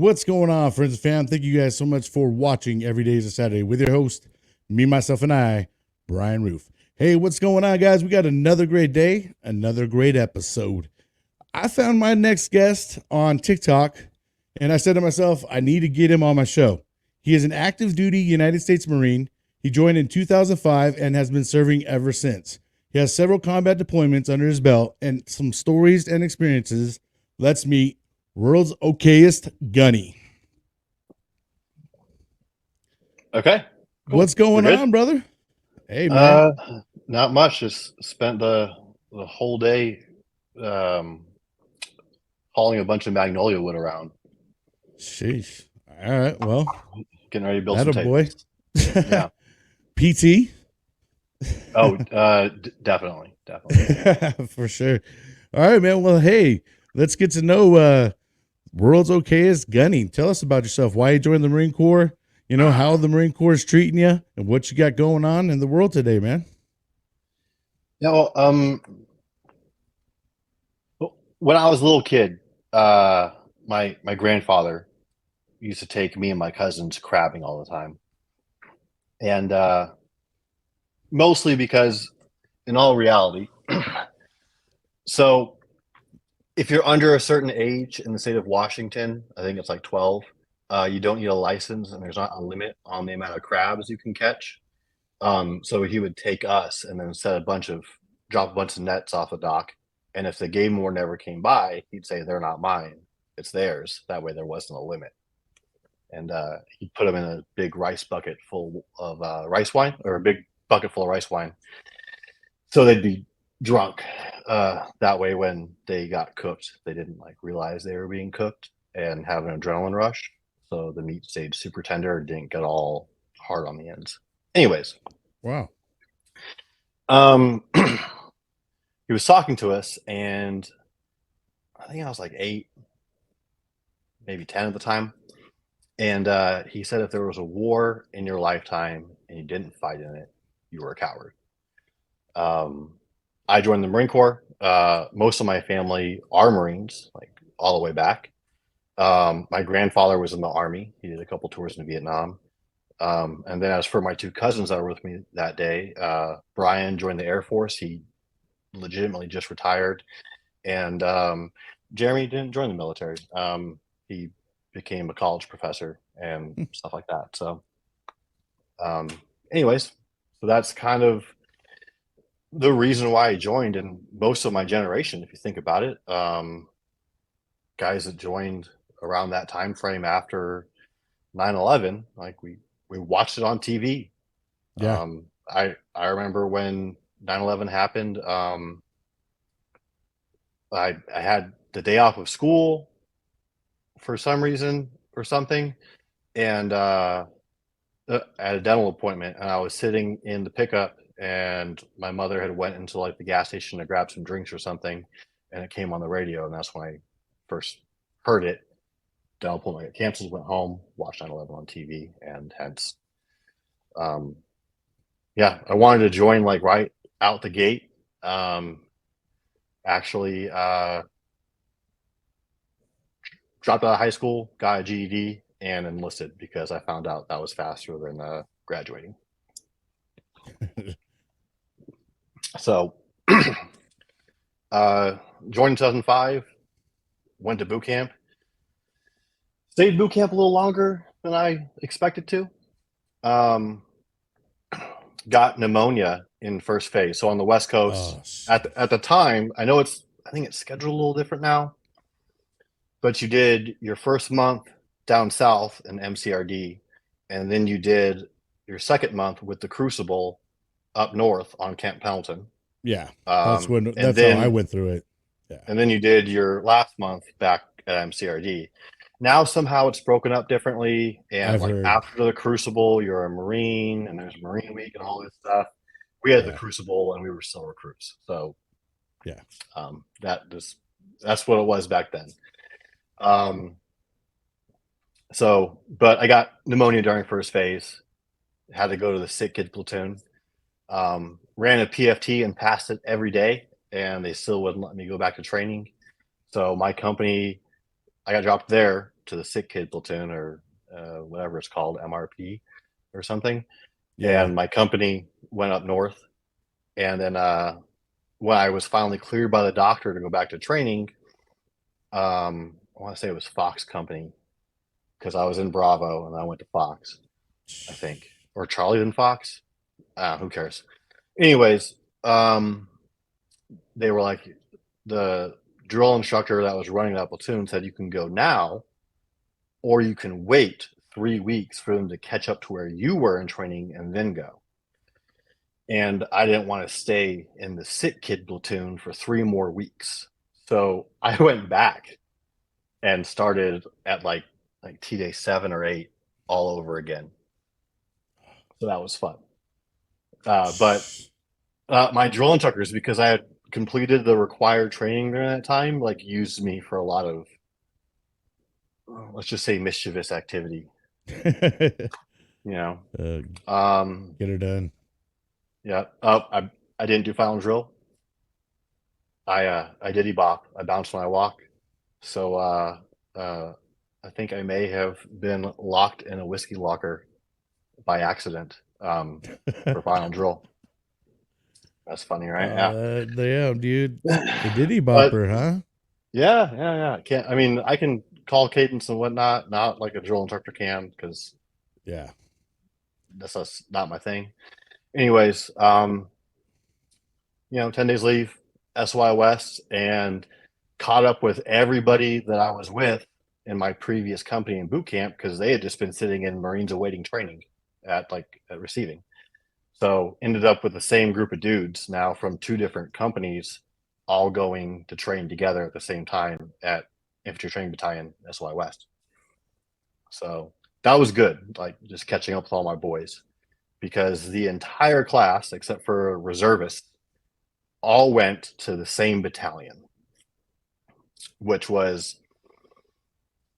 What's going on, friends and fam? Thank you guys so much for watching Every Day is a Saturday with your host, me, myself, and I, Brian Roof. Hey, what's going on, guys? We got another great day, another great episode. I found my next guest on TikTok, and I said to myself, I need to get him on my show. He is an active duty United States Marine. He joined in 2005 and has been serving ever since. He has several combat deployments under his belt and some stories and experiences. Let's meet World's Okayest Gunny. Okay. Cool. What's going on, brother? Hey, man. Not much. Just spent the whole day hauling a bunch of magnolia wood around. Sheesh. All right. Well, getting ready to build some boy. Yeah. PT? Oh, definitely. For sure. All right, man. Well, hey, let's get to know World's Okayest Gunny. Tell us about yourself. Why you joined the Marine Corps? You know, how the Marine Corps is treating you and what you got going on in the world today, man. Yeah, well, when I was a little kid, my grandfather used to take me and my cousins crabbing all the time. And mostly because, in all reality, so if you're under a certain age in the state of Washington, I think it's like 12, you don't need a license, and there's not a limit on the amount of crabs you can catch. So he would take us and then drop a bunch of nets off a dock. And if the game warden never came by, he'd say, "They're not mine, it's theirs." That way there wasn't a limit. And he'd put them in a big rice bucket full of rice wine, or a big bucket full of rice wine. So they'd be drunk. That way when they got cooked, they didn't realize they were being cooked and have an adrenaline rush. So the meat stayed super tender, didn't get all hard on the ends. Anyways. Wow. He was talking to us, and I think I was like 8, maybe 10 at the time. And he said if there was a war in your lifetime and you didn't fight in it, you were a coward. I joined the Marine Corps. Most of my family are Marines, all the way back. My grandfather was in the Army. He did a couple tours in Vietnam. And then as for my 2 cousins that were with me that day, Brian joined the Air Force. He legitimately just retired. And Jeremy didn't join the military. He became a college professor and stuff like that. So anyways, so that's kind of the reason why I joined. And most of my generation, if you think about it, guys that joined around that time frame after 9/11, we watched it on TV. Yeah. I remember when 9/11 happened. I had the day off of school for some reason or something, and at a dental appointment, and I was sitting in the pickup, and my mother had went into the gas station to grab some drinks or something, and it came on the radio, and that's when I first heard it. Dental appointment got canceled, went home, watched 9/11 on TV, and hence yeah, I wanted to join right out the gate. Actually dropped out of high school, got a GED, and enlisted because I found out that was faster than graduating. So joined in 2005, went to boot camp, stayed boot camp a little longer than I expected to. Got pneumonia in first phase. So on the West Coast, at the time, I think it's scheduled a little different now, but you did your first month down south in MCRD, and then you did your second month with the Crucible up north on Camp Pendleton. Yeah, that's how I went through it. Yeah. And then you did your last month back at MCRD. Now somehow it's broken up differently, and after the Crucible, you're a Marine, and there's Marine Week and all this stuff. We had the Crucible, and we were still recruits. So yeah, that's what it was back then. But I got pneumonia during first phase. Had to go to the sick kid platoon. Ran a PFT and passed it every day, and they still wouldn't let me go back to training. So my company, I got dropped there, to the sick kid platoon, or whatever it's called, MRP or something. Yeah. And my company went up north. And then when I was finally cleared by the doctor to go back to training, I want to say it was Fox Company, because I was in Bravo and I went to Fox, I think, or Charlie then Fox. Who cares? Anyways, they were like, the drill instructor that was running that platoon said, you can go now, or you can wait 3 weeks for them to catch up to where you were in training and then go. And I didn't want to stay in the sick kid platoon for 3 more weeks. So I went back and started at like T-Day 7 or 8 all over again. So that was fun. But my drill instructors, because I had completed the required training during that time, like used me for a lot of, let's just say, mischievous activity. You know, get her done. Yeah. I didn't do final drill. I did E-bop. I bounced when I walk. So I think I may have been locked in a whiskey locker by accident for final drill. That's funny, right? Yeah. Damn, dude. The Diddy But Bopper, huh? yeah. I mean, I can call cadence and whatnot, not like a drill instructor can, because Yeah. that's not my thing. Anyways, 10 days leave, SY West, and caught up with everybody that I was with in my previous company in boot camp, because they had just been sitting in Marines awaiting training at receiving. So ended up with the same group of dudes now from 2 different companies, all going to train together at the same time at Infantry Training Battalion, SY West. So that was good, like just catching up with all my boys, because the entire class, except for reservists, all went to the same battalion, which was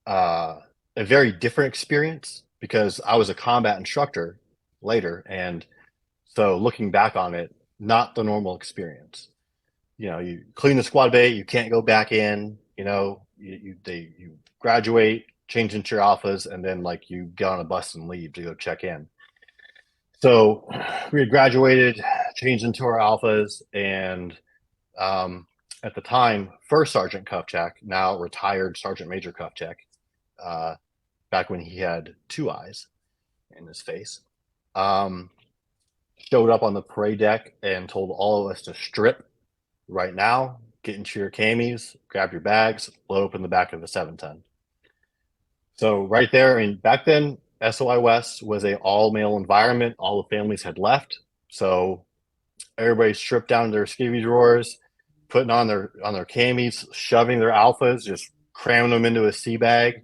a very different experience, because I was a combat instructor later. And so looking back on it, not the normal experience. You clean the squad bay, you can't go back in, you graduate, change into your alphas, and then you get on a bus and leave to go check in. So we had graduated, changed into our alphas, and at the time, First Sergeant Kupchak, now retired Sergeant Major Kupchak, back when he had 2 eyes in his face, showed up on the parade deck and told all of us to strip right now, get into your camis, grab your bags, load up in the back of the 710. So right there, and back then, SOI West was a all-male environment. All the families had left, so everybody stripped down their skivvy drawers, putting on their camis, shoving their alphas, just cramming them into a sea bag,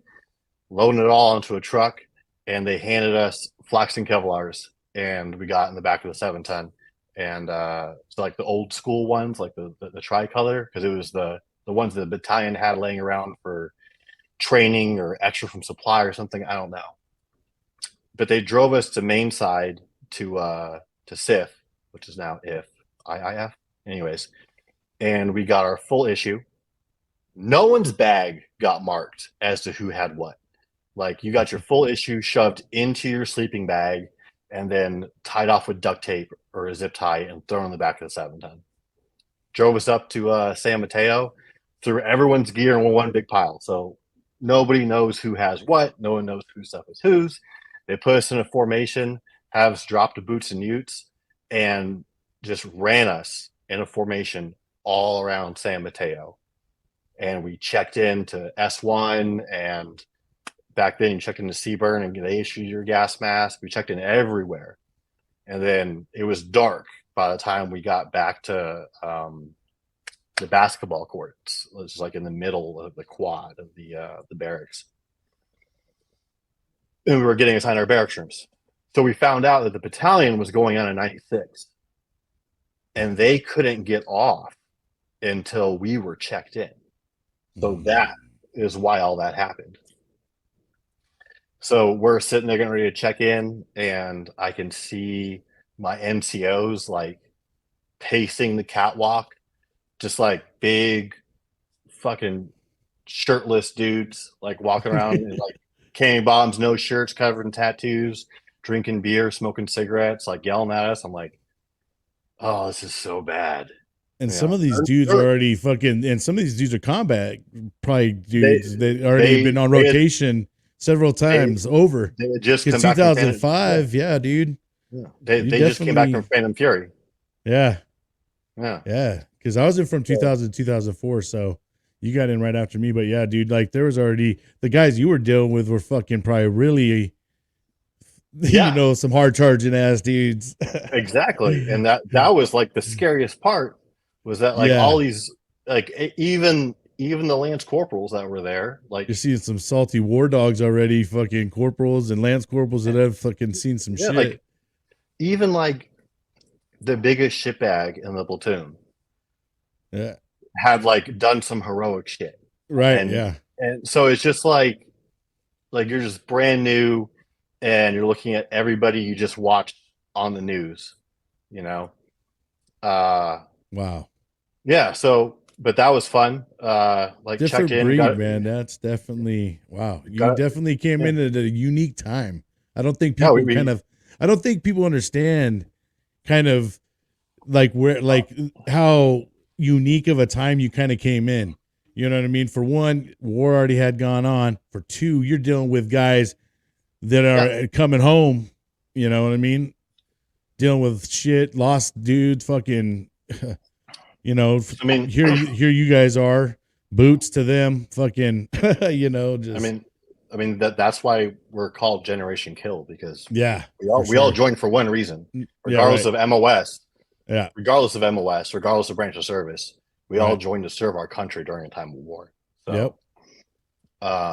loading it all onto a truck, and they handed us flaxen Kevlars, and we got in the back of the 710. And so the old school ones, like the tricolor, because it was the ones that the battalion had laying around for training or extra from supply or something, I don't know. But they drove us to main side to SIF, which is now IIF. Anyways, and we got our full issue. No one's bag got marked as to who had what. You got your full issue shoved into your sleeping bag and then tied off with duct tape or a zip tie and thrown in the back of the 710. Drove us up to San Mateo, threw everyone's gear in one big pile. So nobody knows who has what. No one knows whose stuff is whose. They put us in a formation, have us drop to boots and utes, and just ran us in a formation all around San Mateo. And we checked into S1, and back then you checked into Seaburn and they issued your gas mask. We checked in everywhere. And then it was dark by the time we got back to the basketball courts. It was in the middle of the quad of the barracks. And we were getting assigned our barracks rooms. So we found out that the battalion was going on a 96. And they couldn't get off until we were checked in. So that is why all that happened. So we're sitting there getting ready to check in, and I can see my NCOs pacing the catwalk, just big fucking shirtless dudes like walking around in like candy bombs, no shirts, covered in tattoos, drinking beer, smoking cigarettes, like yelling at us. I'm like, oh, this is so bad. And You some know, of these dudes are already fucking, and some of these dudes are combat probably dudes. They already been on rotation several times over. They had just Because come back from Phantom, 2005, yeah, dude. yeah. You They just came back from definitely, Phantom Fury. yeah, Yeah. yeah. Because I was in from 2000 to 2004, so you got in right after me. But yeah, dude, like there was already the guys you were dealing with were fucking probably really, Yeah. you know, some hard charging ass dudes. Exactly. And that was like the scariest part was that like Yeah. all these like even the Lance corporals that were there, like You're seeing some salty war dogs already, fucking corporals and lance corporals that have fucking seen some shit. like even like the biggest shitbag in the platoon Yeah. had like done some heroic shit. Right. And Yeah. and so it's just like you're just brand new and you're looking at everybody you just watched on the news, you know. Wow. Yeah, so but that was fun. Like checked Different in, breed, man. That's definitely wow. You definitely came in at a unique time. I don't think people I don't think people understand kind of like where like how unique of a time you kind of came in. You know what I mean? For one, war already had gone on. For two, you're dealing with guys that are coming home. You know what I mean? Dealing with shit, lost dudes, fucking. You know, I mean, here you guys are, boots to them, fucking. You know, just. I mean that's why we're called Generation Kill, because Yeah, we all joined for one reason, regardless of MOS. Yeah, regardless of MOS, regardless of branch of service, we all joined to serve our country during a time of war. So,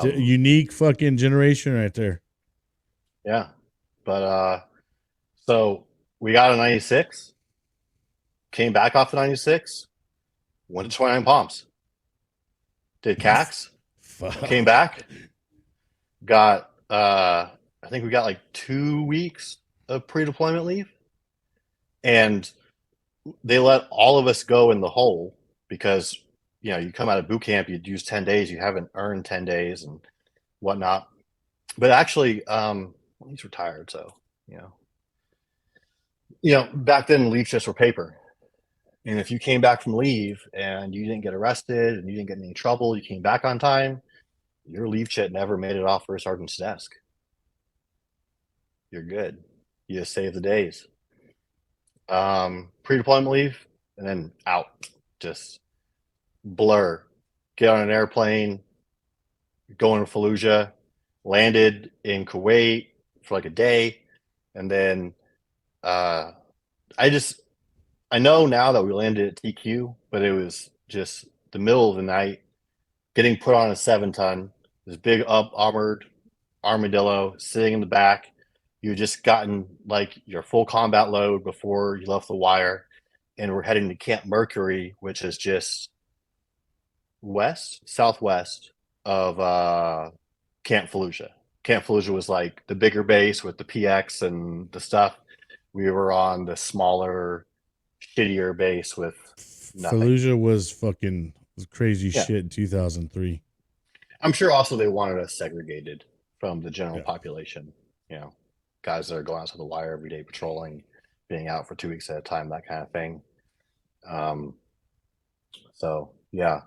unique fucking generation right there. Yeah, but so we got a 96, came back off the 96, went to 29 Palms, did CAX, came back, got I think we got like 2 weeks of pre-deployment leave, and they let all of us go in the hole because you know you come out of boot camp, you'd use 10 days, you haven't earned 10 days and whatnot. But actually, he's retired, so back then leave shifts were paper, and if you came back from leave and you didn't get arrested and you didn't get in any trouble, you came back on time, your leave chit never made it off for a sergeant's desk. You're good. You just save the days. Pre-deployment leave and then out, just blur. Get on an airplane, going to Fallujah, landed in Kuwait for like a day, and then I know now that we landed at TQ, but it was just the middle of the night, getting put on a 7-ton, this big up armored armadillo sitting in the back. You had just gotten like your full combat load before you left the wire, and we're heading to Camp Mercury, which is just southwest of Camp Fallujah. Camp Fallujah was like the bigger base with the PX and the stuff. We were on the smaller, shittier base with nothing. Fallujah was fucking crazy shit in 2003. I'm sure also they wanted us segregated from the general population. You know, guys that are going out to the wire every day patrolling, being out for 2 weeks at a time, that kind of thing. So yeah.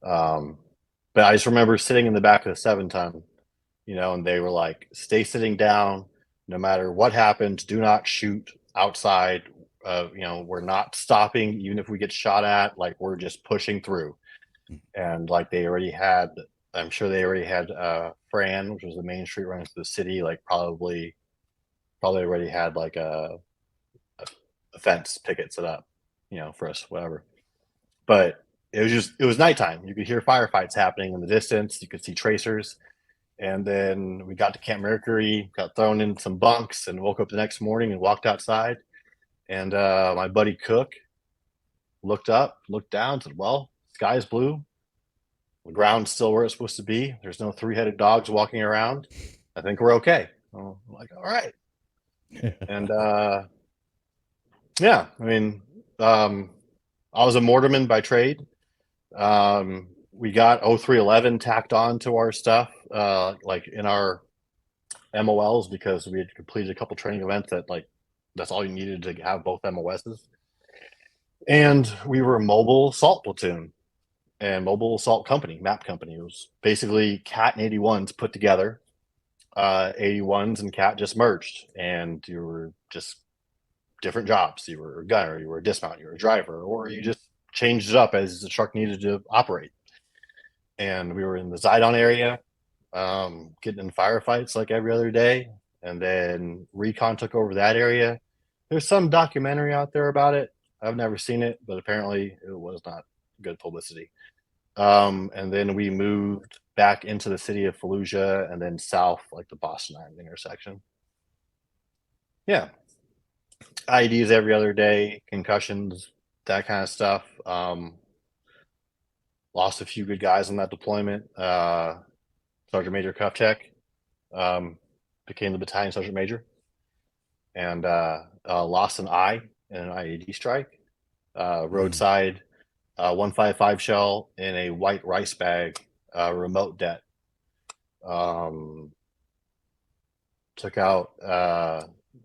But I just remember sitting in the back of the 7-ton, and they were like, stay sitting down, no matter what happens, do not shoot outside. We're not stopping, even if we get shot at, like we're just pushing through. And like I'm sure they already had Fran, which was the main street running through the city, like probably already had like a fence picket set up, for us, whatever. But it was nighttime. You could hear firefights happening in the distance. You could see tracers. And then we got to Camp Mercury, got thrown in some bunks, and woke up the next morning and walked outside. And my buddy Cook looked up, looked down, said, well, sky's blue. The ground's still where it's supposed to be. There's no 3-headed dogs walking around. I think we're okay. I'm like, all right. And yeah, I mean, I was a mortarman by trade. we got 0311 tacked on to our stuff, like in our MOLs, because we had completed a couple training events that like that's all you needed to have both MOSs. And we were a mobile assault platoon and mobile assault company, map company. It was basically CAT and 81s put together. 81s and CAT just merged, and you were just different jobs. You were a gunner, you were a dismount, you were a driver, or you just changed it up as the truck needed to operate. And we were in the Zidon area, getting in firefights like every other day. And then Recon took over that area. There's some documentary out there about it. I've never seen it, but apparently it was not good publicity. And then we moved back into the city of Fallujah and then south, like the Boston Island intersection. Yeah. IEDs every other day, concussions, that kind of stuff. Lost a few good guys on that deployment. Sergeant Major Kufchek became the battalion sergeant major, and lost an eye in an IED strike. Roadside 155 shell in a white rice bag, remote det. Took out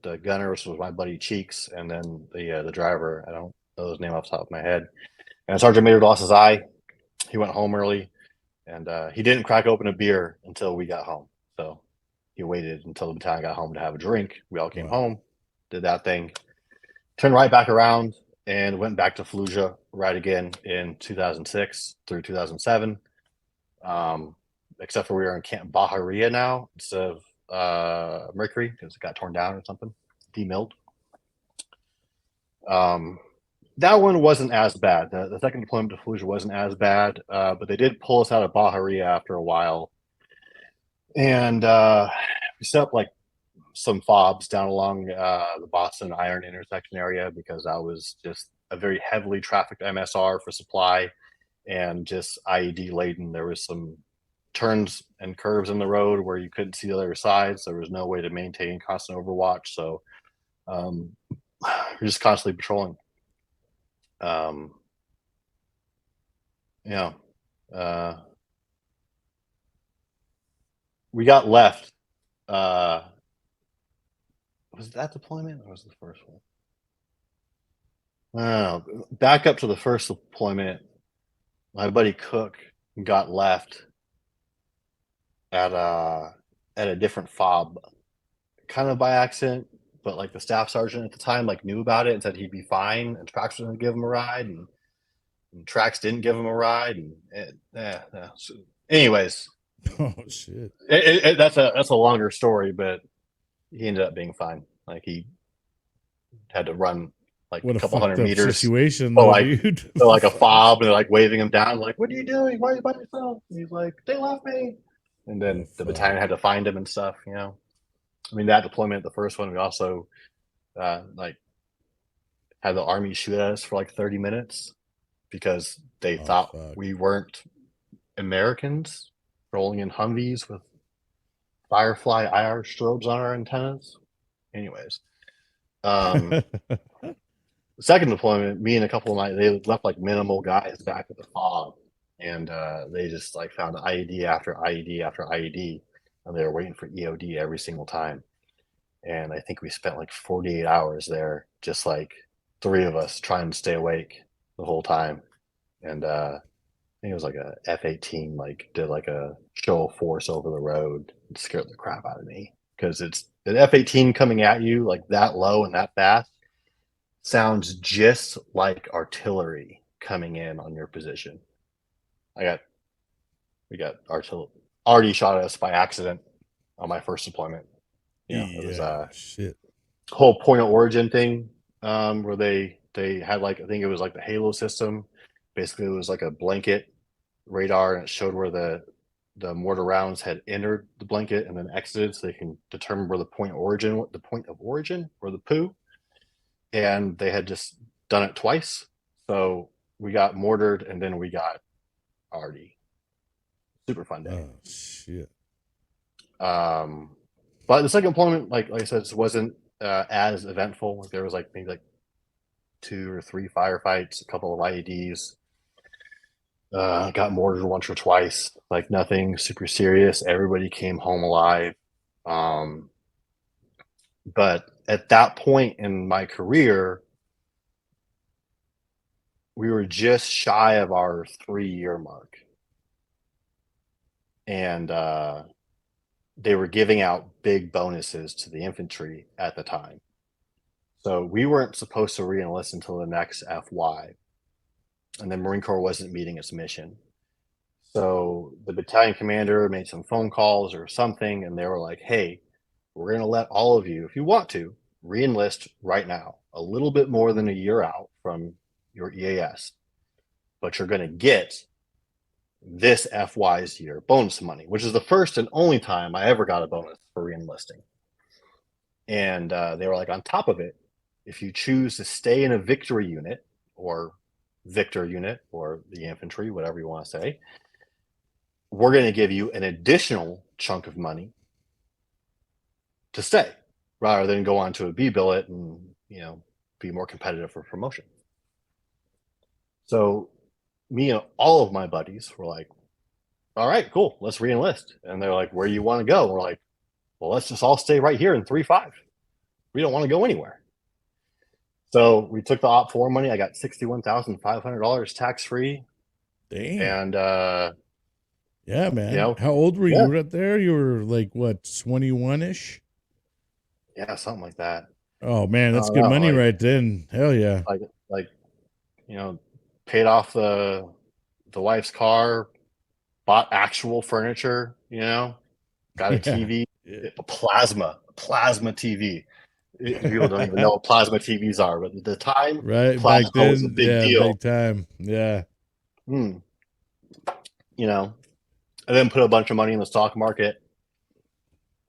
the gunner, which was my buddy Cheeks, and then the driver. I don't know his name off the top of my head. And Sergeant Major lost his eye. He went home early, and he didn't crack open a beer until we got home. So he waited until the battalion got home to have a drink. We all came home, did that thing, turned right back around, and went back to Fallujah right again in 2006 through 2007. Except for we were in Camp Bahariya now instead of Mercury, because it got torn down or something, demilled. That one wasn't as bad. The second deployment to Fallujah wasn't as bad, but they did pull us out of Bahariya after a while. And we set up like some fobs down along the Boston Iron intersection area, because that was just a very heavily trafficked MSR for supply and just IED laden. There was some turns and curves in the road where you couldn't see the other sides. There was no way to maintain constant overwatch. So we're just constantly patrolling. We got left. Was that deployment or was it the first one? Back up to the first deployment, my buddy Cook got left at a different fob, kind of by accident, but like the staff sergeant at the time like knew about it and said he'd be fine, and Trax was gonna give him a ride, and Trax didn't give him a ride, So anyways, oh shit, that's a longer story, but he ended up being fine. Like he had to run like what a couple hundred meters situation, so though, like, dude. so like a fob, and they're like waving him down, like, "What are you doing? Why are you by yourself?" And he's like, "They left me." And then the battalion had to find him and stuff. I mean, that deployment, the first one, we also like had the Army shoot at us for like 30 minutes because they thought we weren't Americans rolling in Humvees with Firefly IR strobes on our antennas. Anyways, second deployment, me and a couple of they left like minimal guys back at the fob, and they just like found IED after IED after IED, and they were waiting for EOD every single time. And I think we spent like 48 hours there, just like three of us trying to stay awake the whole time. And I think it was like a F-18, like did like a show of force over the road. It scared the crap out of me, because it's an F-18 coming at you like that low and that fast. Sounds just like artillery coming in on your position. We got artillery already shot at us by accident on my first deployment. It was shit. Whole point of origin thing, where they had like, I think it was like the Halo system. Basically, it was like a blanket radar, and it showed where the mortar rounds had entered the blanket and then exited, so they can determine where the point of origin or the poo. And they had just done it twice, so we got mortared and then we got already super fun day. Oh shit. But the second deployment, like I said, wasn't as eventful. There was like maybe like 2 or 3 firefights, a couple of IEDs. Got mortared once or twice, like nothing super serious. Everybody came home alive. But at that point in my career, we were just shy of our 3-year mark. And they were giving out big bonuses to the infantry at the time. So we weren't supposed to re-enlist until the next FY. And the Marine Corps wasn't meeting its mission. So the battalion commander made some phone calls or something, and they were like, hey, we're going to let all of you, if you want to, re-enlist right now, a little bit more than a year out from your EAS. But you're going to get this FY's year bonus money, which is the first and only time I ever got a bonus for re-enlisting. And they were like, on top of it, if you choose to stay in a victory unit or Victor unit or the infantry, whatever you want to say, we're going to give you an additional chunk of money to stay rather than go on to a B billet and, be more competitive for promotion. So me and all of my buddies were like, all right, cool, let's re-enlist. And they're like, where do you want to go? And we're like, well, let's just all stay right here in 3-5. We don't want to go anywhere. So we took the OPT-4 money. I got $61,500 tax-free. Damn. And yeah, man. How old were you right there? You were like, what, 21-ish? Yeah, something like that. Oh, man, that's good money right then. Hell yeah. Like, paid off the wife's car, bought actual furniture, got a TV, a plasma TV. People don't even know what plasma TVs are, but at the time, right, plasma back then, was a big deal. Big time. Yeah. And then put a bunch of money in the stock market.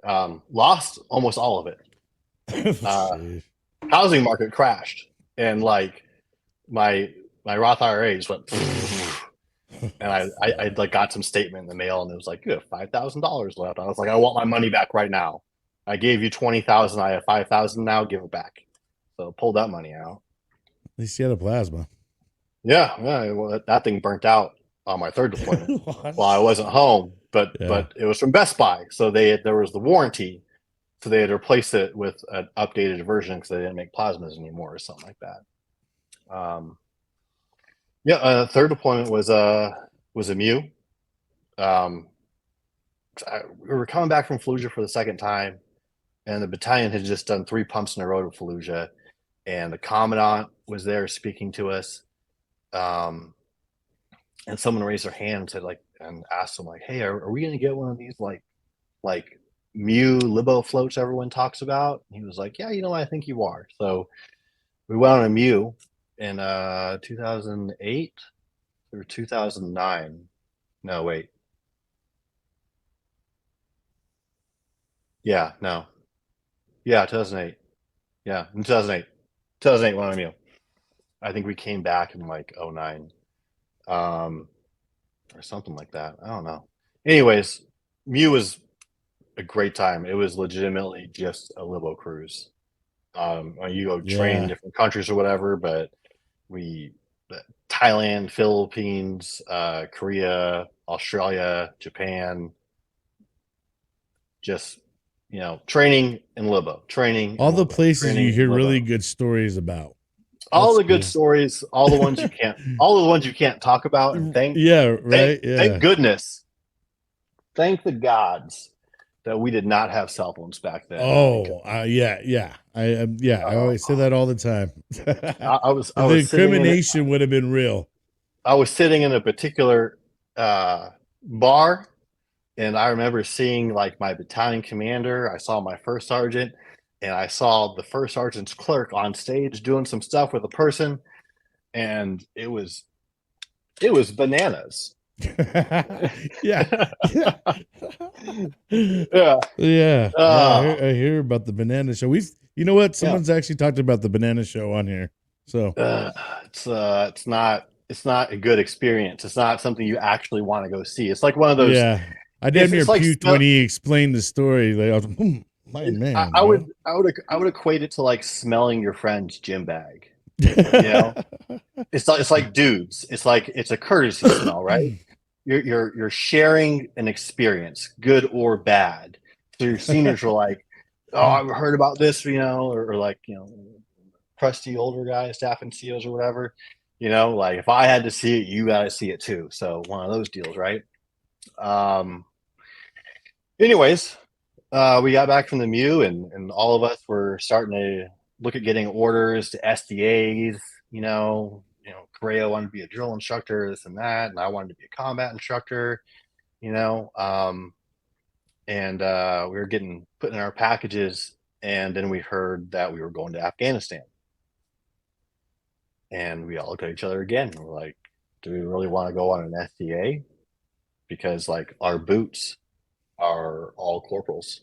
Lost almost all of it. Housing market crashed, and like my Roth IRA just went, and I like got some statement in the mail, and it was like, you have $5,000 left. I was like, I want my money back right now. I gave you 20,000. I have 5,000 now. Give it back. So pulled that money out. At least you had a plasma. Yeah. Well, that thing burnt out on my third deployment while I wasn't home, but it was from Best Buy, so there was the warranty, so they had replaced it with an updated version because they didn't make plasmas anymore or something like that. Third deployment was a MEU. We were coming back from Fallujah for the second time, and the battalion had just done 3 pumps in a row to Fallujah, and the commandant was there speaking to us. And someone raised their hand and said, and asked them, hey, are we going to get one of these like MEU Libo floats everyone talks about? And he was like, yeah, I think you are. So we went on a MEU in 2008 or 2009. No, wait. Yeah, no. Yeah, 2008. Yeah, in 2008. 2008 went on a MEU. I think we came back in like 2009. Or something like that. I don't know. Anyways, MEU was a great time. It was legitimately just a Libo cruise. You go train in different countries or whatever, but Thailand, Philippines, Korea, Australia, Japan, just training in Libo, all the places you hear really good stories about. All the good stories, all the ones you can't talk about. And thank goodness, thank the gods that we did not have cell phones back then. I always say that all the time. The incrimination would have been real. I was sitting in a particular bar, and I remember seeing like my battalion commander. I saw my first sergeant, and I saw the first sergeant's clerk on stage doing some stuff with a person, and it was bananas. Yeah. I hear about the banana show. You know what? Someone's actually talked about the banana show on here. So it's not a good experience. It's not something you actually want to go see. It's like one of those. Yeah, I damn near puked when he explained the story. Man, I would equate it to like smelling your friend's gym bag. it's like dudes. It's a courtesy smell, right? You're sharing an experience, good or bad. So your seniors are like, "Oh, I've heard about this," or like, crusty older guys, staff and CEOs or whatever. Like if I had to see it, you got to see it too. So one of those deals, right? Um, anyways, we got back from the MEU, and all of us were starting to look at getting orders to SDAs. Correa wanted to be a drill instructor, this and that, and I wanted to be a combat instructor. You know, um, and we were getting put in our packages, and then we heard that we were going to Afghanistan, and we all looked at each other again. And we're like, do we really want to go on an SDA? Because like our boots are all corporals.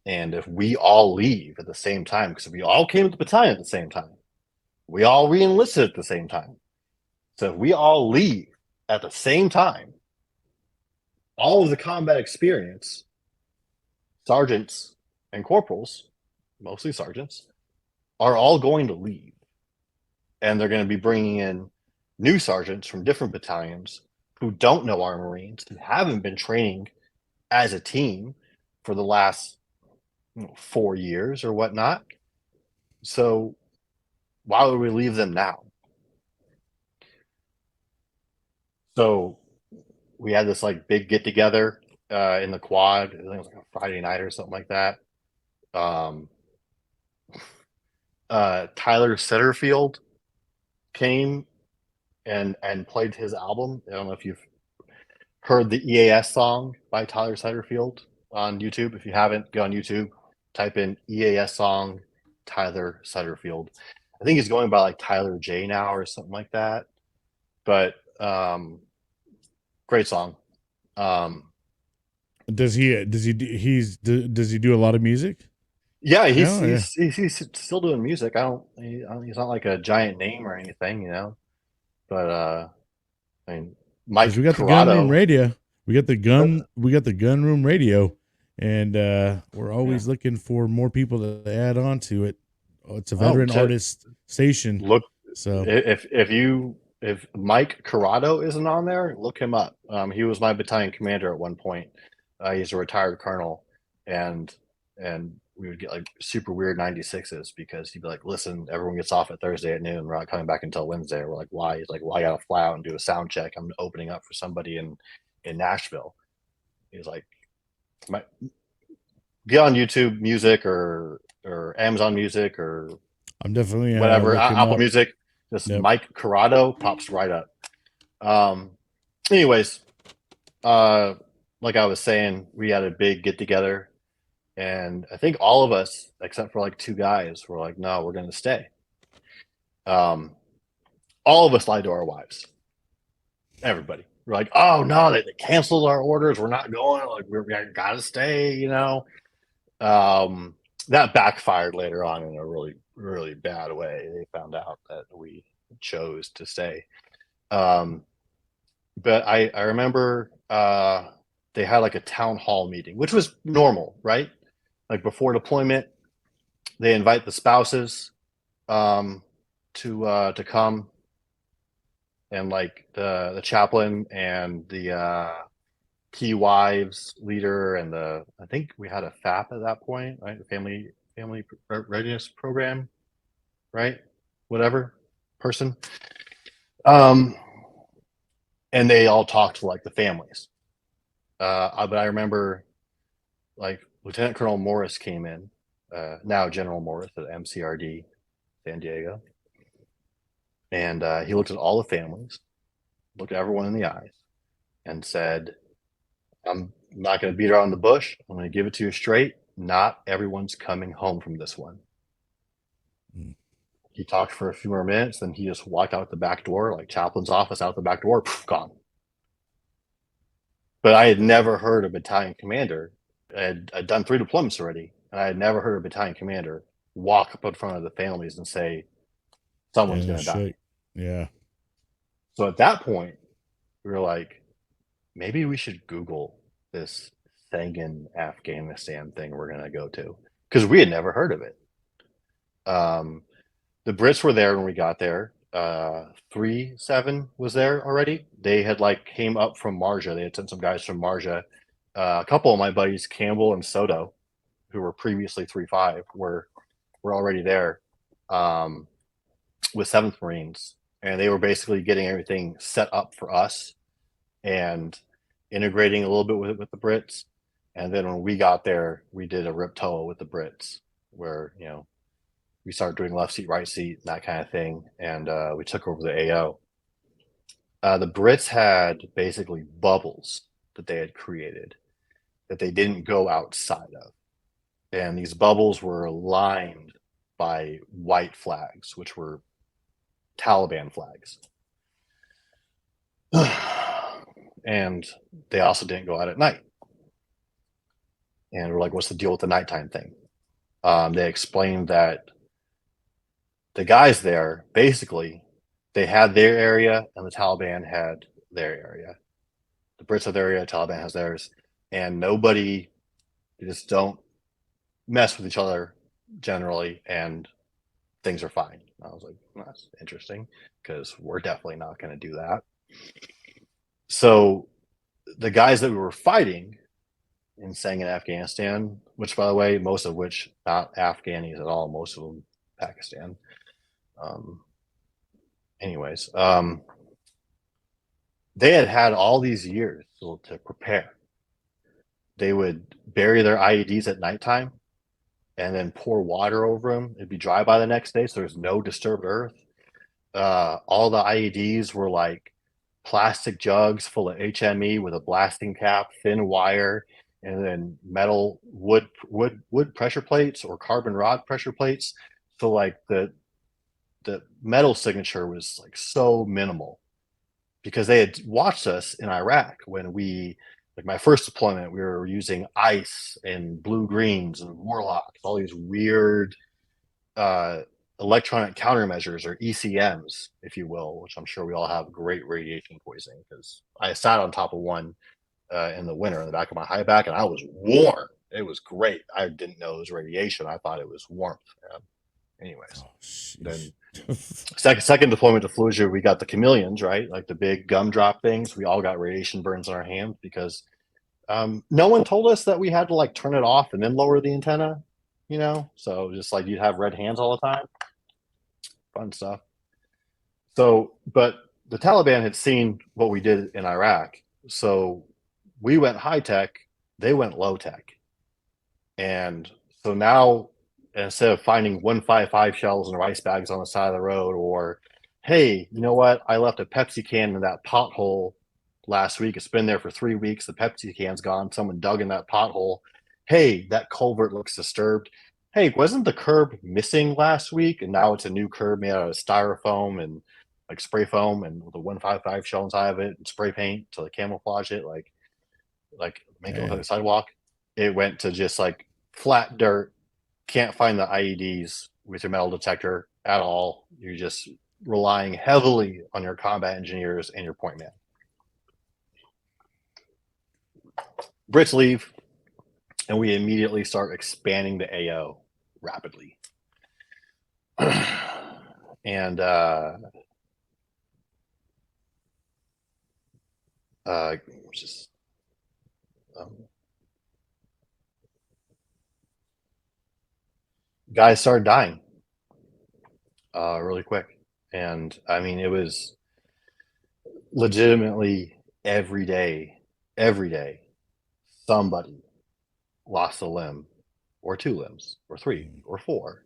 And if we all leave at the same time, because we all came to the battalion at the same time, we all re-enlisted at the same time. So if we all leave at the same time, all of the combat experience, sergeants and corporals, mostly sergeants, are all going to leave. And they're going to be bringing in new sergeants from different battalions who don't know our Marines, who haven't been training as a team for the last 4 years or whatnot. So why would we leave them now? So we had this like big get together in the quad. I think it was like a Friday night or something like that. Tyler Setterfield came and played his album. I don't know if you've heard the EAS song by Tyler Setterfield on YouTube. If you haven't, go on YouTube, type in EAS song Tyler Setterfield. I think he's going by like Tyler J now or something like that. But great song. Does he do a lot of music? Yeah, No, yeah. he's still doing music. He's not like a giant name or anything, But I mean, Because we Mike got the gun room Corrado. radio. We got the gun room radio, and we're always looking for more people to add on to it. Oh, it's a veteran artist station. Look, So if Mike Corrado isn't on there, look him up. He was my battalion commander at one point. He's a retired colonel, and we would get like super weird 96s because he'd be like, "Listen, everyone gets off at Thursday at noon. We're not coming back until Wednesday." We're like, "Why?" He's like, "Well, I got to fly out and do a sound check. I'm opening up for somebody in Nashville." He's like, "Get on YouTube Music or Amazon Music or I'm definitely whatever, look him Apple up. Music. Just Yep. Mike Corrado pops right up." Anyways, like I was saying, we had a big get together, and I think all of us, except for like 2 guys, were like, "No, we're going to stay." All of us lied to our wives. Everybody. We're like, "Oh no, they canceled our orders. We're not going. Like we got to stay." That backfired later on in a really, really bad way. They found out that we chose to stay. But I remember they had like a town hall meeting, which was normal, right? Like before deployment, they invite the spouses to come, and like the chaplain and the key wives leader, and I think we had a FAP at that point, right? The family readiness program, right? Whatever person. And they all talked to like the families. But I remember like Lieutenant Colonel Morris came in, now General Morris at MCRD San Diego, and he looked at all the families, looked at everyone in the eyes, and said, "I'm not going to beat around the bush. I'm going to give it to you straight. Not everyone's coming home from this one." He talked for a few more minutes, then he just walked out the back door, like chaplain's office, out the back door, poof, gone. But I had never heard a battalion commander. I'd done 3 deployments already, and I had never heard a battalion commander walk up in front of the families and say, "Someone's going to die." Yeah. So at that point, we were like, maybe we should Google this Sagan Afghanistan thing we're going to go to, because we had never heard of it. The Brits were there when we got there. 3-7 was there already. They had like came up from Marja. They had sent some guys from Marja. A couple of my buddies, Campbell and Soto, who were previously 3-5, were already there with 7th Marines, and they were basically getting everything set up for us and integrating a little bit with the Brits. And then when we got there, we did a rip toa with the Brits, where we started doing left seat, right seat, and that kind of thing, and we took over the AO. The Brits had basically bubbles that they had created that they didn't go outside of, and these bubbles were lined by white flags, which were Taliban flags. And they also didn't go out at night. And we're like, what's the deal with the nighttime thing? They explained that the guys there, basically, they had their area and the Taliban had their area. The Brits have their area, the Taliban has theirs. And nobody, they just don't mess with each other generally, and things are fine. I was like, that's interesting, because we're definitely not going to do that. So the guys that we were fighting and staying in Afghanistan, which, by the way, most of which not Afghanis at all, most of them Pakistan. They had all these years to prepare. They would bury their IEDs at nighttime and then pour water over them. It'd be dry by the next day, so there's no disturbed earth. All the IEDs were like plastic jugs full of HME with a blasting cap, thin wire, and then metal wood pressure plates or carbon rod pressure plates. So like the metal signature was like so minimal, because they had watched us in Iraq when we, like my first deployment, we were using ice and blue greens and warlocks, all these weird electronic countermeasures, or ECMs, if you will, which I'm sure we all have great radiation poisoning, because I sat on top of one in the winter in the back of my high back, and I was warm. It was great. I didn't know it was radiation. I thought it was warmth. Anyways, then second deployment to Fallujah, we got the chameleons, right? Like the big gumdrop things. We all got radiation burns on our hands because no one told us that we had to like turn it off and then lower the antenna, So just like you'd have red hands all the time. Fun stuff. So, but the Taliban had seen what we did in Iraq. So we went high tech, they went low tech. And so now, instead of finding 155 shells in rice bags on the side of the road, or, hey, you know what? I left a Pepsi can in that pothole last week. It's been there for 3 weeks. The Pepsi can's gone. Someone dug in that pothole. Hey, that culvert looks disturbed. Hey, wasn't the curb missing last week? And now it's a new curb made out of styrofoam and like spray foam and with a 155 shell inside of it and spray paint to camouflage it, like make it look like a sidewalk. It went to just like flat dirt. Can't find the IEDs with your metal detector at all. You're just relying heavily on your combat engineers and your point man. Brits leave, and we immediately start expanding the AO rapidly. And guys started dying really quick. And I mean, it was legitimately every day, somebody lost a limb, or 2 limbs, or 3, or 4,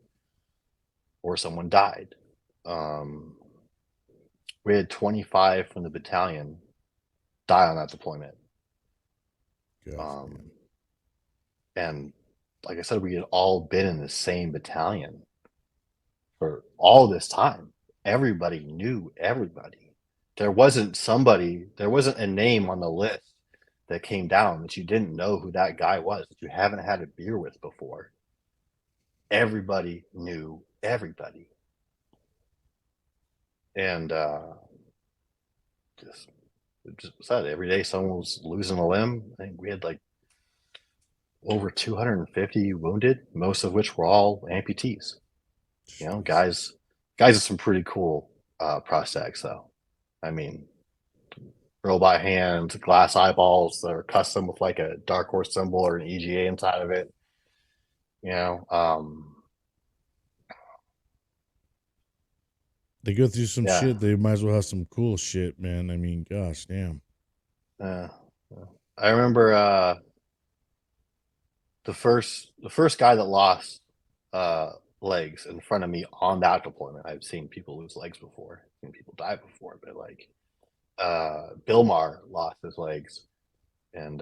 or someone died. We had 25 from the battalion die on that deployment. And like I said, we had all been in the same battalion for all this time. Everybody knew everybody. There wasn't a name on the list that came down that you didn't know who that guy was, that you haven't had a beer with before. Everybody knew everybody. And just said every day someone was losing a limb. I think we had like over 250 wounded, most of which were all amputees. Guys with some pretty cool prosthetics though. I mean, robot hands, glass eyeballs that are custom with like a Dark Horse symbol or an EGA inside of it. You know, They go through some yeah. shit. They might as well have some cool shit, man. I mean, gosh, damn. Uh, I remember the first guy that lost uh, legs in front of me on that deployment. I've seen people lose legs before, seen people die before, but like Bill Maher lost his legs, and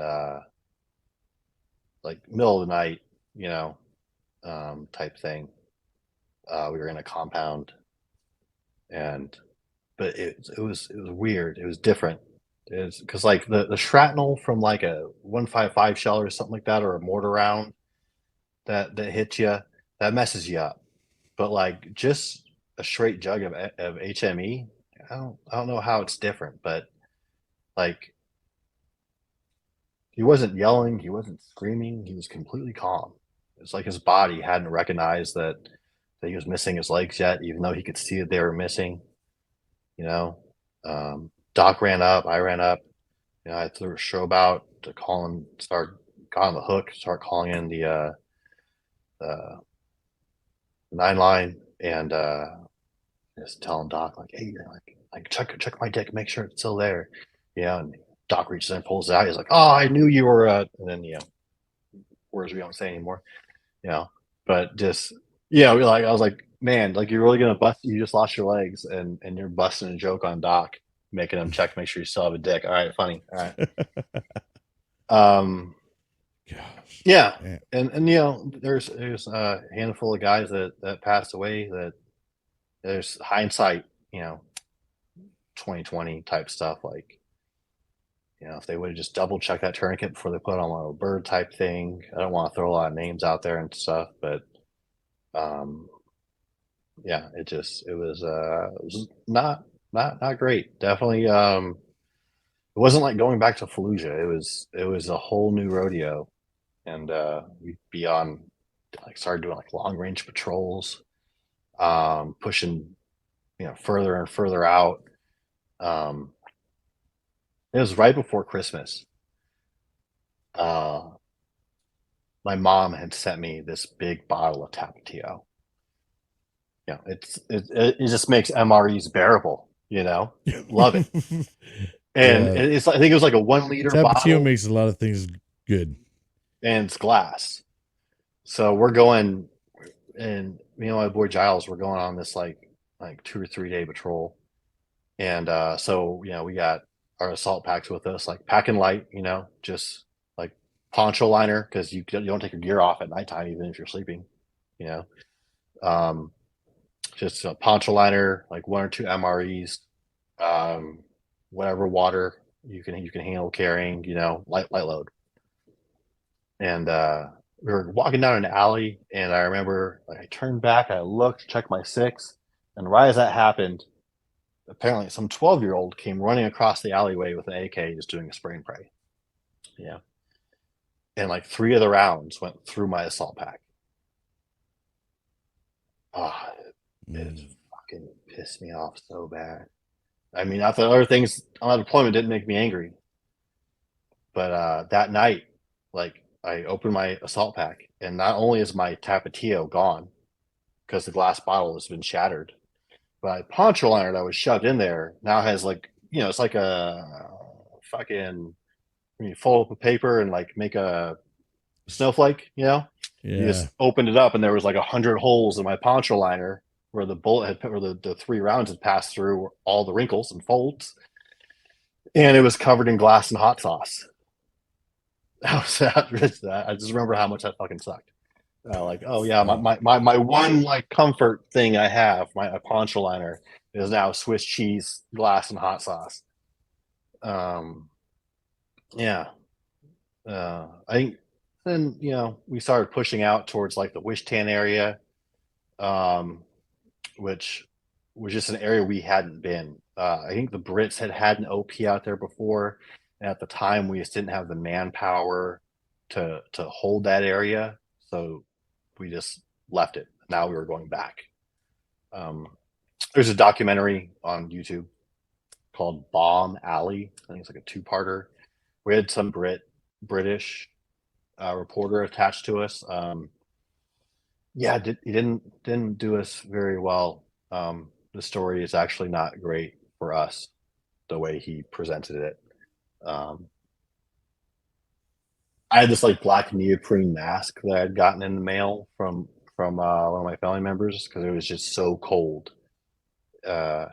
like middle of the night, you know, type thing. We were in a compound, and but it was weird. It was different. It's because like the shrapnel from like a 155 shell or something like that, or a mortar round that hits you, that messes you up. But like just a straight jug of HME, I don't know how it's different, but like he wasn't yelling, he wasn't screaming, he was completely calm. It's like his body hadn't recognized that he was missing his legs yet, even though he could see that they were missing. You know, Doc ran up, I ran up. You know, I threw a strobe out to call him, got on the hook, start calling in the 9 line, and just telling Doc like, hey, like check my dick, make sure it's still there. Yeah, and Doc reaches in, pulls it out. He's like, oh, I knew you were. And then words we don't say anymore. You know, but just like I was like, man, like you're really gonna bust? You just lost your legs, and you're busting a joke on Doc, making him check, make sure you still have a dick. All right, funny. All right. Gosh. Yeah, Man. and there's a handful of guys that passed away. That there's hindsight, 2020 type stuff. Like, if they would have just double checked that tourniquet before they put on a bird type thing. I don't want to throw a lot of names out there and stuff, but yeah, it was not great. Definitely, it wasn't like going back to Fallujah. It was a whole new rodeo, and we'd be on, like, started doing like long range patrols, pushing further and further out. Um, it was right before Christmas. Uh, my mom had sent me this big bottle of Tapatio. It just makes MREs bearable. Love it. And Yeah. I think it was like a 1 liter Tapatio bottle, makes a lot of things good. and it's glass. So we're going, and me and my boy Giles, we're going on this like 2 or 3 day patrol, and so we got our assault packs with us, like packing light, just like poncho liner, because you don't take your gear off at nighttime even if you're sleeping, you know. Um, just a poncho liner, like 1 or 2 MREs, um, whatever water you can handle carrying, light load. And we were walking down an alley, and I remember, like, I turned back, I looked, checked my six, and right as that happened, apparently some 12-year-old came running across the alleyway with an AK, just doing a spray and pray. Yeah. And like 3 of the rounds went through my assault pack. Oh, it fucking pissed me off so bad. I mean, not that other things on that deployment didn't make me angry, but that night, like, I opened my assault pack, and not only is my Tapatio gone because the glass bottle has been shattered, but my poncho liner that was shoved in there now has, like, it's like a fucking, when you fold up a paper and like make a snowflake, you Yeah. just opened it up, and there was like 100 holes in my poncho liner where the bullet had, or the 3 rounds had passed through all the wrinkles and folds, and it was covered in glass and hot sauce. I just remember how much that fucking sucked. Like, oh yeah, my one like comfort thing I have, my poncho liner, is now Swiss cheese, glass, and hot sauce. Yeah. I think then we started pushing out towards like the Wishtan area, um, which was just an area we hadn't been. I think the Brits had an OP out there before, and at the time we just didn't have the manpower to hold that area, so we just left it. Now we were going back. Um, There's a documentary on YouTube called Bomb Alley. I think it's like a two-parter. We had some British reporter attached to us. Yeah, he didn't do us very well. The story is actually not great for us, the way he presented it. I had this like black neoprene mask that I had gotten in the mail from one of my family members because it was just so cold. Uh,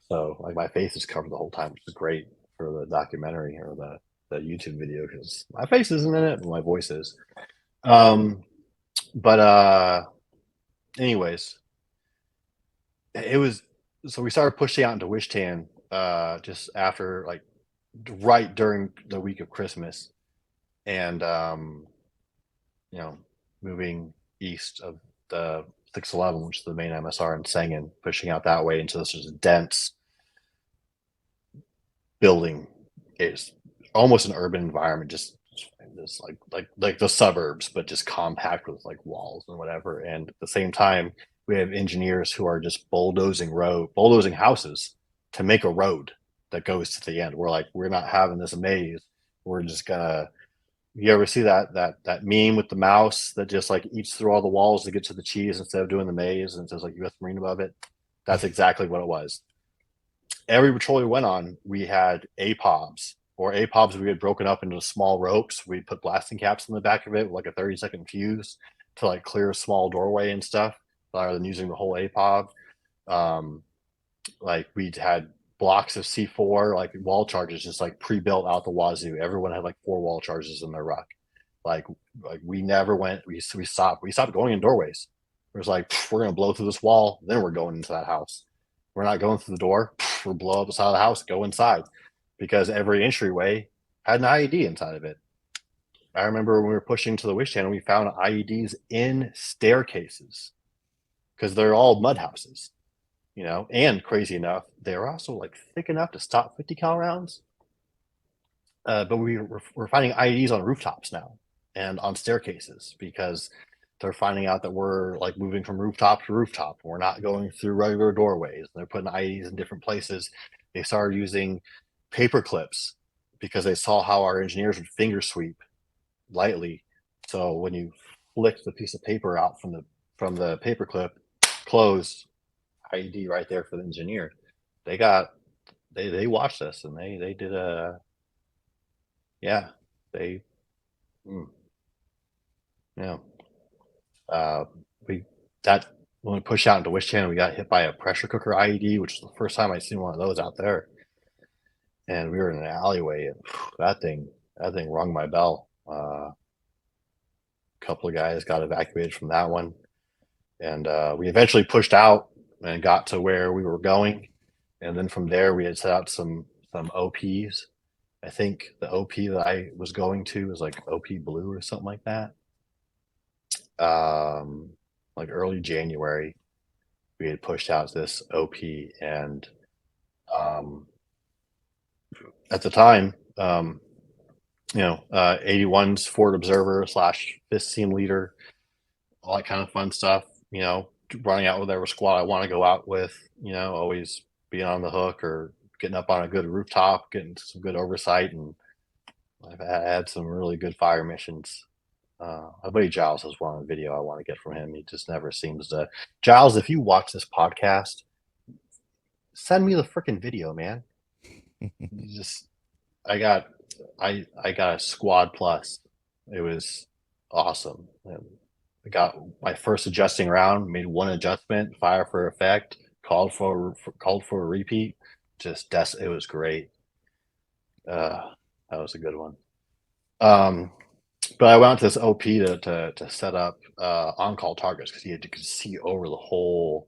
so like my face is covered the whole time, which is great for the documentary or the YouTube video because my face isn't in it, but my voice is. But anyways, it was so we started pushing out into Wishtan just after like right during the week of Christmas, and you know, moving east of the 611, which is the main MSR in Sengen, pushing out that way into this just dense building. It's almost an urban environment, just like the suburbs, but just compact with like walls and whatever. And at the same time, we have engineers who are just bulldozing houses to make a road that goes to the end. We're like, we're not having this maze. We're just gonna. You ever see that meme with the mouse that just like eats through all the walls to get to the cheese instead of doing the maze and it says like U.S. Marine above it? That's exactly what it was. Every patrol we went on, we had APOBs or APOBs we had broken up into small ropes. We put blasting caps in the back of it with like a 30-second fuse to like clear a small doorway and stuff rather than using the whole APOB. Like we had blocks of C4, like wall charges, just like pre-built out the wazoo. Everyone had like 4 wall charges in their ruck. Like we never went. We stopped. We stopped going in doorways. It was like we're gonna blow through this wall, then we're going into that house. We're not going through the door. We're blow up the side of the house, go inside, because every entryway had an IED inside of it. I remember when we were pushing to the wish channel, we found IEDs in staircases because they're all mud houses, you know. And crazy enough, they're also like thick enough to stop 50 cal rounds. But we're finding IEDs on rooftops now and on staircases because they're finding out that we're like moving from rooftop to rooftop. We're not going through regular doorways. They're putting IEDs in different places. They started using paper clips because they saw how our engineers would finger sweep lightly. So when you flick the piece of paper out from the paper clip, close, IED right there for the engineer. They watched us and they did a yeah they yeah we that when we pushed out into Wish Channel, we got hit by a pressure cooker IED, which is the first time I've seen one of those out there. And we were in an alleyway, and that thing rung my bell. A couple of guys got evacuated from that one, and we eventually pushed out and got to where we were going, and then from there we had set out some OPs. I think the OP that I was going to was like OP Blue or something like that. Like early January, we had pushed out this OP, and at the time, 81's Forward Observer / Fist Team Leader, all that kind of fun stuff. You know, running out with whatever squad I want to go out with. You know, always being on the hook or getting up on a good rooftop, getting some good oversight, and I've had some really good fire missions. My buddy Giles has one video I want to get from him. He just never seems to. Giles, if you watch this podcast, send me the freaking video, man. I got a squad plus. It was awesome. I got my first adjusting round, made one adjustment, fire for effect, called for a repeat. It was great. That was a good one. But I went to this OP to set up on-call targets because you could see over the whole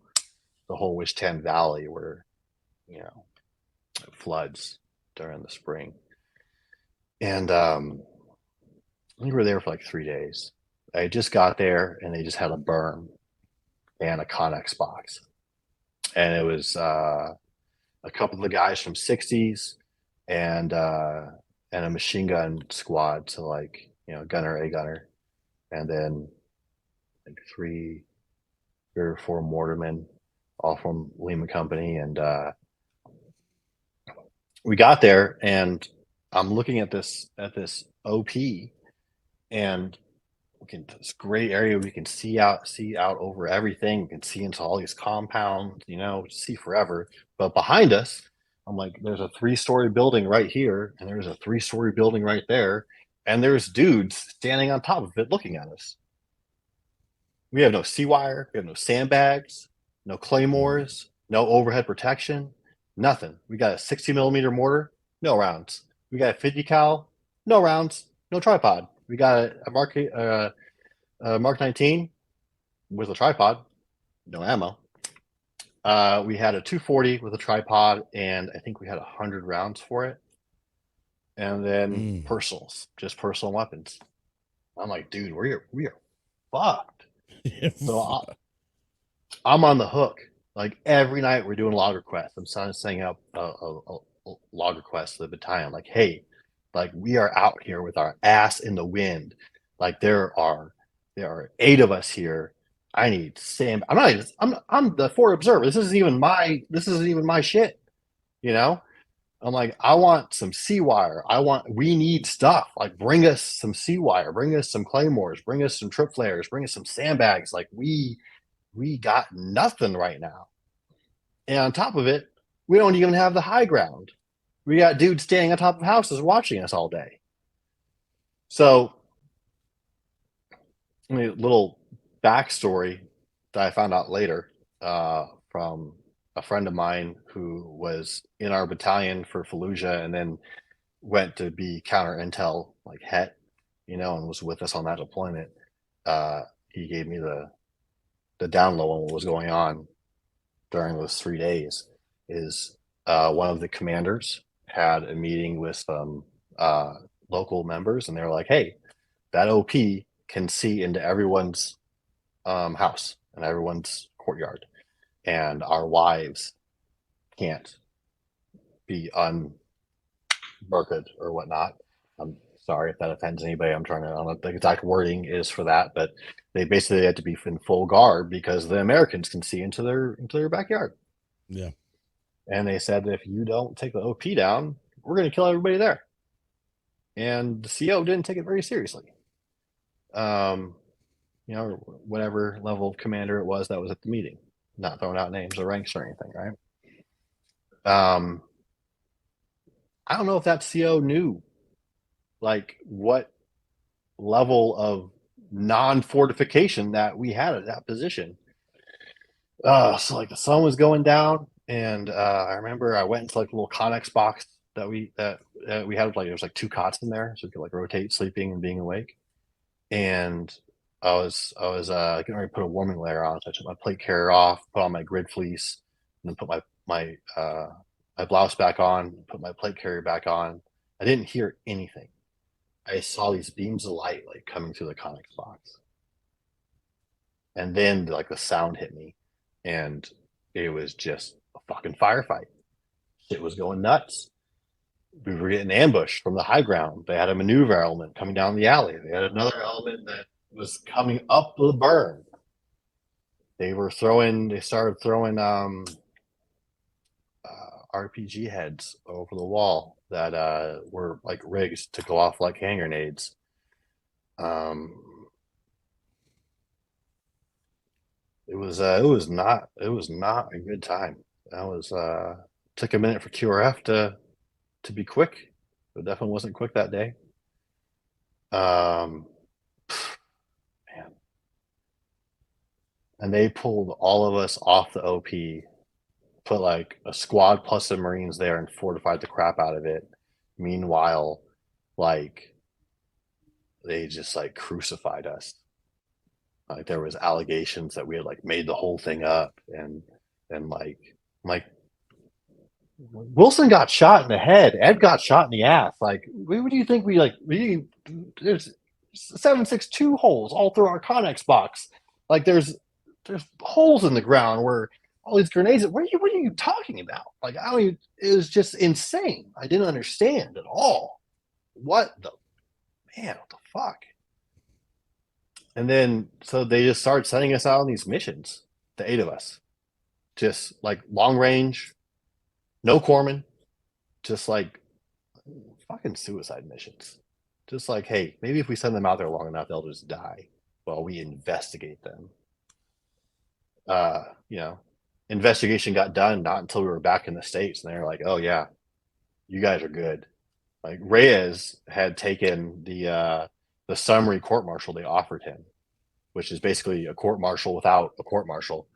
Wish 10 Valley where, you know, it floods during the spring. And we were there for like 3 days. I just got there and they just had a berm and a Connex box. And it was a couple of the guys from 60s and a machine gun squad to like, you know, gunner, and then like 3 or 4 mortarmen, all from Lehman Company. And we got there, and I'm looking at this OP, and this great area. We can see out over everything. We can see into all these compounds, see forever. But behind us, I'm like, there's a 3-story building right here, and there's a 3-story building right there, and there's dudes standing on top of it looking at us. We have no sea wire, we have no sandbags, no claymores, no overhead protection, nothing. We got a 60mm mortar, no rounds. We got a 50 cal, no rounds, no tripod. We got a Mark 19 with a tripod, no ammo. We had a 240 with a tripod, and I think we had 100 rounds for it. And then personals, just personal weapons. I'm like, dude, we are fucked. So I'm on the hook. Like every night we're doing log requests. I'm setting up a log request to the battalion. Like, hey, like we are out here with our ass in the wind. Like there are 8 of us here. I need sand. I'm the forward observer. This isn't even my shit. I'm like, I want some sea wire. We need stuff. Like, bring us some sea wire, bring us some claymores, bring us some trip flares, bring us some sandbags. Like we got nothing right now. And on top of it, we don't even have the high ground. We got dudes standing on top of houses watching us all day. So, a little backstory that I found out later from a friend of mine who was in our battalion for Fallujah and then went to be counter intel, like HET, and was with us on that deployment. He gave me the down low on what was going on during those 3 days. Is one of the commanders had a meeting with some local members, and they were like, hey, that OP can see into everyone's house and everyone's courtyard, and our wives can't be unburqed or whatnot. I'm sorry if that offends anybody. I don't know the exact wording is for that, but they basically had to be in full guard because the Americans can see into their backyard. Yeah. And they said, if you don't take the OP down, we're going to kill everybody there. And the CO didn't take it very seriously. Whatever level of commander it was that was at the meeting, not throwing out names or ranks or anything, right? I don't know if that CO knew like what level of non-fortification that we had at that position. So like the sun was going down, and I remember I went into like a little Connex box that we had. Like, there was like 2 cots in there, so we could like rotate sleeping and being awake. And I was getting ready to put a warming layer on, so I took my plate carrier off, put on my grid fleece, and then put my blouse back on, put my plate carrier back on. I didn't hear anything. I saw these beams of light like coming through the Connex box, and then like the sound hit me, and it was just a fucking firefight. Shit was going nuts. We were getting ambushed from the high ground. They had a maneuver element coming down the alley. They had another element that was coming up the burn. They started throwing RPG heads over the wall that were like rigs to go off like hand grenades. It was not a good time. That was took a minute for QRF to be quick. It definitely wasn't quick that day. Man. And they pulled all of us off the OP, put like a squad plus the Marines there and fortified the crap out of it. Meanwhile, like they just like crucified us. Like there was allegations that we had like made the whole thing up, and like Wilson got shot in the head. Ed got shot in the ass. Like, what do you think there's 7.62 holes all through our Connex box. Like there's holes in the ground where all these grenades. What are you talking about? Like, it was just insane. I didn't understand at all. What the fuck? And then, so they just started sending us out on these missions, the 8 of us. just like long range, no corpsman, just like fucking suicide missions. Just like, hey, maybe if we send them out there long enough, they'll just die while we investigate them. You know, investigation got done not until we were back in the States, and they were like, oh yeah, you guys are good. Like Reyes had taken the summary court martial they offered him, which is basically a court martial without a court martial,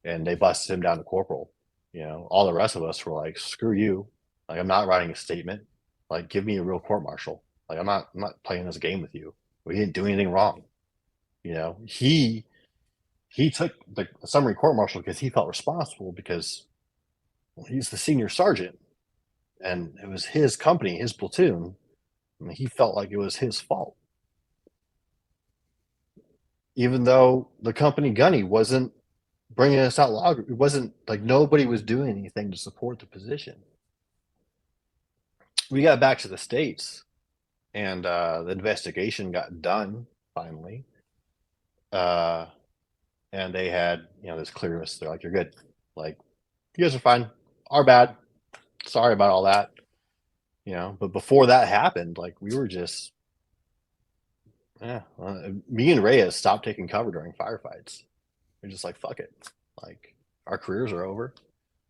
and they busted him down to corporal. You know, all the rest of us were like, screw you. Like, I'm not writing a statement. Like, give me a real court martial. Like, I'm not playing this game with you. We didn't do anything wrong. You know, he took the summary court martial because he felt responsible because he's the senior sergeant and it was his company, his platoon, and he felt like it was his fault. Even though the company Gunny wasn't bringing us out log, it wasn't like nobody was doing anything to support the position. We got back to the States and the investigation got done finally. And they had, you know, this clearance. They're like, you're good. Like, you guys are fine. Our bad. Sorry about all that. You know, but before that happened, like, we were just, me and Reyes stopped taking cover during firefights. We're just like, fuck it. Like, our careers are over.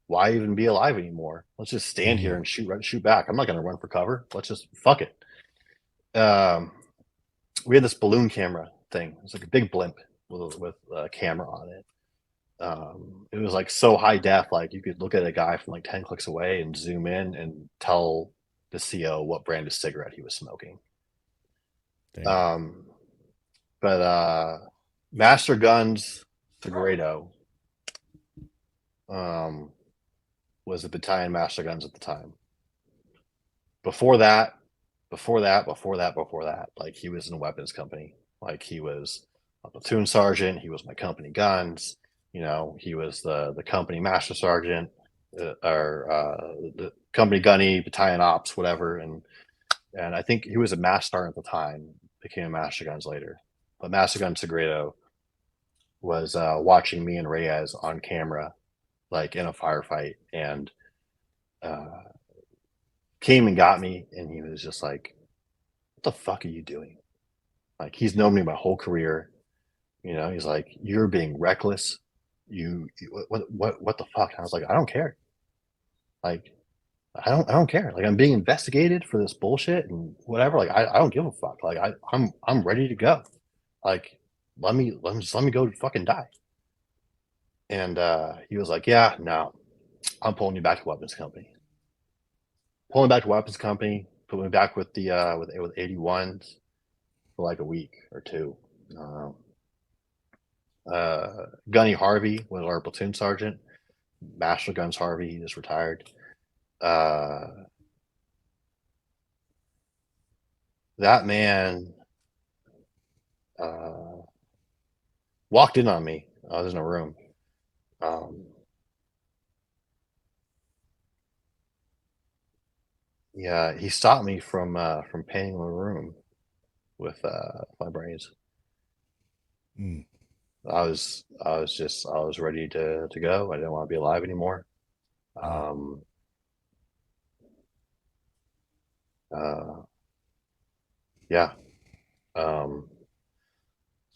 Why even be alive anymore? Let's just stand here and shoot back. I'm not going to run for cover. Let's just fuck it. We had this balloon camera thing. It's like a big blimp with a camera on it. It was like so high def, like you could look at a guy from like 10 clicks away and zoom in and tell the CO what brand of cigarette he was smoking. But Master Guns Segredo was the battalion Master Guns at the time. Before that, like, he was in a weapons company. Like, he was a platoon sergeant. He was my company guns. You know, he was the company master sergeant, or the company gunny, battalion ops, whatever. And I think he was a master sergeant at the time, became a master guns later. But Master Gun Segredo was watching me and Reyes on camera, like in a firefight, and came and got me, and he was just like, what the fuck are you doing? Like, he's known me my whole career. You know, he's like, you're being reckless. What the fuck? And I was like, I don't care. Like, I don't care. Like, I'm being investigated for this bullshit and whatever. Like, I don't give a fuck. Like, I'm ready to go. Like, let me go fucking die. And he was like, yeah, no, I'm pulling you back to weapons company. Pulling back to weapons company, put me back with the with 81s for like a week or two. Gunny Harvey was our platoon sergeant. Master Guns Harvey, he just retired. That man walked in on me. I was in a room. Yeah, he stopped me from painting the room with my brains. I was ready to go. I didn't want to be alive anymore. Yeah.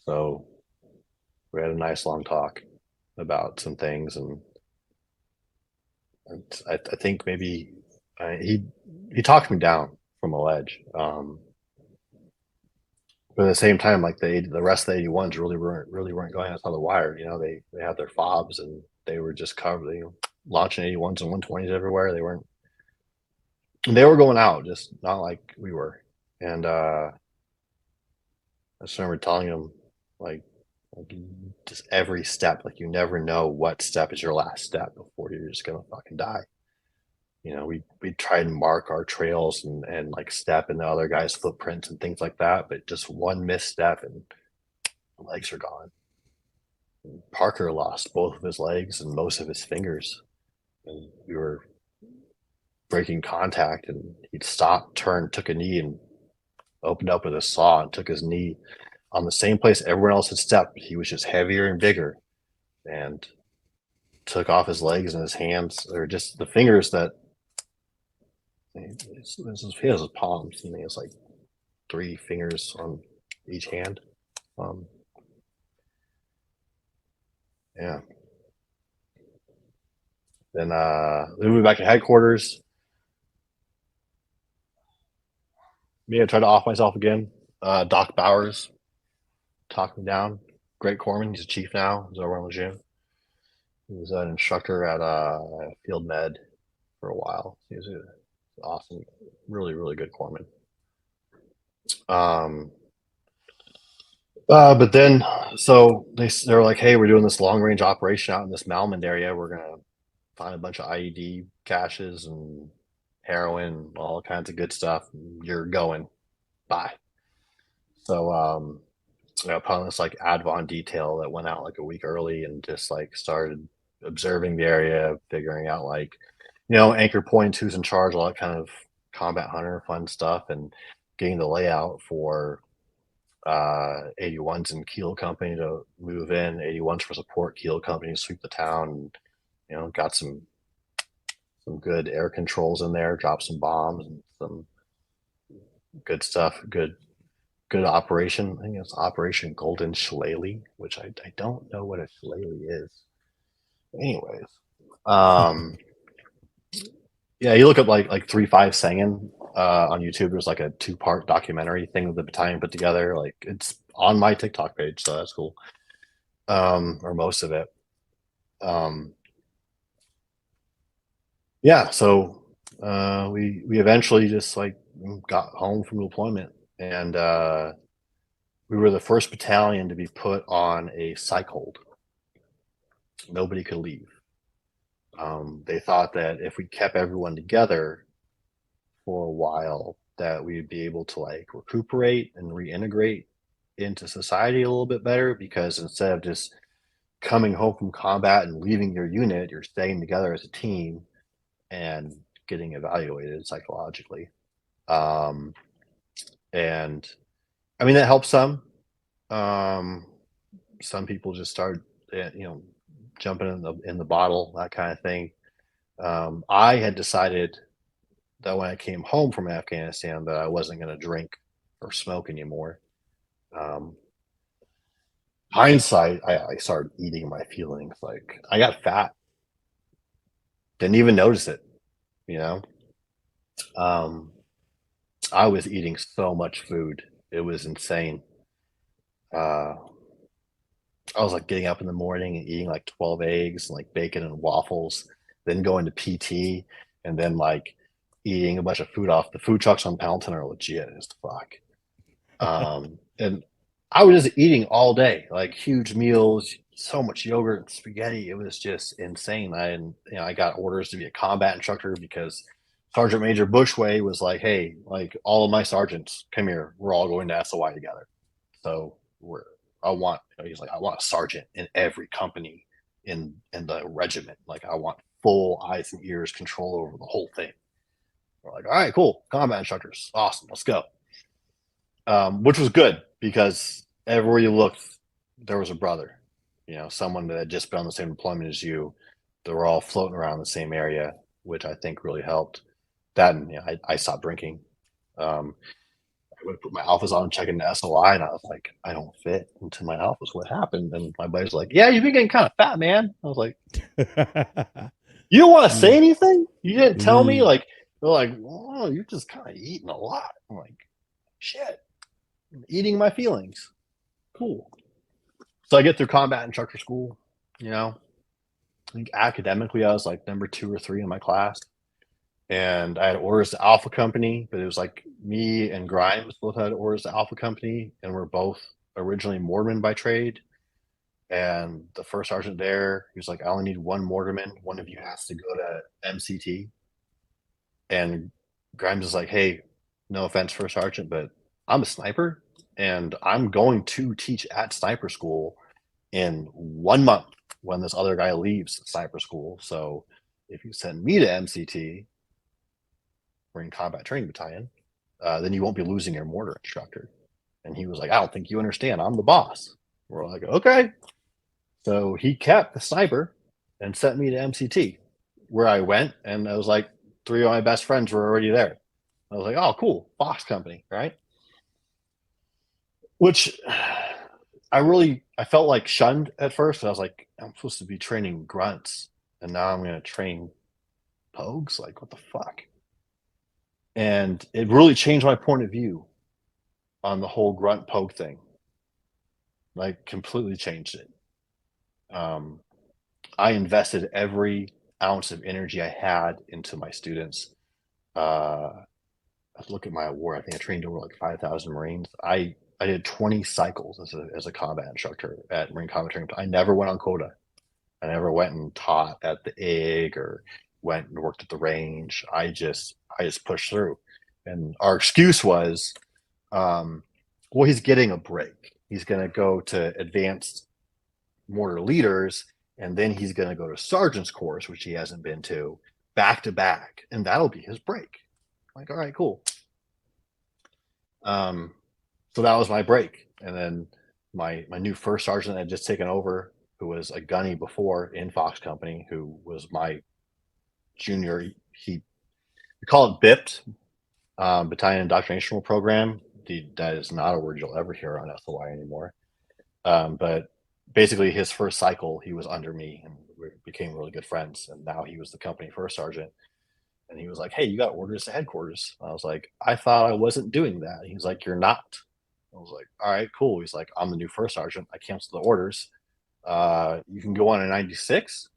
So we had a nice long talk about some things, and I think maybe he talked me down from a ledge. But at the same time, like, the rest of the 81s really weren't going outside the wire. You know, they had their fobs and they were just covered, you know, launching 81s and 120s everywhere. They were going out, just not like we were. And I just remember telling them, like just every step, like, you never know what step is your last step before you're just gonna fucking die. You know, we try and mark our trails and like step in the other guy's footprints and things like that, but just one misstep and the legs are gone. And Parker lost both of his legs and most of his fingers, and we were breaking contact, and he'd stopped, turned, took a knee, and opened up with a saw and took his knee on the same place everyone else had stepped. He was just heavier and bigger, and took off his legs and his hands, or just the fingers that he has his palms, and he has like 3 fingers on each hand. Yeah. Then we moved back to headquarters. Me, I tried to off myself again. Doc Bowers talked me down. Great corpsman. He's a chief now. He's over in Lejeune. He was an instructor at Field Med for a while. He was an awesome, really, really good corpsman. But then, so they were like, "Hey, we're doing this long range operation out in this Malmond area. We're gonna find a bunch of IED caches and heroin, all kinds of good stuff. You're going. Bye." So upon this like Advon detail that went out like a week early and just like started observing the area, figuring out like, anchor points, who's in charge, all that kind of combat hunter fun stuff, and getting the layout for 81s and Keel Company to move in, 81s for support, Keel Company to sweep the town, and, got some good air controls in there, dropped some bombs and some good stuff, good operation. I think it's Operation Golden Shillelagh, which I don't know what a shillelagh is. Anyways, yeah, you look up like 3-5 Sangan on YouTube. There's like a 2-part documentary thing that the battalion put together. Like, it's on my TikTok page, so that's cool. Or most of it. Yeah, so we eventually just like got home from deployment, and we were the first battalion to be put on a psych hold. Nobody could leave. They thought that if we kept everyone together for a while, that we'd be able to like recuperate and reintegrate into society a little bit better, because instead of just coming home from combat and leaving your unit, you're staying together as a team and getting evaluated psychologically. And I mean, that helps some. Some people just start, jumping in the bottle, that kind of thing. I had decided that when I came home from Afghanistan that I wasn't going to drink or smoke anymore. Hindsight, I started eating my feelings. Like, I got fat. Didn't even notice it, you know? I was eating so much food. It was insane. I was like getting up in the morning and eating like 12 eggs and like bacon and waffles, then going to PT, and then like eating a bunch of food off the food trucks on Pendleton are legit as fuck. And I was just eating all day, like huge meals, so much yogurt and spaghetti. It was just insane. I got orders to be a combat instructor because Sergeant Major Bushway was like, "Hey, like all of my sergeants, come here. We're all going to SOI together." So he's like, "I want a sergeant in every company in the regiment. Like, I want full eyes and ears control over the whole thing." We're like, "All right, cool. Combat instructors. Awesome. Let's go." Which was good because everywhere you looked, there was a brother, someone that had just been on the same deployment as you. They were all floating around the same area, which I think really helped. That, and I stopped drinking. I would put my alphas on, checking the SOI, and I was like, I don't fit into my alphas. What happened? And my buddy's like, "Yeah, you've been getting kind of fat, man." I was like, "You don't want to say anything? You didn't tell me?" Like, they're like, "Oh, you're just kind of eating a lot." I'm like, "Shit, I'm eating my feelings." Cool. So I get through combat instructor school. I think academically I was like number 2 or 3 in my class. And I had orders to Alpha Company, but it was like me and Grimes both had orders to Alpha Company, and we're both originally mortarmen by trade. And the first sergeant there, he was like, "I only need 1 mortarman. One of you has to go to MCT." And Grimes is like, "Hey, no offense, first sergeant, but I'm a sniper, and I'm going to teach at sniper school in 1 month when this other guy leaves sniper school. So if you send me to MCT, Marine Combat Training Battalion, then you won't be losing your mortar instructor." And he was like, "I don't think you understand. I'm the boss." We're like, "Okay." So he kept the sniper, and sent me to MCT, where I went, and I was like, 3 of my best friends were already there. I was like, oh, cool, Fox Company, right? Which I felt like shunned at first. I was like, I'm supposed to be training grunts, and now I'm going to train pogues? Like, what the fuck? And it really changed my point of view on the whole grunt poke thing. Like, completely changed it. I invested every ounce of energy I had into my students. Let's look at my award. I think I trained over like 5,000 Marines. I did 20 cycles as a combat instructor at Marine Combat Training. I never went on quota. I never went and taught at the IG or went and worked at the range. I just pushed through. And our excuse was, well, he's getting a break. He's going to go to advanced mortar leaders, and then he's going to go to sergeant's course, which he hasn't been to, back to back, and that'll be his break. I'm like, all right, cool. So that was my break. And then my new first sergeant had just taken over, who was a gunny before in Fox Company, who was my junior. We call it BIPT, Battalion Indoctrination Program. That is not a word you'll ever hear on SOI anymore. But basically, his first cycle, he was under me, and we became really good friends. And now he was the company first sergeant. And he was like, hey, you got orders to headquarters. I was like, I thought I wasn't doing that. He was like, you're not. I was like, all right, cool. He's like, I'm the new first sergeant. I canceled the orders. You can go on a 96,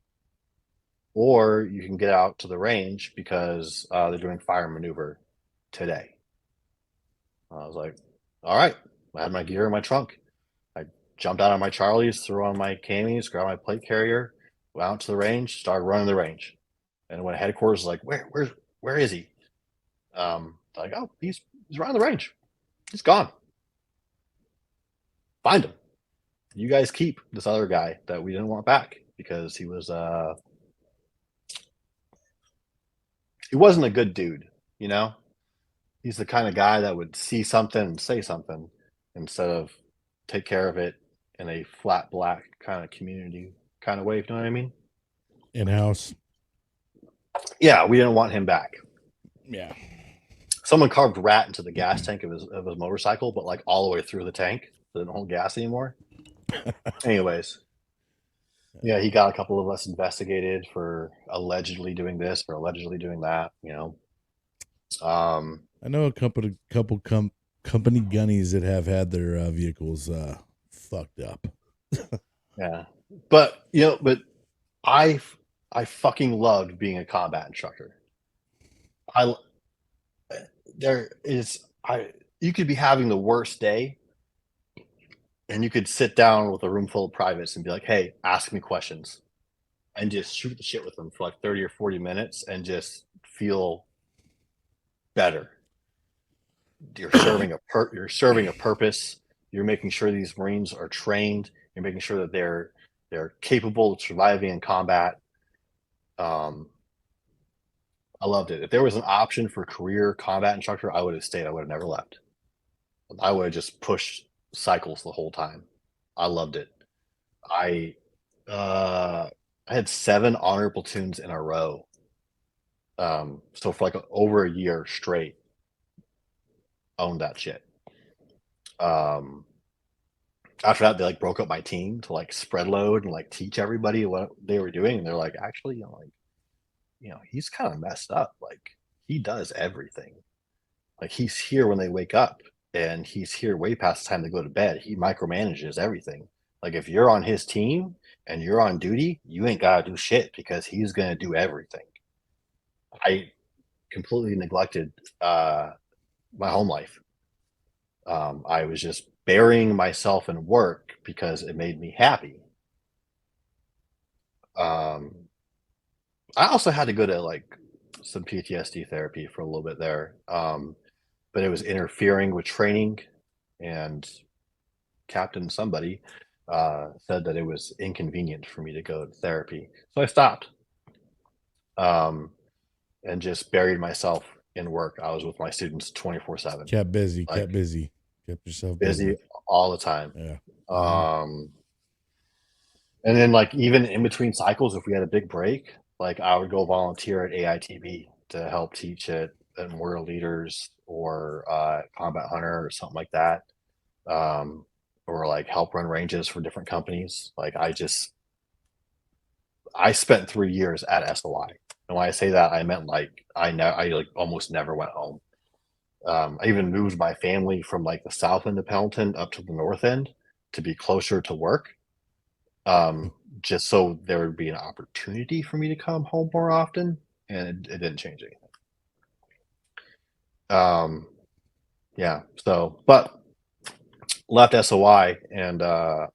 or you can get out to the range because they're doing fire maneuver today. I was like, all right. I had my gear in my trunk. I jumped out on my Charlies, threw on my camis, grabbed my plate carrier, went out to the range, started running the range. And when headquarters was like, where is he? Like, oh, he's around the range. He's gone. Find him. You guys keep this other guy that we didn't want back because he wasn't a good dude, you know? He's the kind of guy that would see something and say something instead of take care of it in a flat black kind of community kind of way, you know what I mean? In-house. Yeah, we didn't want him back. Yeah. Someone carved rat into the gas tank of his motorcycle, but like all the way through the tank. So it didn't hold gas anymore. Anyways. Yeah, he got a couple of us investigated for allegedly doing this, for allegedly doing that, you know. I know a couple company gunnies that have had their vehicles fucked up. Yeah. But I fucking loved being a combat instructor. You could be having the worst day, and you could sit down with a room full of privates and be like, hey, ask me questions, and just shoot the shit with them for like 30 or 40 minutes and just feel better. You're serving a purpose. You're making sure these Marines are trained. You're making sure that they're capable of surviving in combat. I loved it. If there was an option for career combat instructor, I would have stayed. I would have never left. I would have just pushed cycles the whole time. I loved it. I had 7 honor platoons in a row. So for like over a year straight, owned that shit. After that, they like broke up my team to like spread load and like teach everybody what they were doing. And they're like, actually, he's kind of messed up. Like, he does everything. Like, he's here when they wake up, and he's here way past the time they go to bed. He micromanages everything. Like, if you're on his team and you're on duty, you ain't gotta do shit because he's gonna do everything. I completely neglected my home life. I was just burying myself in work because it made me happy. I also had to go to like some PTSD therapy for a little bit there, but it was interfering with training, and Captain somebody said that it was inconvenient for me to go to therapy, so I stopped, and just buried myself in work. I was with my students 24/7. Kept busy. Kept yourself busy all the time. Yeah. And then like even in between cycles, if we had a big break, like I would go volunteer at AITB to help teach it at Warrior Leaders or Combat Hunter or something like that. Or like help run ranges for different companies. Like I spent 3 years at SOI. And when I say that, I meant like I like almost never went home. I even moved my family from like the south end of Pendleton up to the north end to be closer to work, just so there would be an opportunity for me to come home more often, and it didn't change anything. Yeah. So, but left SOI, and at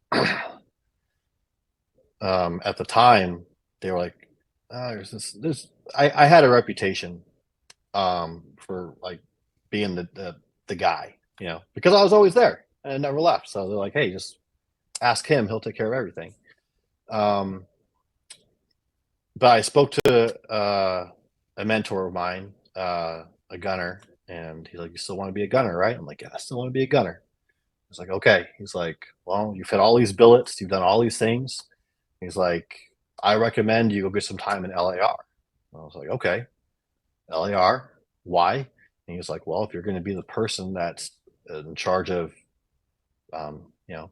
the time they were like, there's this. I had a reputation for like being the guy, because I was always there and I never left. So they're like, hey, just ask him; he'll take care of everything. But I spoke to a mentor of mine, a gunner, and he's like, "You still want to be a gunner, right?" I'm like, "Yeah, I still want to be a gunner." He's like, "Okay." He's like, "Well, you've had all these billets, you've done all these things." He's like, "I recommend you go get some time in LAR." I was like, "Okay, LAR, why?" And he's like, "Well, if you're going to be the person that's in charge of, um, you know,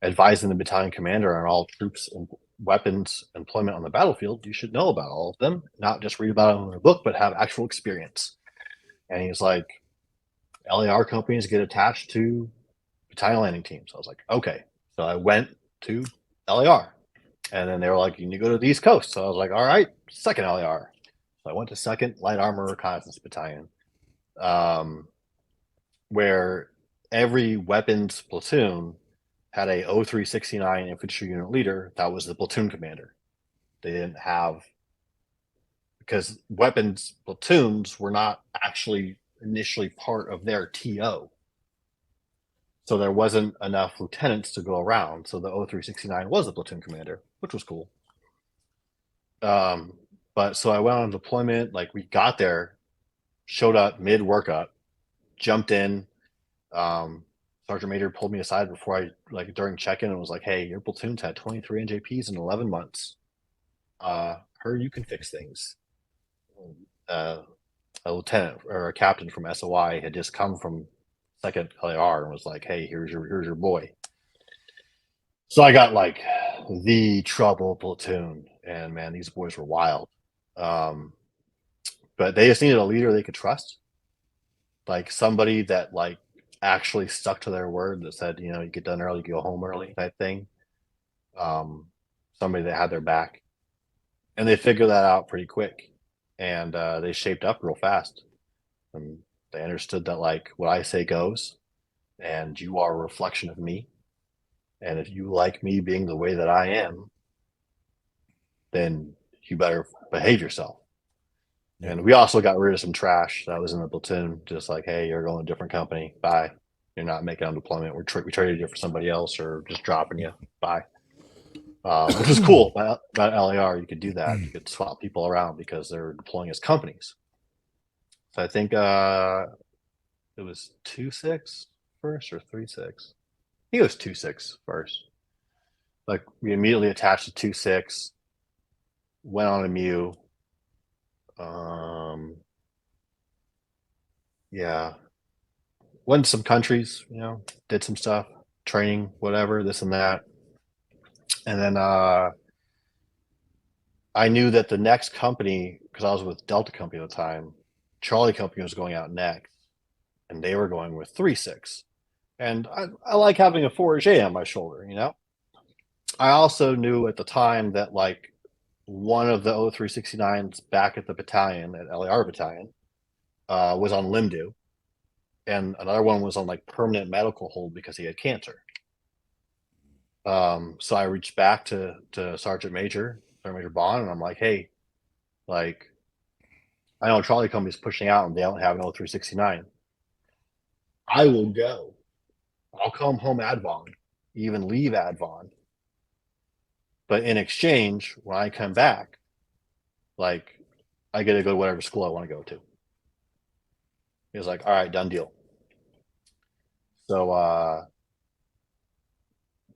advising the battalion commander on all troops and weapons employment on the battlefield, you should know about all of them, not just read about them in a book, but have actual experience." And he's like, LAR companies get attached to battalion landing teams. I was like, okay. So I went to LAR, and then they were like, you need to go to the East Coast. So I was like, all right, second LAR. So I went to Second Light Armor Reconnaissance Battalion, where every weapons platoon had a 0369 infantry unit leader that was the platoon commander. They didn't have, because weapons platoons were not actually initially part of their TO. So there wasn't enough lieutenants to go around. So the 0369 was the platoon commander, which was cool. But so I went on deployment. Like we got there, showed up mid workup, jumped in. Sergeant Major pulled me aside before during check-in, and was like, "Hey, your platoon's had 23 NJPs in 11 months. Heard you can fix things." A lieutenant or a captain from SOI had just come from second LAR and was like, "Hey, here's your boy." So I got like the trouble platoon, and man, these boys were wild. But they just needed a leader they could trust, like somebody that like actually stuck to their word, that said, you get done early, you go home early type thing. Somebody that had their back, and they figured that out pretty quick, and they shaped up real fast, and they understood that like what I say goes, and you are a reflection of me, and if you like me being the way that I am, then you better behave yourself. Yeah. And we also got rid of some trash that was in the platoon, just like, hey, you're going to a different company, bye. You're not making on deployment. We traded you for somebody else, or just dropping you, bye. Which was cool about LAR. You could do that. You could swap people around because they're deploying as companies. So I think it was 2-6 first or 3-6. I think it was 2-6 first. Like we immediately attached to 2-6, went on a MEU. Yeah, went to some countries, did some stuff, training, whatever, this and that. And then I knew that the next company, because I was with Delta Company at the time, Charlie Company was going out next, and they were going with 3-6. And I like having a 4J on my shoulder, I also knew at the time that like one of the 0369s back at the battalion, at LAR battalion, was on LIMDU, and another one was on like permanent medical hold because he had cancer. So I reached back to Sergeant Major Bond, and I'm like, hey, like, I know Charlie Company's pushing out and they don't have an 0369. I will go. I'll come home Advon, even leave Advon. But in exchange, when I come back, like, I get to go to whatever school I want to go to. He was like, all right, done deal. So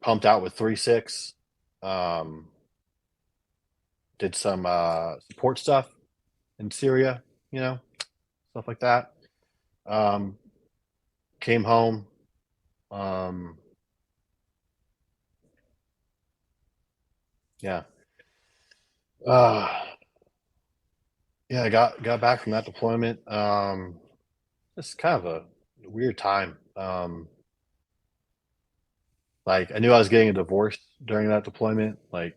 pumped out with 3-6, Did some support stuff in Syria, stuff like that. Came home. Yeah. Yeah, I got back from that deployment. It's kind of a weird time. Like I knew I was getting a divorce during that deployment, but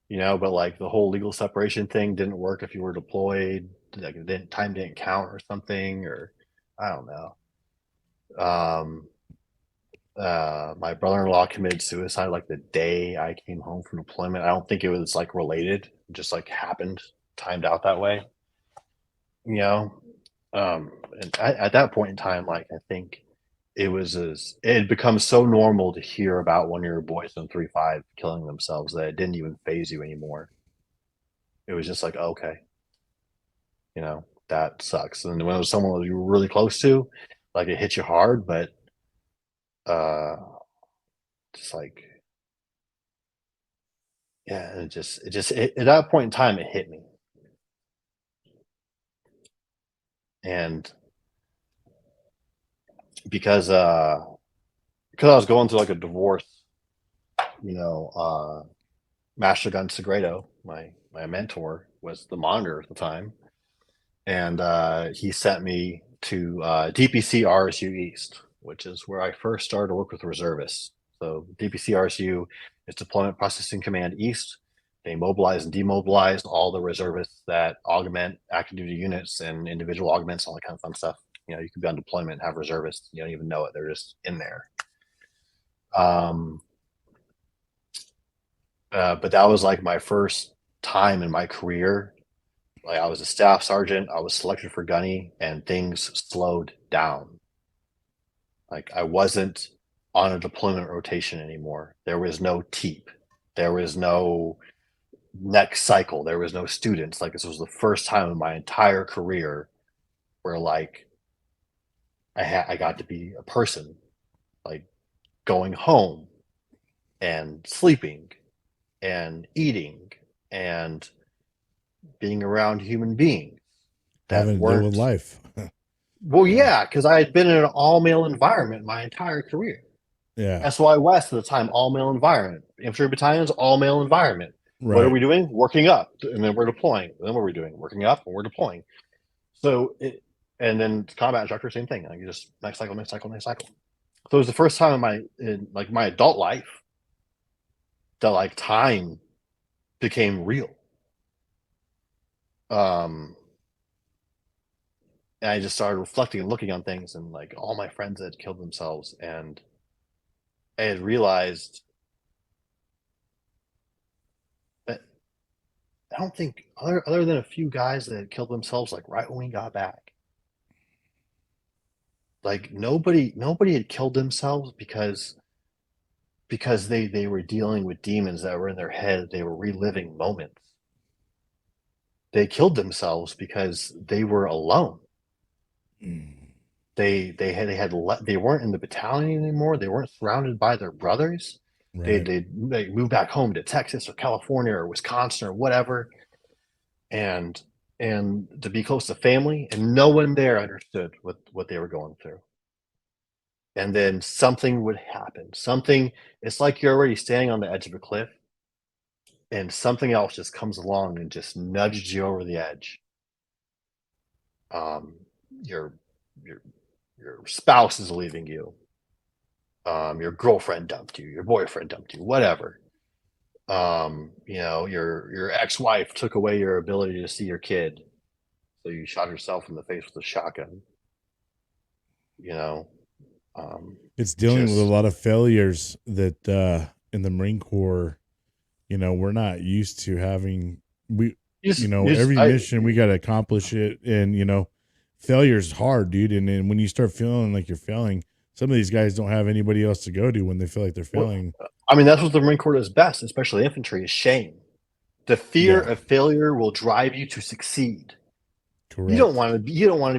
like the whole legal separation thing didn't work if you were deployed. Like time didn't count or something, or I don't know. My brother-in-law committed suicide like the day I came home from deployment. I don't think it was like related, it just like happened, timed out that way, you know. And at that point in time, like I think it had become so normal to hear about one of your boys from 3-5 killing themselves that it didn't even phase you anymore. It was just like, okay, that sucks. And when it was someone that you were really close to, like it hit you hard, but uh just like, yeah, at that point in time it hit me. And because I was going through like a divorce, Master Gun Segredo, my mentor, was the monitor at the time, and he sent me to DPC RSU East, which is where I first started to work with reservists. So DPC RSU is Deployment Processing Command East. They mobilize and demobilize all the reservists that augment active duty units and individual augments, all that kind of fun stuff. You could be on deployment and have reservists. You don't even know it. They're just in there. But that was like my first time in my career. Like I was a staff sergeant, I was selected for Gunny, and things slowed down. Like I wasn't on a deployment rotation anymore. There was no TEEP. There was no next cycle. There was no students. Like this was the first time in my entire career where like I got to be a person, like going home and sleeping and eating and being around human beings that Having to deal with weren't. life. Well, yeah, because I had been in an all-male environment my entire career. Yeah. SY West at the time, all-male environment. Infantry battalions, all-male environment. What are Right. we doing? Working up, and then we're deploying. And then what are we doing? Working up, and we're deploying. And then combat instructor, same thing. Like you just next cycle, next cycle, next cycle. So it was the first time in my adult life that like time became real. And I just started reflecting and looking on things, and like all my friends had killed themselves, and I had realized that I don't think other than a few guys that had killed themselves like right when we got back, like nobody had killed themselves because they were dealing with demons that were in their head. They were reliving moments. They killed themselves because they were alone. They weren't in the battalion anymore. They weren't surrounded by their brothers. Right. They moved back home to Texas or California or Wisconsin or whatever, and to be close to family, and no one there understood what they were going through. And then something would happen. It's like you're already standing on the edge of a cliff, and something else just comes along and just nudges you over the edge. Your spouse is leaving you. Your girlfriend dumped you. Your boyfriend dumped you. Whatever. Your ex-wife took away your ability to see your kid, so you shot yourself in the face with a shotgun. It's dealing with a lot of failures that in the Marine Corps, we're not used to having. Every mission we got to accomplish it, and failure's hard, dude. And when you start feeling like you're failing, some of these guys don't have anybody else to go to when they feel like they're failing. Well, I mean, that's what the Marine Corps does best, especially infantry, is shame. The fear of failure will drive you to succeed. Correct. You don't want to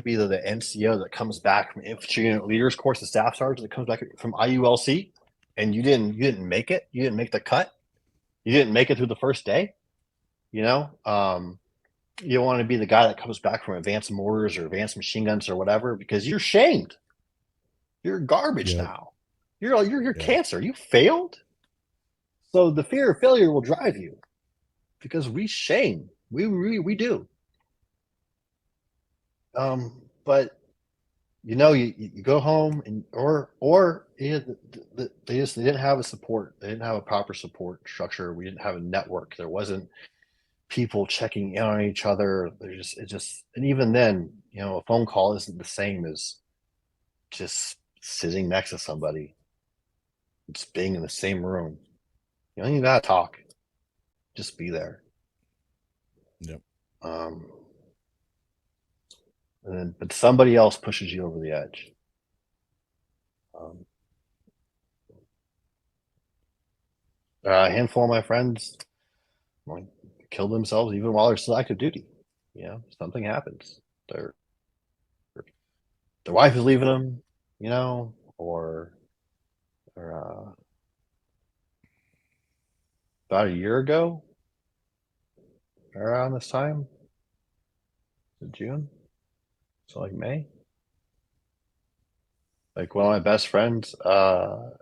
be the NCO that comes back from infantry unit leaders course, the staff sergeant that comes back from IULC, and you didn't make it. You didn't make the cut. You didn't make it through the first day. You know, you don't want to be the guy that comes back from advanced mortars or advanced machine guns or whatever, because you're shamed. You're garbage Yep. now. You're Yep. cancer. You failed. So the fear of failure will drive you, because we shame. We do. But you know, you go home and or they didn't have a support. They didn't have a proper support structure. We didn't have a network. There wasn't people checking in on each other. And even then, you know, a phone call isn't the same as just sitting next to somebody, just being in the same room. You don't even gotta talk. Just be there. Yep. But somebody else pushes you over the edge. A handful of my friends like killed themselves even while they're still active duty. You know, something happens. Their wife is leaving them, you know, or about a year ago, around this time, June, so like May. Like one of my best friends shot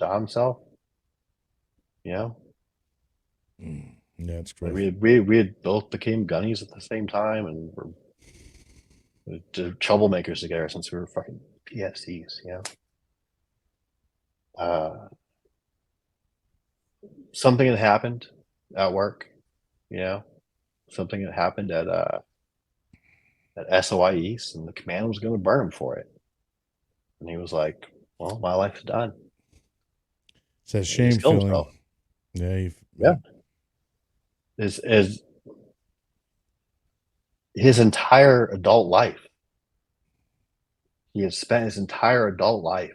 himself. You know, Yeah, it's like crazy. we had both became gunnies at the same time, and we're troublemakers together since we were fucking PFCs. You know, something had happened at work. You know, something had happened at SOI East, and the command was going to burn him for it. And he was like, "Well, my life's done." It's that And he shame just killed feeling. himself. Yeah. Yeah, is his entire adult life. He had spent his entire adult life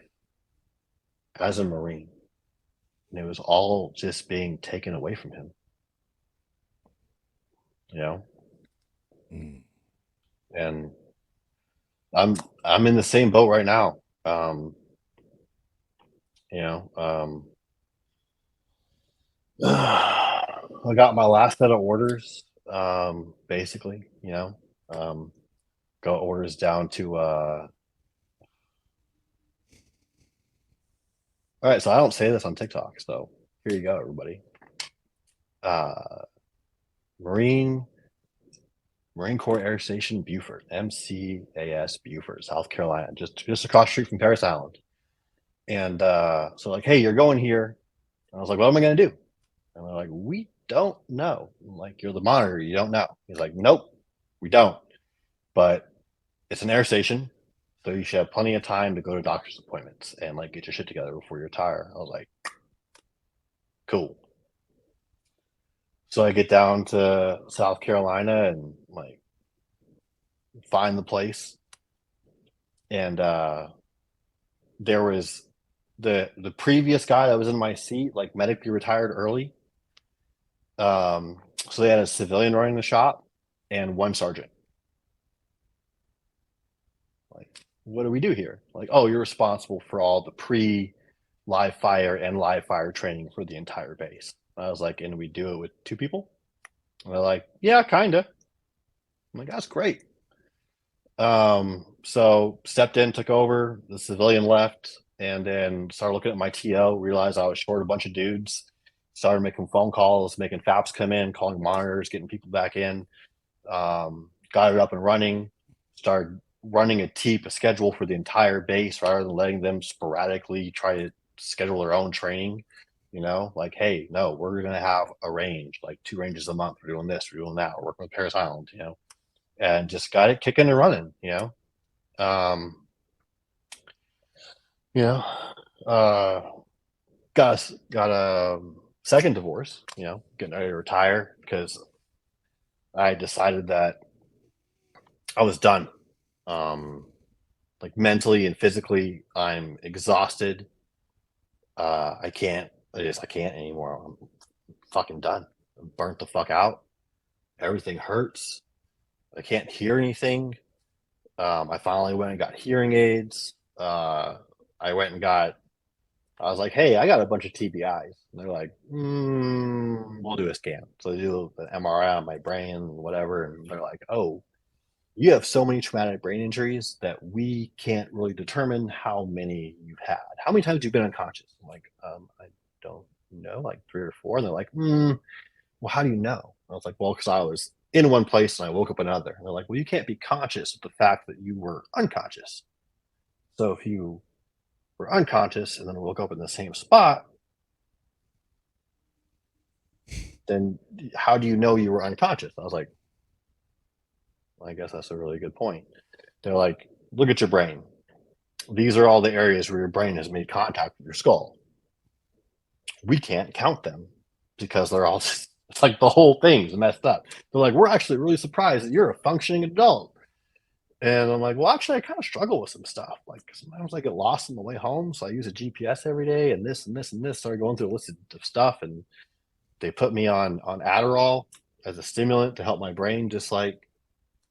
as a Marine, and it was all just being taken away from him. You know, and I'm in the same boat right now. You know, I got my last set of orders. Basically, you know, got orders down to. All right, so I don't say this on TikTok, so here you go, everybody. Marine Corps Air Station Beaufort, MCAS Beaufort, South Carolina, just across the street from Paris Island. And so like, hey, you're going here. And I was like, what am I going to do? And they're like, we don't know. I'm like, you're the monitor, you don't know. He's like, nope, we don't. But it's an air station, so you should have plenty of time to go to doctor's appointments and like get your shit together before you retire. I was like, cool. So I get down to South Carolina and like find the place, and there was the previous guy that was in my seat, like medically retired early. So they had a civilian running the shop and one sergeant. Like, what do we do here? Like, oh, you're responsible for all the pre-live fire and live fire training for the entire base. I was like, and we do it with 2 people? And they're like, yeah, kinda. I'm like, that's great. So stepped in, took over, the civilian left, and then started looking at my TO, realized I was short a bunch of dudes, started making phone calls, making FAPs come in, calling monitors, getting people back in, got it up and running, started running a schedule for the entire base rather than letting them sporadically try to schedule their own training. You know, like, hey, no, we're going to have a range, like 2 ranges a month. We're doing this, we're doing that, we're working with Paris Island, you know, and just got it kicking and running, you know. You know, got a second divorce, you know, getting ready to retire because I decided that I was done. Like mentally and physically, I'm exhausted. I can't anymore. I'm fucking done. I'm burnt the fuck out. Everything hurts. I can't hear anything. I finally went and got hearing aids. I went and got I was like, hey, I got a bunch of TBIs. And they're like, we'll do a scan. So they do an MRI on my brain and whatever. And they're like, oh, you have so many traumatic brain injuries that we can't really determine how many you've had. How many times you've been unconscious? I'm like, I don't know, like 3 or 4. And they're like, well, how do you know? I was like, well, because I was in one place and I woke up another. And they're like, well, you can't be conscious of the fact that you were unconscious. So if you were unconscious and then woke up in the same spot, then how do you know you were unconscious? I was like, well, I guess that's a really good point. They're like, look at your brain. These are all the areas where your brain has made contact with your skull. We can't count them because they're all just, it's like the whole thing's messed up. They're like, we're actually really surprised that you're a functioning adult. And I'm like, well, actually, I kind of struggle with some stuff. Like sometimes I get lost on the way home, so I use a GPS every day, and this and this and this. Started going through a list of stuff, and they put me on Adderall as a stimulant to help my brain just like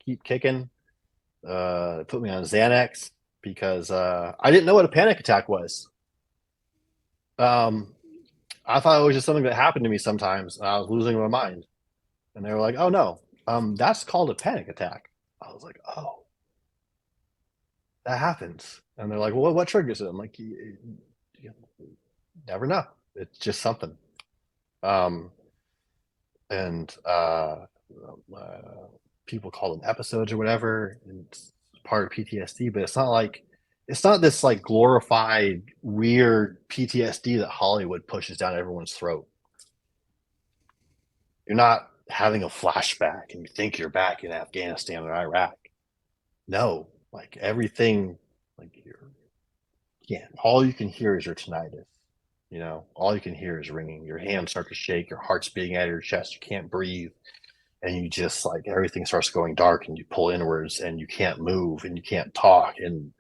keep kicking. Put me on Xanax because I didn't know what a panic attack was. I thought it was just something that happened to me sometimes. I was losing my mind, and they were like, "Oh no, that's called a panic attack." I was like, "Oh, that happens." And they're like, "Well, what triggers it?" I'm like, "You never know. It's just something." Um, and people call them episodes or whatever, and it's part of PTSD. But it's not this like glorified weird PTSD that Hollywood pushes down everyone's throat. You're not having a flashback and you think you're back in Afghanistan or Iraq. No, like everything, like all you can hear is your tinnitus. All you can hear is ringing. Your hands start to shake. Your heart's beating out of your chest. You can't breathe. And you just like everything starts going dark and you pull inwards and you can't move and you can't talk. And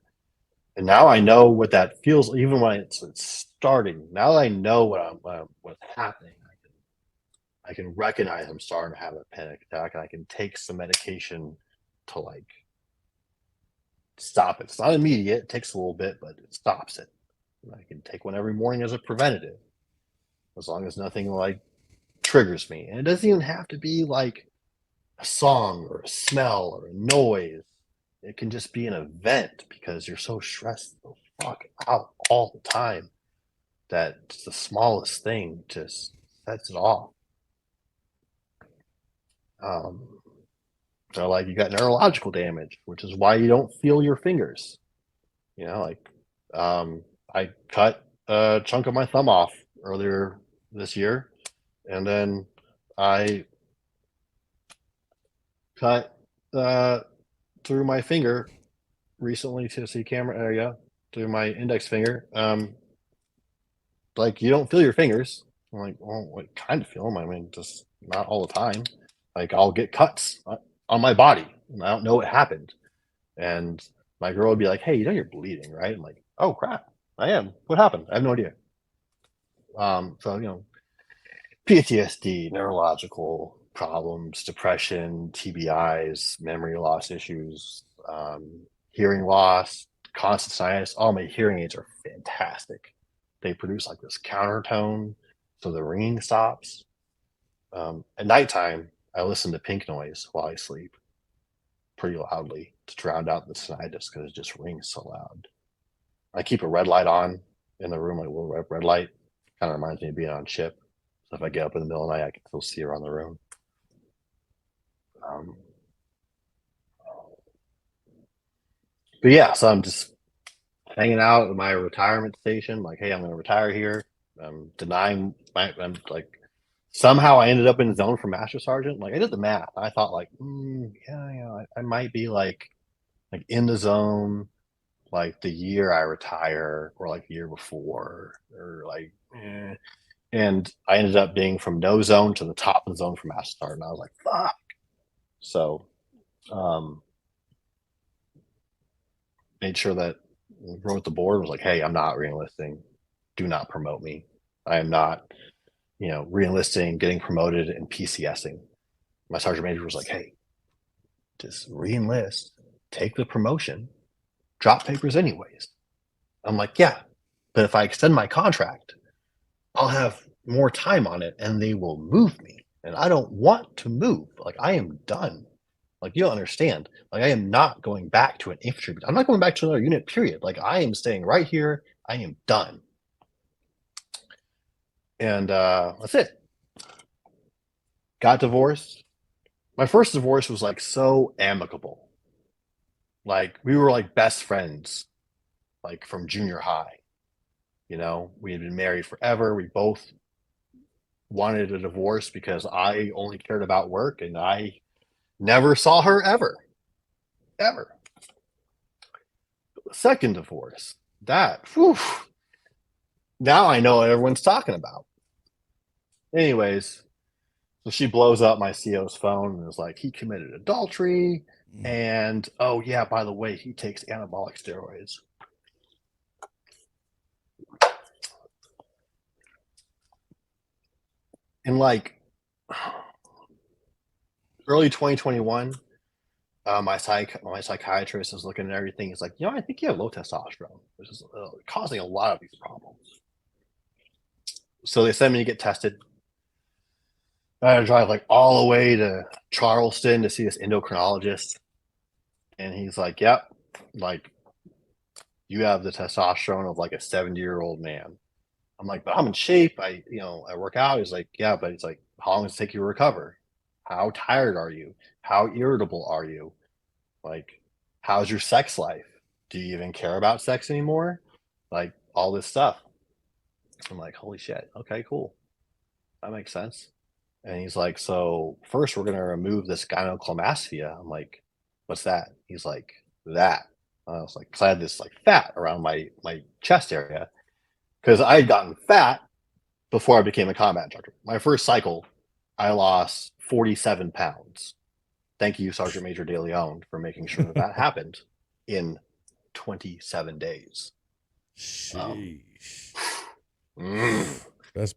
now I know what that feels, even when it's starting. Now that I know what's happening, I can recognize I'm starting to have a panic attack, and I can take some medication to like stop it. It's not immediate; it takes a little bit, but it stops it. And I can take one every morning as a preventative, as long as nothing like triggers me. And it doesn't even have to be like a song or a smell or a noise. It can just be an event because you're so stressed the fuck out all the time that the smallest thing just sets it off. So like you got neurological damage, which is why you don't feel your fingers. I cut a chunk of my thumb off earlier this year, and then I cut through my finger recently to see camera area through my index finger. Like you don't feel your fingers. I'm like, well, I kind of feel them. I mean, just not all the time. Like I'll get cuts on my body, and I don't know what happened. And my girl would be like, "Hey, you're bleeding, right?" I'm like, "Oh crap, I am. What happened? I have no idea." So PTSD, neurological problems, depression, TBIs, memory loss issues, hearing loss, constant sinus. All my hearing aids are fantastic. They produce like this countertone, so the ringing stops. At nighttime, I listen to pink noise while I sleep pretty loudly to drown out the tinnitus because it just rings so loud. I keep a red light on in the room, like a little red light. Kind of reminds me of being on ship. So if I get up in the middle of the night, I can still see around the room. But yeah, so I'm just hanging out at my retirement station. Like, hey, I'm going to retire here. I'm denying I'm like, somehow I ended up in the zone for Master Sergeant. Like I did the math. I thought like, I might be like in the zone like the year I retire or like the year before or like, and I ended up being from no zone to the top of the zone for Master Sergeant. I was like, fuck. So, made sure that wrote the board was like, hey, I'm not reenlisting. Do not promote me. I am not, reenlisting, getting promoted, and PCSing. My sergeant major was like, hey, just reenlist, take the promotion, drop papers anyways. I'm like, yeah, But if I extend my contract, I'll have more time on it and they will move me. And I don't want to move. Like, I am done. Like, you don't understand. Like, I am not going back to an infantry. I'm not going back to another unit, period. Like, I am staying right here. I am done. And that's it. Got divorced. My first divorce was like so amicable. Like, we were like best friends, like from junior high. You know, we had been married forever. We both wanted a divorce because I only cared about work and I never saw her ever. Second divorce, that, whew, now I know what everyone's talking about. Anyways, so she blows up my CO's phone and is like, he committed adultery. And, oh yeah, by the way, he takes anabolic steroids. In like early 2021, my psychiatrist is looking at everything. He's like, you know, I think you have low testosterone, which is causing a lot of these problems. So they sent me to get tested. I had to drive like all the way to Charleston to see this endocrinologist. And he's like, yep, like, you have the testosterone of like a 70-year-old man. I'm like, but I'm in shape. I work out. He's like, yeah, but it's like, how long does it take you to recover? How tired are you? How irritable are you? Like, how's your sex life? Do you even care about sex anymore? Like, all this stuff. I'm like, holy shit. Okay, cool. That makes sense. And he's like, so first we're going to remove this gynecomastia. I'm like, what's that? He's like, that. I was like, because I had this like fat around my chest area. Because I had gotten fat before I became a combat instructor. My first cycle, I lost 47 pounds. Thank you, Sergeant Major De Leon, for making sure that happened in 27 days. Sheesh.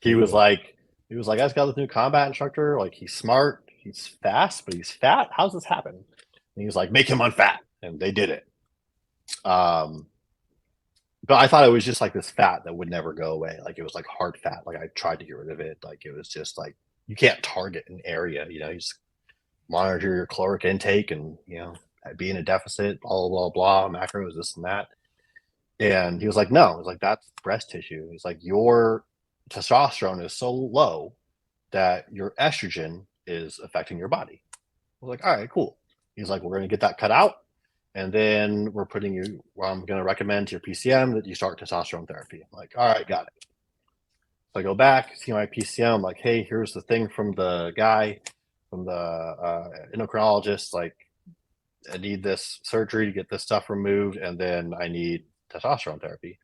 He was like, I just got this new combat instructor. Like, he's smart, he's fast, but he's fat. How's this happen? And he was like, make him unfat. And they did it. But I thought it was just like this fat that would never go away. Like, it was like hard fat. Like, I tried to get rid of it. Like, it was just like, you can't target an area, you know, you just monitor your caloric intake and, you know, be in a deficit, blah, blah, blah, macros, this and that. And he was like, no, it was like, that's breast tissue. He's like, your testosterone is so low that your estrogen is affecting your body. I was like, all right, cool. He's like, we're going to get that cut out. And then we're putting you, I'm going to recommend to your PCM that you start testosterone therapy. I'm like, all right, got it. So I go back, see my PCM. I'm like, hey, here's the thing from the guy, from the endocrinologist. Like, I need this surgery to get this stuff removed. And then I need testosterone therapy.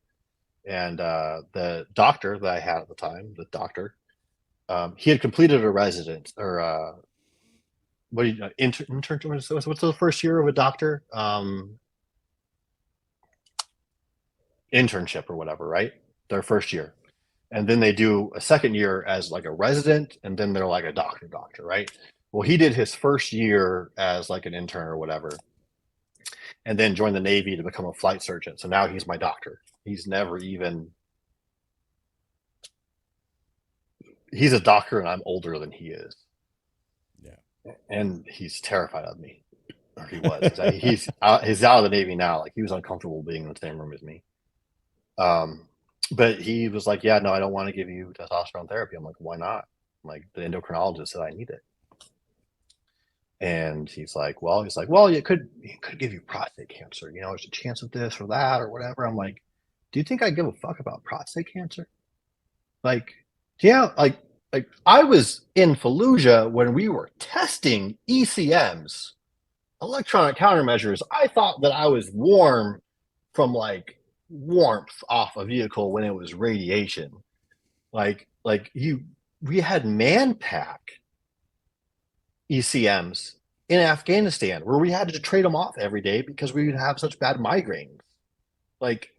And the doctor that I had at the time, he had completed a residence or what do you internship? What's the first year of a doctor? Internship or whatever, right? Their first year. And then they do a second year as like a resident, and then they're like a doctor, right? Well, he did his first year as like an intern or whatever, and then joined the Navy to become a flight surgeon. So now he's my doctor. He's a doctor, and I'm older than he is. And he's terrified of me, or he was. He's out of the Navy now. Like, he was uncomfortable being in the same room as me. But he was like, yeah, no, I don't want to give you testosterone therapy. I'm like, why not? I'm like, the endocrinologist said I need it. And he's like, well, it could give you prostate cancer. You know, there's a chance of this or that or whatever. I'm like, do you think I give a fuck about prostate cancer? Like, yeah, like I was in Fallujah when we were testing ECMs, electronic countermeasures. I thought that I was warm from like warmth off a vehicle when it was radiation. We had man-pack ECMs in Afghanistan where we had to trade them off every day because we would have such bad migraines. Like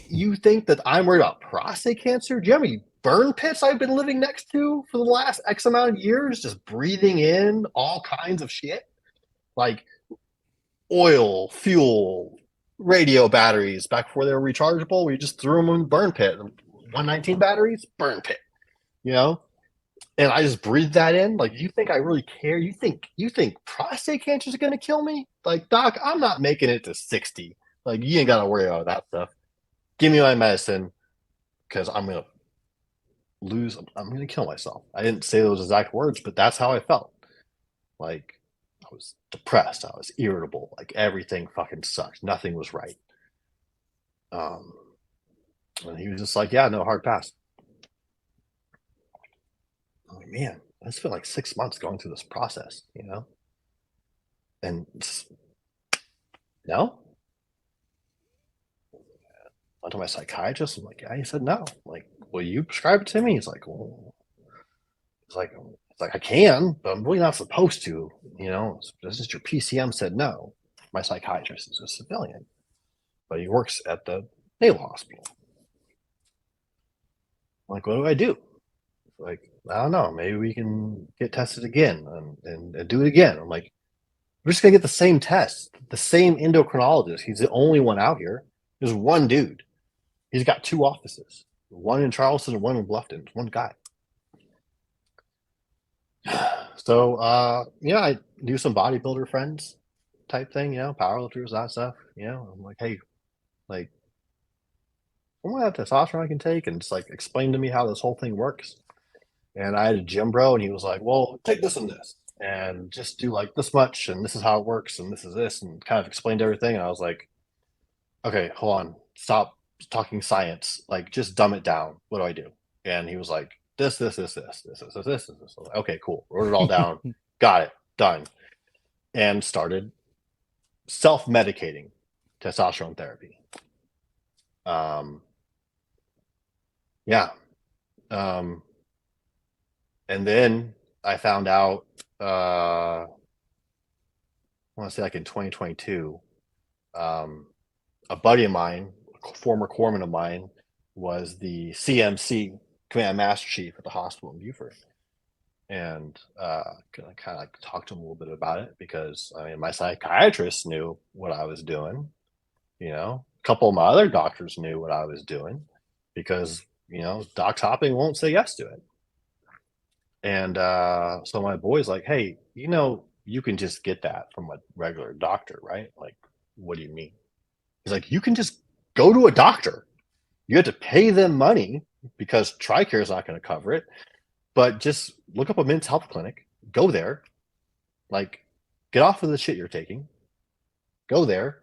you think that I'm worried about prostate cancer? Do you have any burn pits I've been living next to for the last X amount of years, just breathing in all kinds of shit? Like oil, fuel, radio batteries back before they were rechargeable. We just threw them in the burn pit. 119 batteries, burn pit. You know, and I just breathed that in. Like, you think I really care? You think prostate cancer is going to kill me? Like, doc, I'm not making it to 60. Like, you ain't got to worry about that stuff. Give me my medicine, because I'm going to kill myself. I didn't say those exact words, but that's how I felt. Like, I was depressed. I was irritable. Like, everything fucking sucked. Nothing was right. And he was just like, yeah, no, hard pass. I'm like, man, I just feel like 6 months going through this process, you know? And no. Went to my psychiatrist. I'm like, yeah, he said no. I'm like, will you prescribe it to me? He's like, well, it's like I can, but I'm really not supposed to. You know, this is your PCM said no. My psychiatrist is a civilian, but he works at the naval hospital. I'm like, what do I do? Like, I don't know. Maybe we can get tested again and do it again. I'm like, we're just gonna get the same test, the same endocrinologist. He's the only one out here. There's one dude. He's got 2 offices, one in Charleston and one in Bluffton. One guy. So yeah, I do some bodybuilder friends type thing, you know, powerlifters, that stuff. You know, I'm like, hey, like, I want to have testosterone I can take, and just like explain to me how this whole thing works. And I had a gym bro, and he was like, well, take this and this, and just do like this much, and this is how it works, and this is this, and kind of explained everything. And I was like, okay, hold on, stop talking science, like, just dumb it down. What do I do? And he was like, this. Okay, cool. Wrote it all down. Got it. Done. And started self-medicating testosterone therapy. Yeah. And then I found out, I want to say like in 2022, a buddy of mine, a former corpsman of mine, was the CMC, Command Master Chief at the hospital in Beaufort. And I kind of like talked to him a little bit about it, because I mean, my psychiatrist knew what I was doing. You know, a couple of my other doctors knew what I was doing, because, you know, doc hopping won't say yes to it. And so my boy's like, hey, you know, you can just get that from a regular doctor, right? Like, what do you mean? He's like, you can just go to a doctor. You have to pay them money, because TRICARE is not going to cover it. But just look up a men's health clinic, go there, like, get off of the shit you're taking, go there,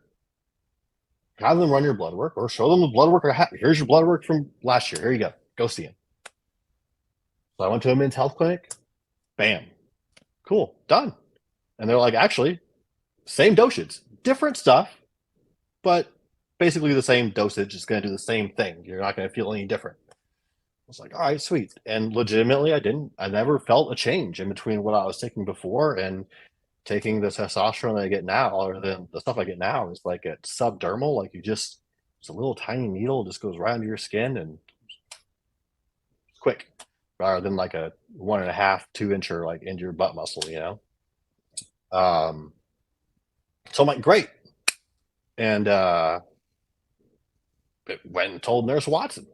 have them run your blood work, or show them the blood work. Here's your blood work from last year. Here you go see him. So I went to a men's health clinic, bam, cool, done. And they're like, actually, same dosage, different stuff, but basically the same dosage is going to do the same thing. You're not going to feel any different. I was like, all right, sweet. And legitimately, I never felt a change in between what I was taking before and taking the testosterone that I get now. Or the stuff I get now is like it's subdermal, like it's a little tiny needle, just goes right under your skin and it's quick, rather than like a 1.5, 2 incher like into your butt muscle, you know. So I'm like, great. And went and told Nurse Watson,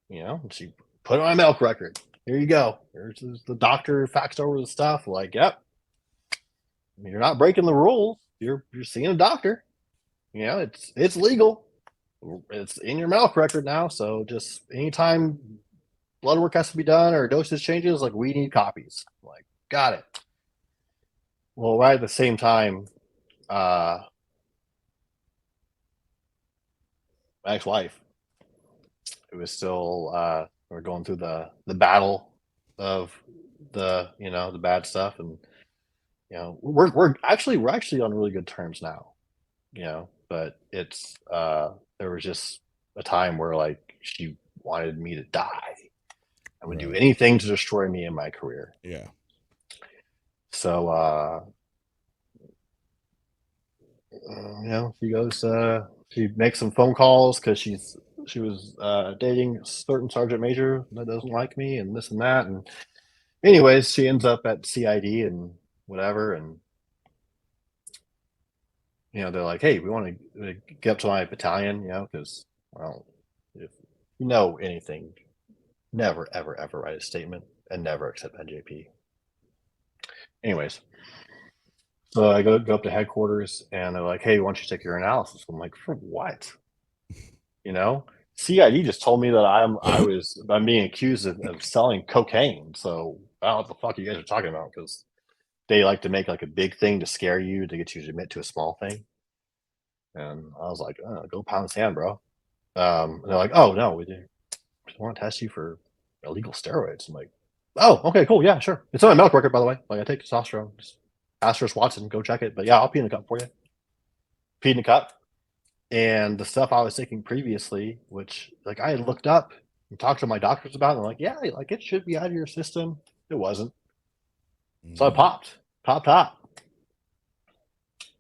you know, and she put it on my milk record. Here you go. Here's the doctor faxed over the stuff. Like, yep, you're not breaking the rules. You're seeing a doctor. You know, it's legal. It's in your milk record now. So just anytime blood work has to be done or dosage changes, like, we need copies. I'm like, got it. Well, right at the same time, my ex-wife, it was still we're going through the battle of the bad stuff, and you know, we're actually on really good terms now, you know, but it's there was just a time where, like, she wanted me to die and would do anything to destroy me in my career. Yeah. So you know, she makes some phone calls because she was dating a certain sergeant major that doesn't like me and this and that, and anyways, she ends up at CID and whatever, and they're like, hey, we want to get up to my battalion, because, well, if you know anything, never, ever, ever write a statement and never accept NJP. Anyways, so I go up to headquarters and they're like, hey, why don't you take your analysis? I'm like, for what? CID just told me that I'm being accused of selling cocaine. So I don't know what the fuck you guys are talking about, because they like to make like a big thing to scare you to get you to admit to a small thing. And I was like, go pound sand, bro. And they're like, oh no, we want to test you for illegal steroids. I'm like, oh, okay, cool, yeah, sure. It's on my medical record, by the way. Like, I take testosterone. Just ask Nurse Watson, go check it. But yeah, I'll pee in the cup for you. Pee in the cup. And the stuff I was taking previously, which like I had looked up and talked to my doctors about, and they're like, yeah, like it should be out of your system. It wasn't. So I popped. I'm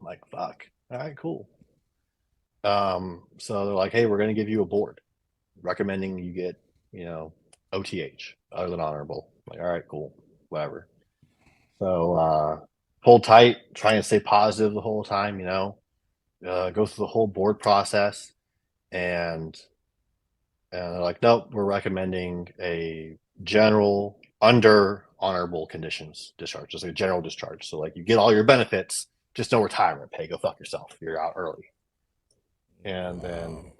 like, fuck. All right, cool. So they're like, hey, we're gonna give you a board recommending you get, OTH other than honorable. I'm like, all right, cool, whatever. So hold tight, try and stay positive the whole time, go through the whole board process, and they're like, nope, we're recommending a general under honorable conditions discharge, just like a general discharge. So like you get all your benefits, just no retirement pay. Go fuck yourself. You're out early. And then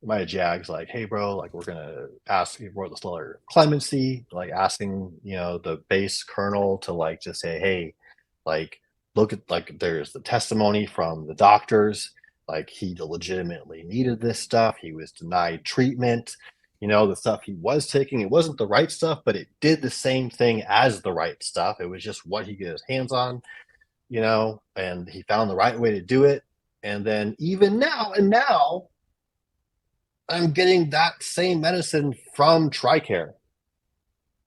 my JAG's like, hey, bro, like we're gonna ask you for this letter clemency, like asking, the base colonel to like just say, hey, like look at, like, there's the testimony from the doctors, like he legitimately needed this stuff, he was denied treatment, the stuff he was taking, it wasn't the right stuff, but it did the same thing as the right stuff, it was just what he got his hands on, and he found the right way to do it. And then even now I'm getting that same medicine from TRICARE,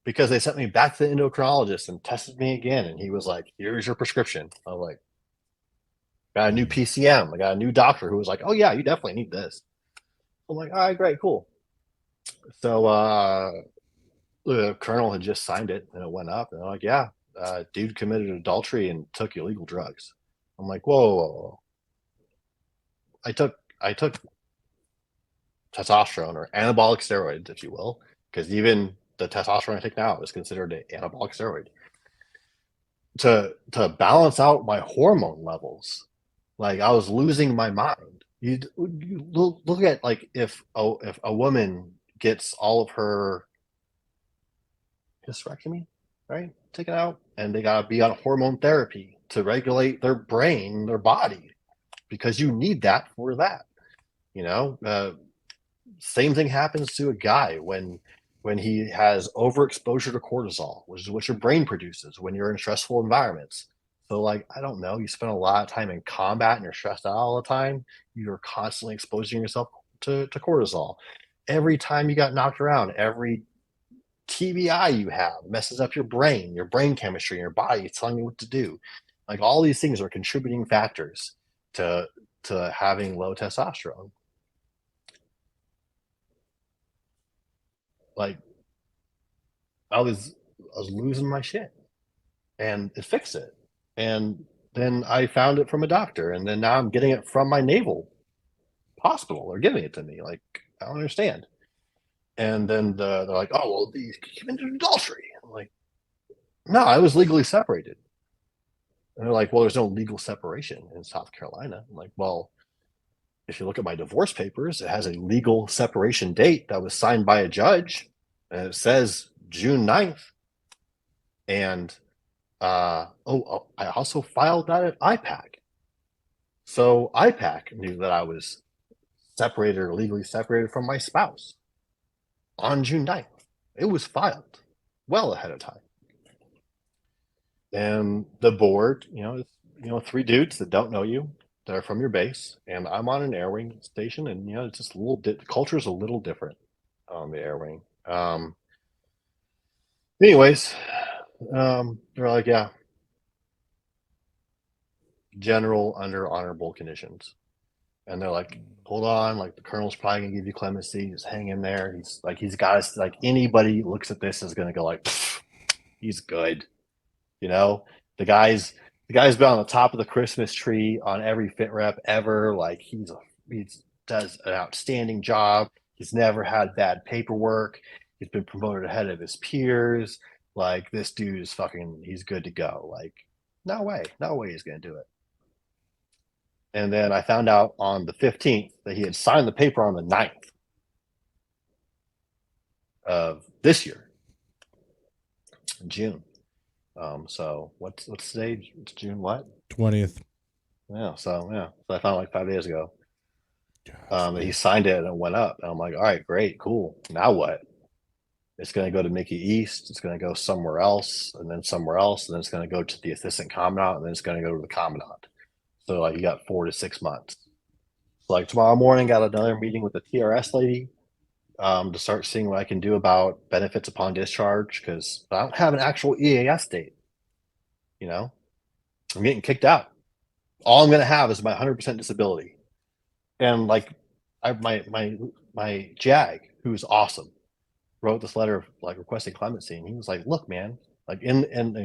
because they sent me back to the endocrinologist and tested me again, and he was like, here's your prescription. I was like, got a new PCM, I got a new doctor who was like, oh yeah, you definitely need this. I'm like, all right, great, cool. So the colonel had just signed it and it went up, and they're like, yeah, dude committed adultery and took illegal drugs. I'm like, whoa. I took testosterone, or anabolic steroids, if you will, because even the testosterone I take now is considered an anabolic steroid, to balance out my hormone levels. Like I was losing my mind. You look at, like, if a woman gets all of her hysterectomy, right, taken out, and they gotta be on hormone therapy to regulate their brain, their body, because you need that for that. Same thing happens to a guy when he has overexposure to cortisol, which is what your brain produces when you're in stressful environments. So, like, I don't know, you spend a lot of time in combat and you're stressed out all the time, you're constantly exposing yourself to cortisol. Every time you got knocked around, every TBI you have messes up your brain chemistry, your body is telling you what to do. Like, all these things are contributing factors to having low testosterone. Like, I was losing my shit, and it fixed it. And then I found it from a doctor, and then now I'm getting it from my naval hospital. They're giving it to me. Like, I don't understand. And then they're like, oh, well, you committed adultery. I'm like, no, I was legally separated. And they're like, well, there's no legal separation in South Carolina. I'm like, well, if you look at my divorce papers, it has a legal separation date that was signed by a judge, and it says June 9th. And I also filed that at IPAC. So IPAC knew that I was separated, or legally separated from my spouse on June 9th. It was filed well ahead of time. And the board, three dudes that don't know you, that are from your base, and I'm on an air wing station, and it's just a little the culture's a little different on the air wing. Anyways, they're like, yeah, general under honorable conditions. And they're like, hold on, like the colonel's probably gonna give you clemency, just hang in there. He's got us, like, anybody looks at this is gonna go like, he's good. The guy's The guy's been on the top of the Christmas tree on every fit rep ever. Like he does an outstanding job. He's never had bad paperwork. He's been promoted ahead of his peers. Like this dude is fucking. He's good to go. Like no way he's gonna do it. And then I found out on the 15th that he had signed the paper on the 9th of this year, June. So what's today? It's June what? 20th. Yeah. So I found it like 5 days ago. Gosh, He signed it and it went up. And I'm like, all right, great, cool. Now what? It's going to go to Mickey East. It's going to go somewhere else, and then somewhere else, and then it's going to go to the assistant commandant, and then it's going to go to the commandant. So like you got 4 to 6 months. So, like tomorrow morning, got another meeting with the TRS lady to start seeing what I can do about benefits upon discharge because I don't have an actual EAS date. You know, I'm getting kicked out. All I'm going to have is my 100% disability. And like my JAG, who's awesome, wrote this letter of like requesting clemency, and he was like, "Look, man, like and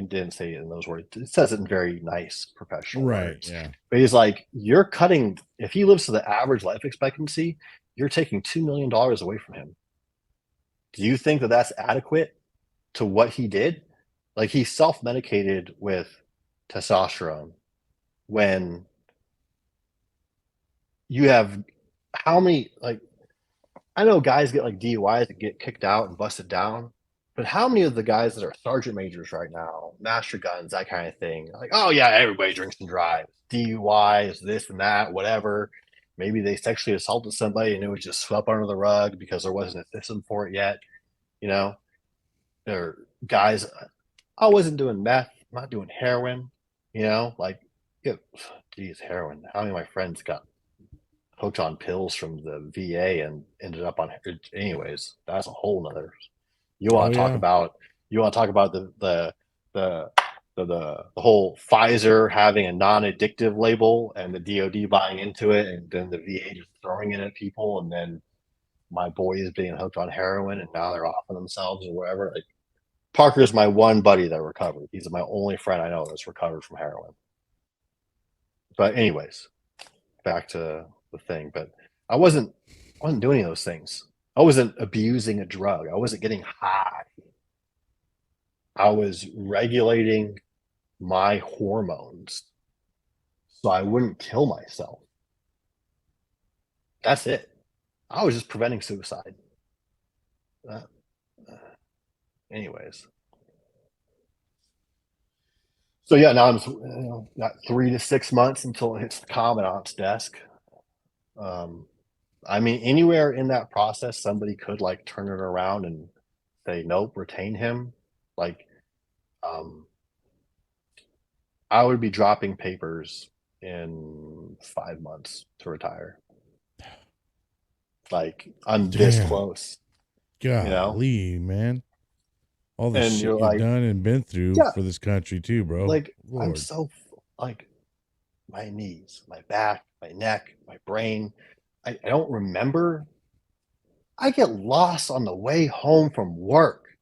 didn't say it in those words. It says it in very nice professional words. Yeah. But he's like, you're cutting. If he lives to the average life expectancy, you're taking $2 million away from him. Do you think that that's adequate to what he did? Like he self-medicated with testosterone when." You have how many, like, I know guys get like DUIs and get kicked out and busted down, but how many of the guys that are sergeant majors right now, master guns, that kind of thing, like, oh yeah, everybody drinks and drives, DUIs, this and that, whatever. Maybe they sexually assaulted somebody and it was just swept under the rug because there wasn't a system for it yet. You know, or guys, I wasn't doing meth, I'm not doing heroin. You know, like, geez, heroin. How many of my friends got hooked on pills from the VA and ended up on, anyways, that's a whole nother. You want to talk about the whole Pfizer having a non-addictive label and the DoD buying into it and then the VA just throwing it at people, and then my boys being hooked on heroin and now they're off of themselves or whatever. Like Parker's my one buddy that recovered. He's my only friend I know that's recovered from heroin. But anyways, back to the thing. But I wasn't doing any of those things. I wasn't abusing a drug. I wasn't getting high. I was regulating my hormones so I wouldn't kill myself. That's it. I was just preventing suicide. Anyways. So yeah, now I'm got 3 to 6 months until it hits the commandant's desk. I mean, anywhere in that process, somebody could like turn it around and say, nope, retain him. Like, I would be dropping papers in 5 months to retire. Like, I'm this close. Golly, you know? Man. All the shit you've like, done and been through for this country too, bro. Like, Lord. I'm so like my knees, my back, my neck, my brain. I don't remember. I get lost on the way home from work.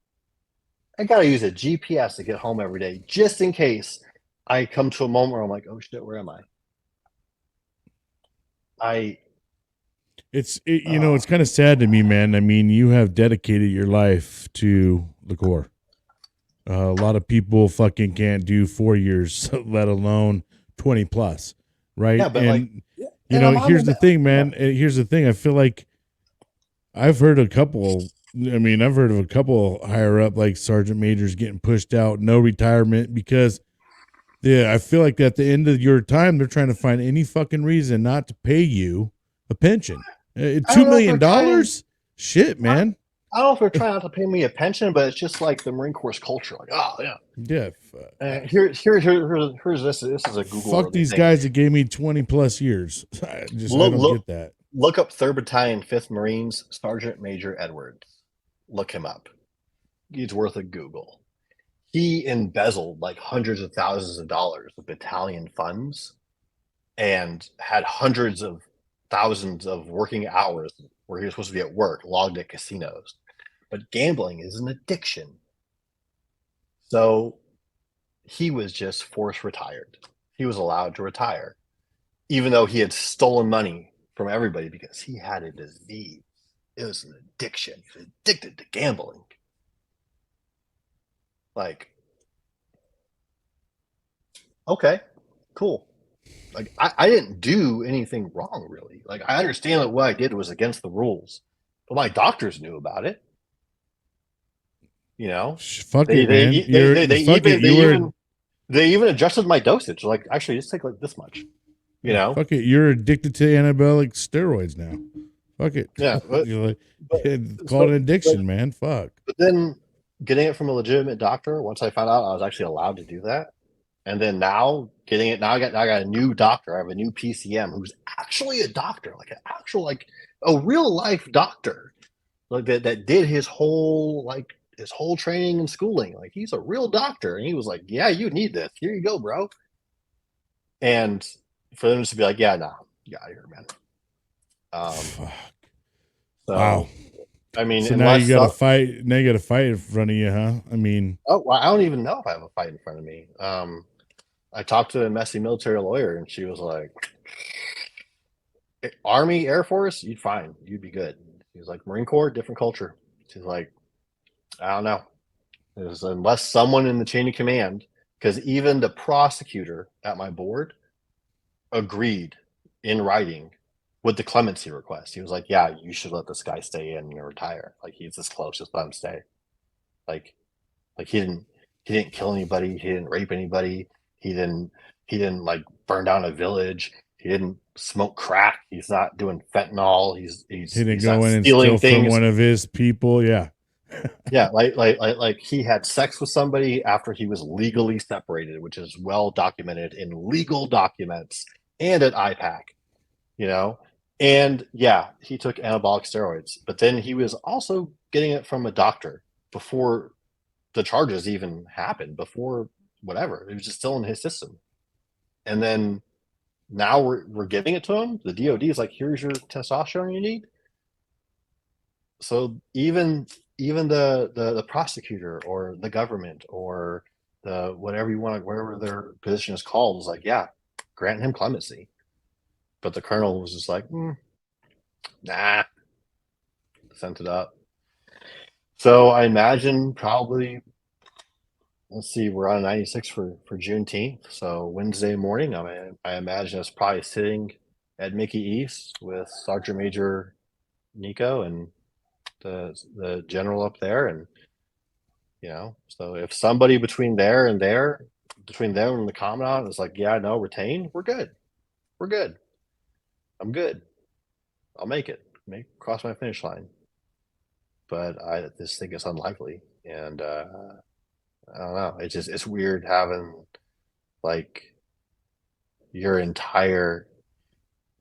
I gotta use a GPS to get home every day, just in case I come to a moment where I'm like, oh shit, where am I? It's kind of sad to me, man. I mean, you have dedicated your life to the Corps. A lot of people fucking can't do 4 years, let alone 20 plus, right? Yeah, but and here's the thing, man. Yeah. Here's the thing. I feel like I've heard of a couple higher up, like sergeant majors, getting pushed out, no retirement, because I feel like at the end of your time, they're trying to find any fucking reason not to pay you a pension. $2 million? Shit, man. I don't know if they're trying not to pay me a pension, but it's just like the Marine Corps culture. Like, oh yeah, yeah. Here's this. This is a Google. Fuck these guys that gave me 20 plus years. I don't get that. Look up 3rd Battalion, 5th Marines, Sergeant Major Edwards. Look him up. He's worth a Google. He embezzled like hundreds of thousands of dollars of battalion funds, and had hundreds of thousands of working hours where he was supposed to be at work, logged at casinos. But gambling is an addiction. So he was just forced retired. he was allowed to retire, even though he had stolen money from everybody because he had a disease. It was an addiction. He was addicted to gambling. Like, okay, cool. Like, I didn't do anything wrong, really. Like, I understand that what I did was against the rules, but my doctors knew about it. You know, Fuck they it, they man. they they, they Fuck it. even they You were even they even adjusted my dosage. Like, actually, just take like this much. You yeah, know, fuck it. You're addicted to anabolic steroids now. Fuck it. yeah. You're like, But it's called so an but, addiction, man. Fuck. but then getting it from a legitimate doctor. Once I found out I was actually allowed to do that, and then now getting it now, I got a new doctor. I have a new PCM who's actually a doctor, like an actual like a real life doctor, like that did his whole training and schooling. Like, he's a real doctor, and he was like, "Yeah, you need this. Here you go, bro." And for them to be like, "Yeah, nah, get out of here, man." Fuck. Wow. So I mean, So now you unless got to fight. Now you got to fight in front of you, huh? I mean, oh, well, I don't even know if I have a fight in front of me. I talked to a messy military lawyer, and she was like, "Army, Air Force, you'd fine, you'd be good." He was like, "Marine Corps, different culture." She's like, "I don't know. Unless someone in the chain of command, because even the prosecutor at my board agreed in writing with the clemency request. He was like, "Yeah, you should let this guy stay in and retire. Like, he's this close, just let him stay. Like, he didn't kill anybody. He didn't rape anybody. He didn't like burn down a village. He didn't smoke crack. He's not doing fentanyl. he didn't He's go not in and stealing steal from things." one of his people. Yeah. Yeah, like he had sex with somebody after he was legally separated, which is well documented in legal documents and at IPAC, you know? And yeah, he took anabolic steroids, but then he was also getting it from a doctor before the charges even happened, before whatever. It was just still in his system. And then now we're giving it to him. The DOD is like, "Here's your testosterone you need." So even the prosecutor or the government or the whatever you want, whatever their position is called, is like, "Yeah, grant him clemency." But the colonel was just like, "Nah," sent it up. So I imagine probably, let's see, we're on 96 for Juneteenth. So Wednesday morning, I imagine it's probably sitting at Mickey East with Sergeant Major Nico and the general up there. And so if somebody between there and there, between them and the commandant is like, "Yeah, no, retain, we're good. We're good. I'm good. I'll make it. Cross my finish line." But I just think it's unlikely. And I don't know. It's weird having like your entire,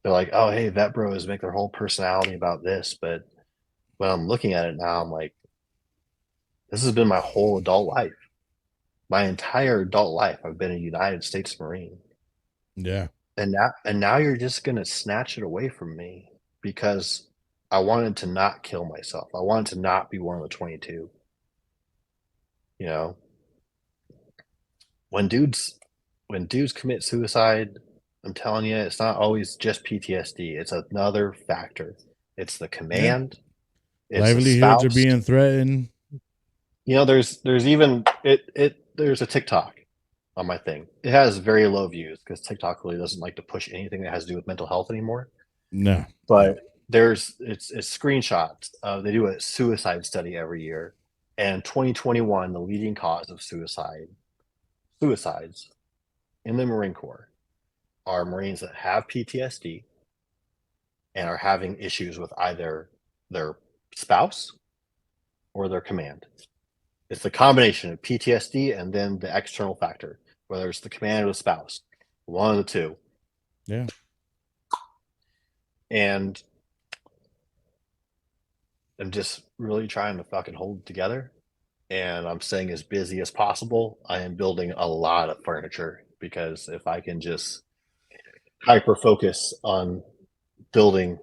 they're like, "Oh, hey, vet bros make their whole personality about this." But when I'm looking at it now, I'm like, this has been my whole adult life. My entire adult life, I've been a United States Marine. Yeah. And now you're just gonna snatch it away from me because I wanted to not kill myself. I wanted to not be one of the 22. You know, when dudes commit suicide, I'm telling you, it's not always just PTSD. It's another factor. It's the Yeah. command. It's the Livelihoods are spouse. being threatened. There's even there's a TikTok on my thing. It has very low views because TikTok really doesn't like to push anything that has to do with mental health anymore. No. But it's screenshots. They do a suicide study every year, and 2021, the leading cause of suicides in the Marine Corps are Marines that have PTSD and are having issues with either their spouse or their command. It's the combination of PTSD and then the external factor, whether it's the command or the spouse, one of the two. Yeah. And I'm just really trying to fucking hold it together. And I'm staying as busy as possible. I am building a lot of furniture because if I can just hyper focus on building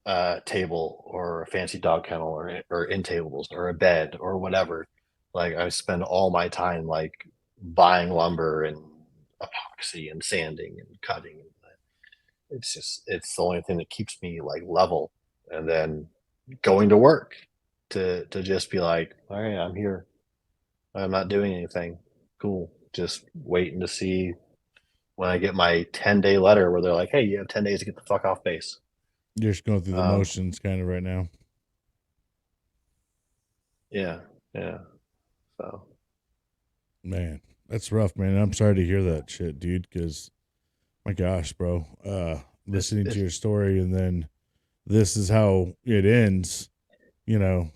a table or a fancy dog kennel or end tables or a bed or whatever, like I spend all my time like buying lumber and epoxy and sanding and cutting. It's the only thing that keeps me like level. And then going to work to just be like, all right, I'm here. I'm not doing anything. Cool. Just waiting to see when I get my 10-day letter where they're like, hey, you have 10 days to get the fuck off base. You're just going through the motions kind of right now. Yeah. Yeah. So. Man, that's rough, man. I'm sorry to hear that shit, dude, because my gosh, bro. Listening to your story and then this is how it ends, you know.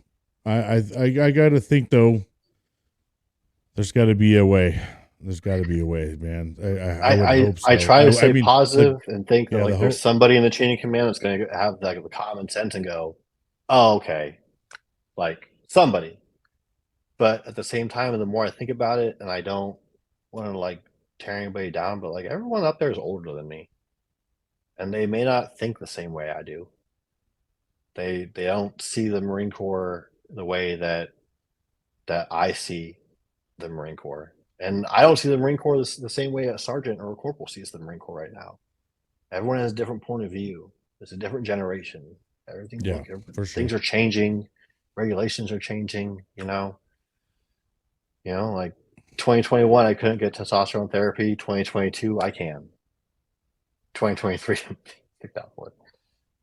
I gotta think though, there's gotta be a way. There's gotta be a way, man. I would hope so. I try to stay I mean, positive and think that yeah, like there's somebody in the chain of command that's gonna have like the common sense and go, oh, okay. Like somebody. But at the same time, the more I think about it, and I don't want to like tear anybody down, but like everyone up there is older than me. And they may not think the same way I do. They don't see the Marine Corps the way that I see the Marine Corps. And I don't see the Marine Corps the same way a sergeant or a corporal sees the Marine Corps right now. Everyone has a different point of view. It's a different generation. Everything's for sure. Things are changing. Regulations are changing, like 2021, I couldn't get testosterone therapy. 2022, I can. 2023, kicked out for it.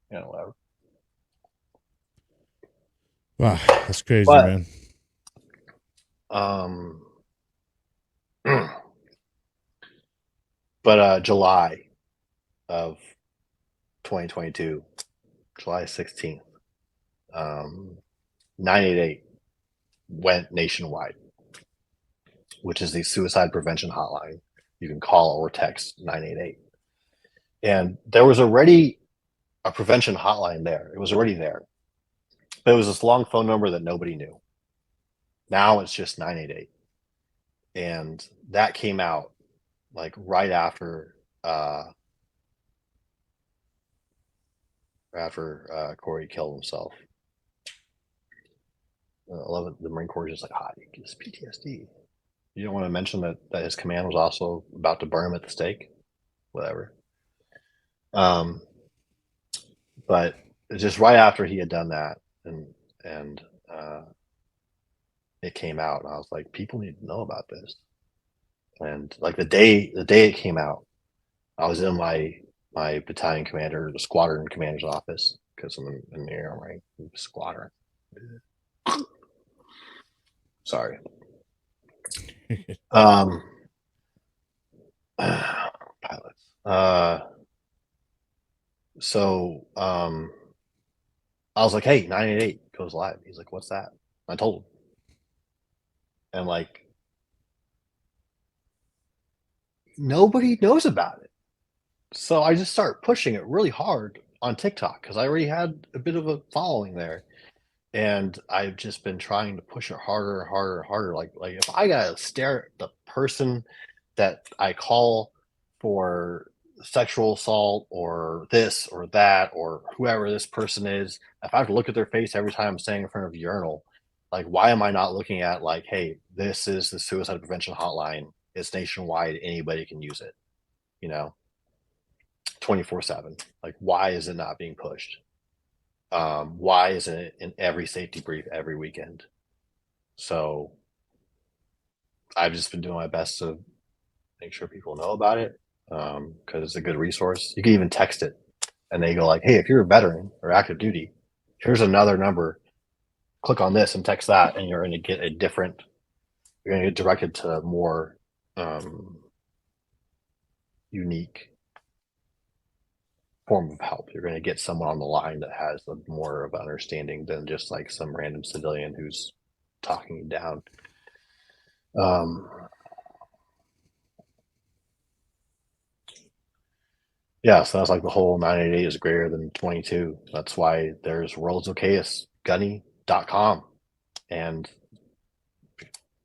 Whatever. Wow, that's crazy, man. But July of 2022, July 16th, 988 went nationwide, which is the suicide prevention hotline. You can call or text 988. And there was already a prevention hotline there. It was already there. But it was this long phone number that nobody knew. Now it's just 988. And that came out like right after Corey killed himself. I love it. The Marine Corps is just like, he gets PTSD. You don't want to mention that his command was also about to burn him at the stake? Whatever. But just right after he had done that, and it came out, and I was like, people need to know about this. And like the day it came out, I was in my battalion commander, the squadron commander's office, because I'm in the air, right? Squadron. Sorry. Pilots. So I was like, hey, 988 goes live. He's like, what's that? I told him. And like, nobody knows about it. So I just started pushing it really hard on TikTok because I already had a bit of a following there. And I've just been trying to push it harder and harder and harder. Like if I gotta stare at the person that I call for sexual assault or this or that or whoever this person is, if I have to look at their face every time I'm standing in front of a urinal, like why am I not looking at like, hey, this is the suicide prevention hotline. It's nationwide. Anybody can use it, 24/7. Like, why is it not being pushed? Why isn't it in every safety brief every weekend? So I've just been doing my best to make sure people know about it because it's a good resource. You can even text it and they go like, hey, if you're a veteran or active duty, here's another number. Click on this and text that, and you're going to get you're going to get directed to a more unique form of help. You're going to get someone on the line that has more of an understanding than just like some random civilian who's talking you down. Yeah, so that's like the whole 988 is greater than 22. That's why there's WorldsokayestGunny.com and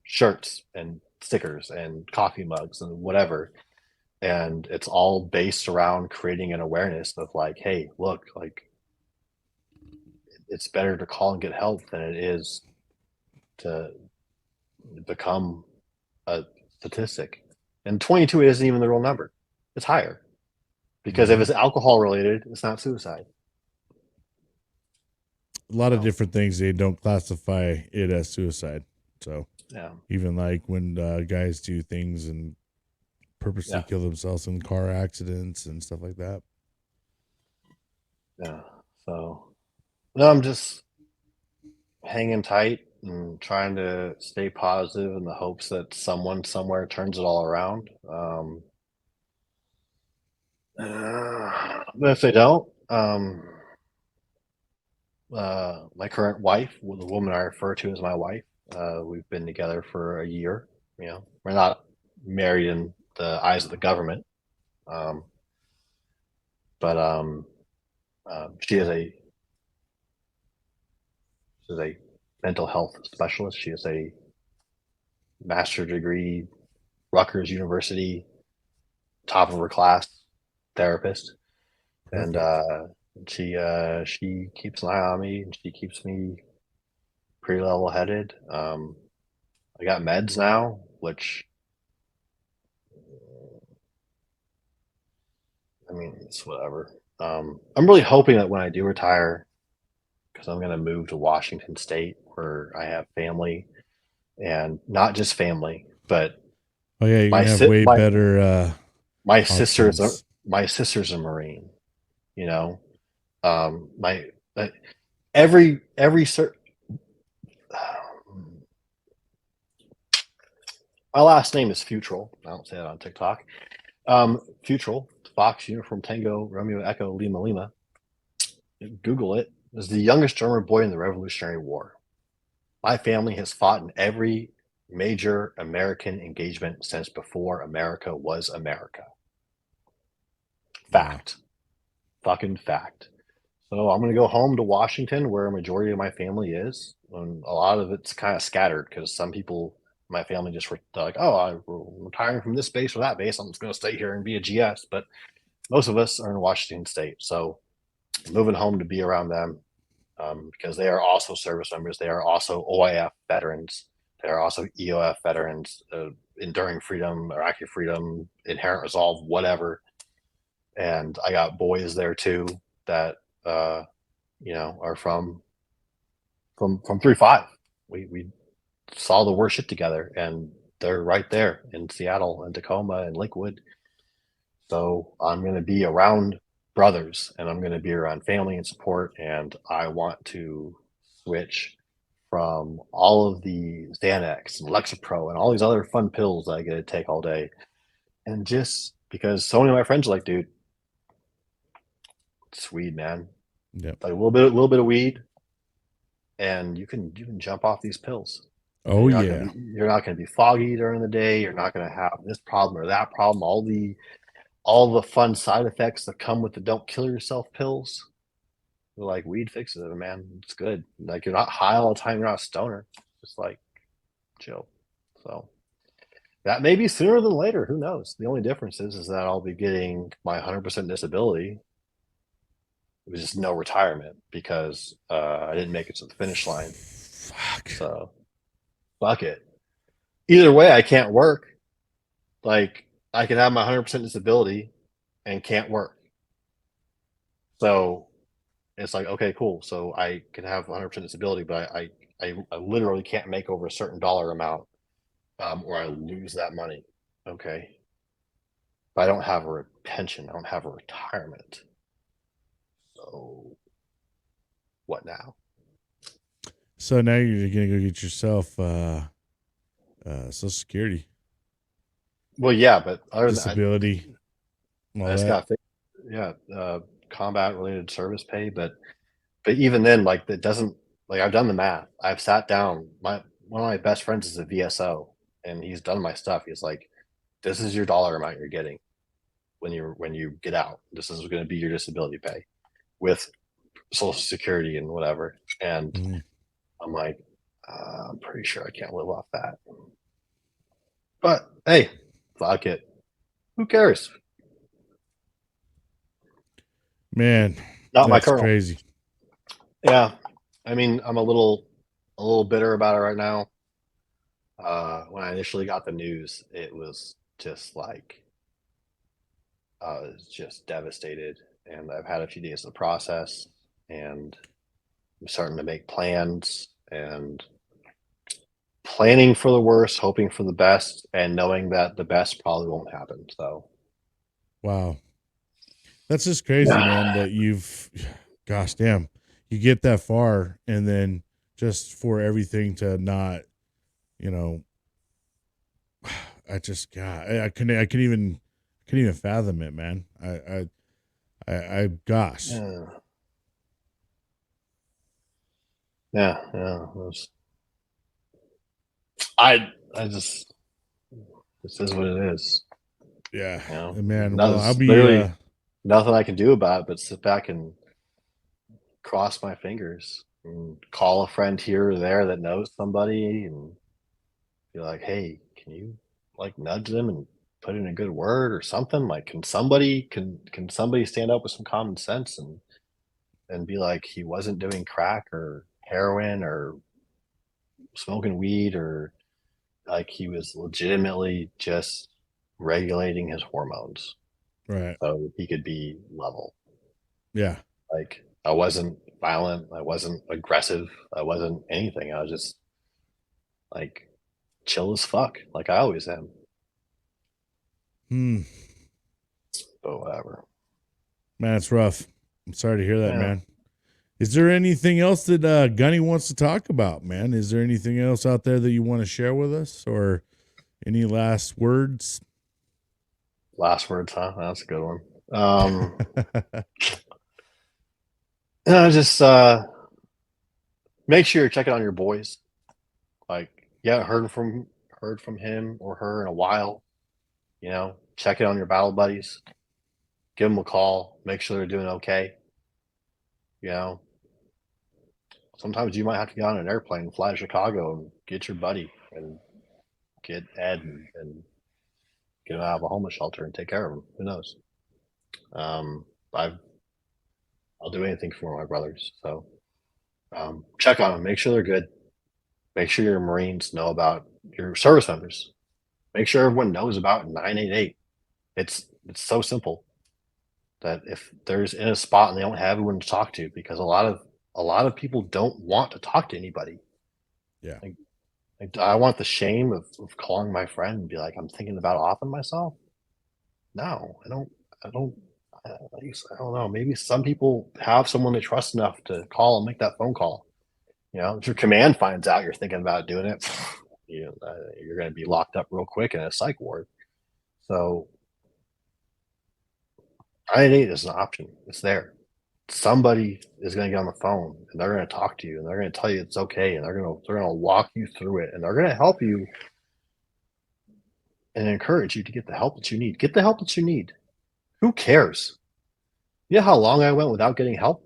shirts and stickers and coffee mugs and whatever. And it's all based around creating an awareness of like, hey, look, like it's better to call and get help than it is to become a statistic. And 22 isn't even the real number. It's higher. Because if it's alcohol related, it's not suicide. A lot of different things, they don't classify it as suicide. So yeah, even like when guys do things and purposely kill themselves in car accidents and stuff like that. Yeah. So no, I'm just hanging tight and trying to stay positive in the hopes that someone somewhere turns it all around. But if they don't, my current wife, the woman I refer to as my wife, we've been together for a year. You know, we're not married in the eyes of the government, um, but she is a mental health specialist. She is a master's degree, Rutgers University, top of her class therapist, Perfect. and she keeps an eye on me, and she keeps me pretty level headed. I got meds now, which I mean, it's whatever. I'm really hoping that when I do retire, because I'm going to move to Washington State where I have family, and not just family, but Oh yeah, you're my gonna have way better my options. my sister's a Marine. You know, my every my last name is Futrell. I don't say that on TikTok. Futrell, Fox Uniform Tango Romeo Echo Lima Lima. Google it. Is the youngest drummer boy in the Revolutionary War. My family has fought in every major American engagement since before America was America. Fact. Wow. Fucking fact. So I'm going to go home to Washington where a majority of my family is. And a lot of it's kind of scattered because some people, my family just were like, oh, I'm retiring from this base or that base. I'm just going to stay here and be a GS. But most of us are in Washington State. So I'm moving home to be around them because they are also service members. They are also OIF veterans. They are also EOF veterans, Enduring Freedom, Iraqi Freedom, Inherent Resolve, whatever. And I got boys there too that are from 3-5. We saw the worst shit together, and they're right there in Seattle and Tacoma and Lakewood. So I'm going to be around brothers, and I'm going to be around family and support, and I want to switch from all of the Xanax and Lexapro and all these other fun pills that I get to take all day, and just because so many of my friends are like, dude, it's weed, man. Yep. Like a little bit of weed, and you can jump off these pills. Oh you're yeah. You're not going to be foggy during the day. You're not going to have this problem or that problem. All the fun side effects that come with the don't kill yourself pills. Like weed fixes it, man. It's good. Like you're not high all the time. You're not a stoner. Just like chill. So that may be sooner than later. Who knows? The only difference is that I'll be getting my 100% disability. It was just no retirement because I didn't make it to the finish line. Fuck. So fuck it. Either way, I can't work. Like I can have my 100% disability and can't work. So it's like, okay, cool. So I can have 100% disability, but I literally can't make over a certain dollar amount, or I lose that money. Okay. But I don't have a pension. I don't have a retirement. So what now? So now you're gonna go get yourself Social Security. Well, yeah, but other disability. I just got combat related service pay, but even then, like that doesn't like I've done the math. I've sat down. One of my best friends is a VSO, and he's done my stuff. He's like, "This is your dollar amount you're getting when you get out. This is going to be your disability pay with Social Security and whatever." And I'm like, I'm pretty sure I can't live off that. But hey, fuck it. Who cares? Man, Not my that's colonel. crazy. Yeah, I mean, I'm a little bitter about it right now. When I initially got the news, it was just like I was just devastated. And I've had a few days to process, and I'm starting to make plans and planning for the worst, hoping for the best, and knowing that the best probably won't happen. So, Wow. That's just crazy, man, that gosh damn, you get that far and then just for everything to not, you know, I couldn't even fathom it, man. Gosh. yeah, yeah. I just, this is what it is. Yeah. You know, Man, well, I'll there's be, literally nothing I can do about it but sit back and cross my fingers and call a friend here or there that knows somebody and be like, hey, can you like nudge them and put in a good word or something? Like, can somebody stand up with some common sense and be like, he wasn't doing crack or heroin or smoking weed, or like he was legitimately just regulating his hormones right. so he could be level. Yeah. Like, I wasn't violent, I wasn't aggressive, I wasn't anything. I was just like chill as fuck, like I always am. Hmm. But whatever. Man, it's rough. I'm sorry to hear that, Yeah. man. Is there anything else that Gunny wants to talk about, man? Is there anything else out there that you want to share with us, or any last words? Last words, huh? That's a good one. Just make sure you're checking on your boys. Like, yeah, heard from him or her in a while. Check in on your battle buddies. Give them a call. Make sure they're doing okay. You know, sometimes you might have to get on an airplane and fly to Chicago and get your buddy and get Ed and get him out of a homeless shelter and take care of him. Who knows? Um, I'll do anything for my brothers. So check on them. Make sure they're good. Make sure your Marines know about your service members. Make sure everyone knows about 988. It's so simple that if there's in a spot and they don't have anyone to talk to, because a lot of people don't want to talk to anybody. Yeah. Like, do I want the shame of calling my friend and be like, I'm thinking about offing myself? No, I don't. I don't. I don't know. Maybe some people have someone they trust enough to call and make that phone call. If your command finds out you're thinking about doing it, you're going to be locked up real quick in a psych ward. So 988 is an option. It's there. Somebody is going to get on the phone and they're going to talk to you and they're going to tell you it's okay, and they're going to walk you through it, and they're going to help you and encourage you to get the help that you need. Get the help that you need. Who cares? You know how long I went without getting help?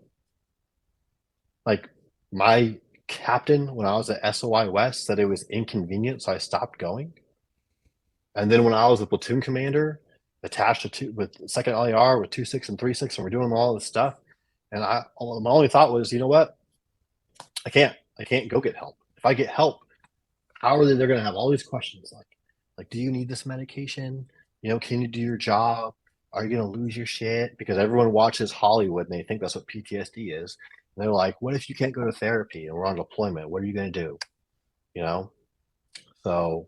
Like, my captain when I was at SOI West said it was inconvenient, so I stopped going. And then when I was a platoon commander, attached to with second LER with 2.6 and 3.6, and we're doing all this stuff, and my only thought was, you know what? I can't go get help. If I get help, how are they're going to have all these questions like, do you need this medication? Can you do your job? Are you going to lose your shit? Because everyone watches Hollywood and they think that's what PTSD is. And they're like, what if you can't go to therapy and we're on deployment? What are you going to do? So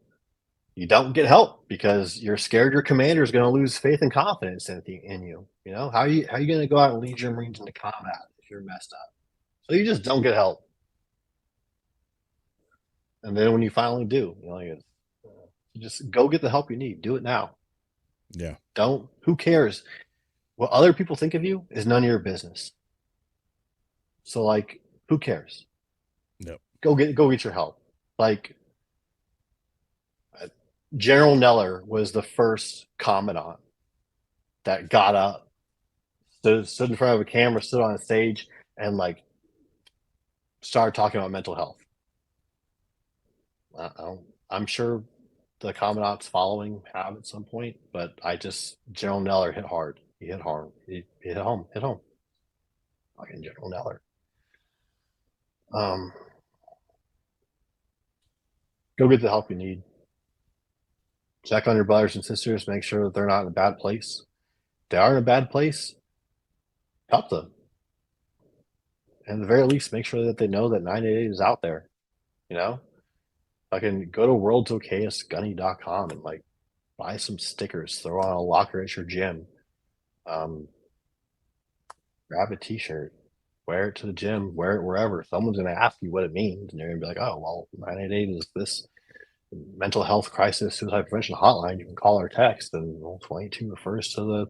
you don't get help because you're scared your commander is going to lose faith and confidence in you. How are you going to go out and lead your Marines into combat if you're messed up? So you just don't get help. And then when you finally do, you just go get the help you need. Do it now. Yeah. Who cares? What other people think of you is none of your business. So, like, who cares? Yep. Go get your help. Like, General Neller was the first commandant that got up, stood in front of a camera, stood on a stage, and like started talking about mental health. I'm sure the commandants following have at some point, but General Neller hit hard. He hit hard. He hit home. Hit home. Fucking General Neller. Go get the help you need. check on your brothers and sisters, make sure that they're not in a bad place. If they are in a bad place, help them. And at the very least, make sure that they know that 988 is out there. You know, I can go to WorldsokayestGunny.com and like buy some stickers, throw on a locker at your gym, grab a T-shirt, wear it to the gym, wear it wherever. Someone's going to ask you what it means, and you're going to be like, "Oh, well, 988 is this mental health crisis suicide prevention hotline. You can call or text." And 22 refers to the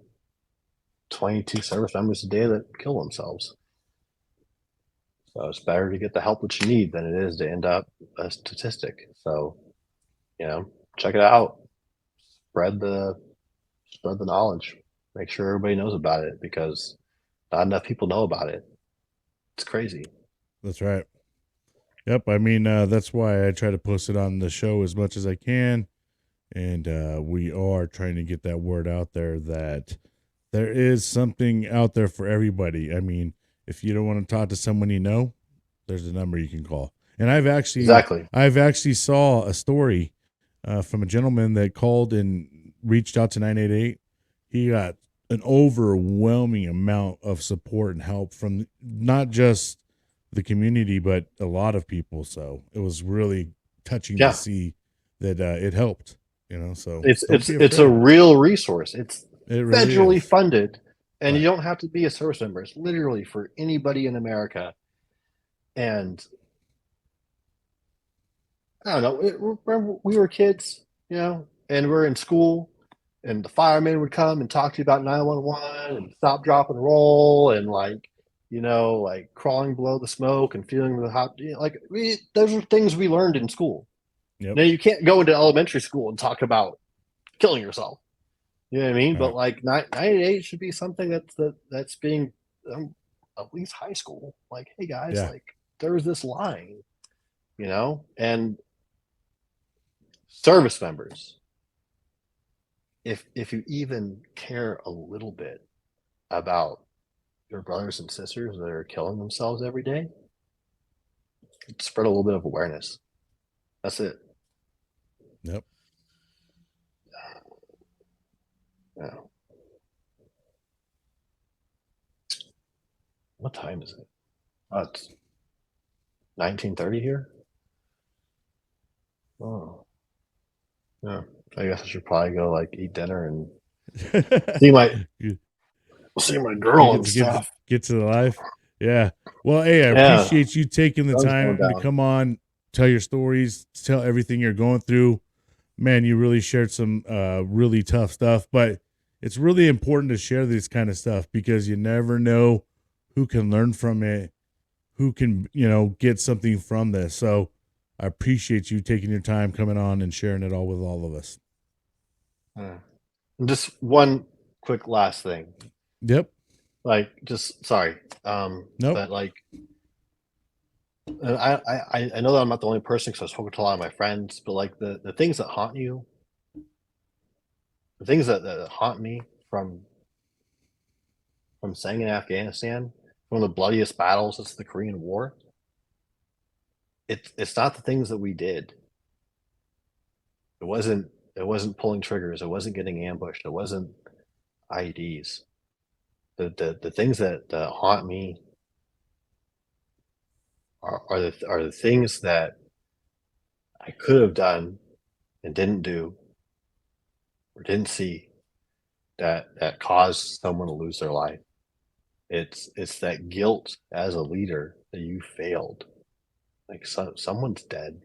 22 service members a day that kill themselves. So it's better to get the help that you need than it is to end up a statistic. So, check it out. Spread the knowledge. Make sure everybody knows about it, because not enough people know about it. It's crazy. That's right. Yep. I mean, that's why I try to post it on the show as much as I can. And we are trying to get that word out there that there is something out there for everybody. I mean, if you don't want to talk to someone you know, there's a number you can call. And I've actually saw a story from a gentleman that called and reached out to 988. He got an overwhelming amount of support and help from not just the community, but a lot of people. So it was really touching to see that it helped. So it's a real resource. It really federally funded, and right. You don't have to be a service member. It's literally for anybody in America. And I don't know. Remember, we were kids, and we're in school, and the firemen would come and talk to you about 911 and stop, drop, and roll, and like crawling below the smoke and feeling the hot. Those are things we learned in school. Yep. Now you can't go into elementary school and talk about killing yourself. You know what I mean? Right. But like 988 should be something that's being at least high school. Like, hey guys, there's this line, and service members. If you even care a little bit about your brothers and sisters that are killing themselves every day, spread a little bit of awareness. That's it. Yep. Yeah. What time is it? Oh, it's 19:30 here. Oh, yeah. I guess I should probably go eat dinner and see my girl and stuff. Get to the life. Yeah. Well, hey, I appreciate you taking the time to come on, tell your stories, tell everything you're going through. Man, you really shared some really tough stuff, but it's really important to share this kind of stuff because you never know who can learn from it, who can, get something from this. So I appreciate you taking your time coming on and sharing it all with all of us. Just one quick last thing. Yep. Sorry. Nope. But I know that I'm not the only person because I've spoken to a lot of my friends, but the things that haunt you, the things that haunt me from staying in Afghanistan, one of the bloodiest battles since the Korean War, it's not the things that we did. It wasn't pulling triggers. It wasn't getting ambushed. It wasn't IEDs. The things that haunt me are the things that I could have done and didn't do or didn't see that caused someone to lose their life. It's that guilt as a leader that you failed. Someone's dead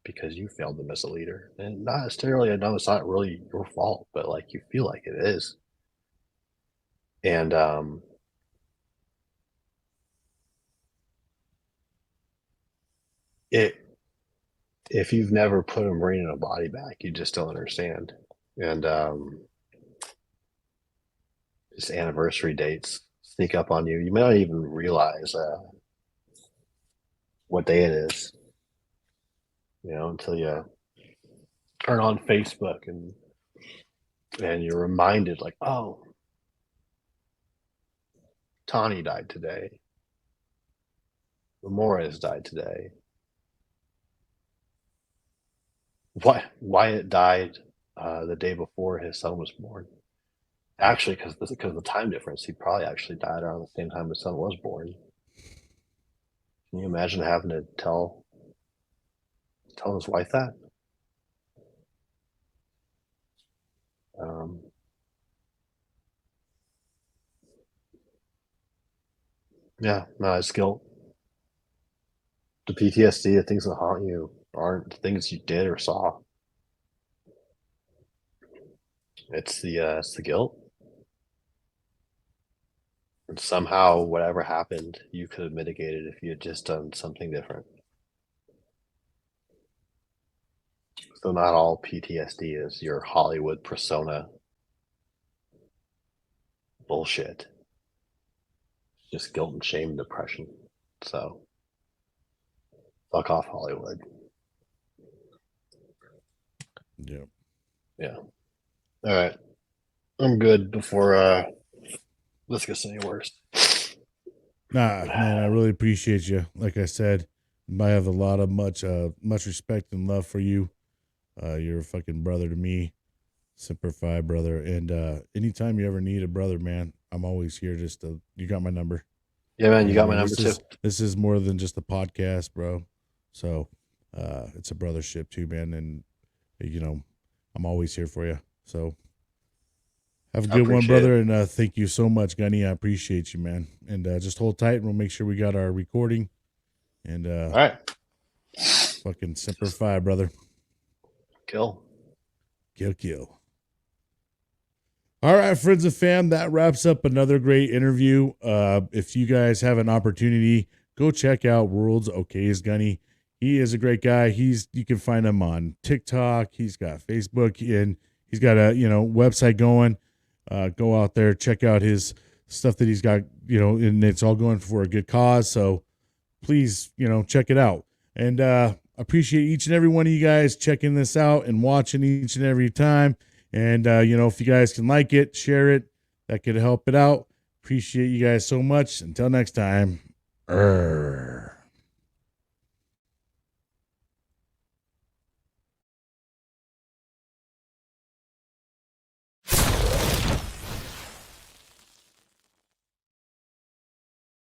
because you failed them as a leader, and not necessarily. I know it's not really your fault, but you feel like it is. And if you've never put a Marine in a body bag, you just don't understand. And just anniversary dates sneak up on you. You may not even realize what day it is, until you turn on Facebook and you're reminded, oh, Tani died today. Memorias died today. Wyatt died the day before his son was born. Actually, because of the time difference, he probably actually died around the same time his son was born. Can you imagine having to tell his wife that? Yeah, no, it's guilt. The PTSD, the things that haunt you aren't the things you did or saw. It's the guilt. And somehow, whatever happened, you could have mitigated if you had just done something different. So not all PTSD is your Hollywood persona bullshit. It's just guilt and shame and depression. So fuck off, Hollywood. Yeah. Yeah. All right. I'm good before this gets any worse. Nah, man, I really appreciate you. Like I said, I have a lot of much respect and love for you. You're a fucking brother to me, Semper Fi brother. And anytime you ever need a brother, man, I'm always here. You got my number. Yeah, man, you got my number too. This is more than just a podcast, bro. So it's a brothership too, man. And you know, I'm always here for you. So have a good one, brother. And thank you so much, Gunny. I appreciate you, man. And just hold tight and we'll make sure we got our recording. And all right. Fucking Semper Fi, brother. Kill. All right, friends and fam, that wraps up another great interview. If you guys have an opportunity, go check out WorldsokayestGunny. He is a great guy. You can find him on TikTok. He's got Facebook, and he's got a website going. Go out there, check out his stuff that he's got, and it's all going for a good cause. So please, check it out. And appreciate each and every one of you guys checking this out and watching each and every time. And, if you guys can like it, share it, that could help it out. Appreciate you guys so much. Until next time.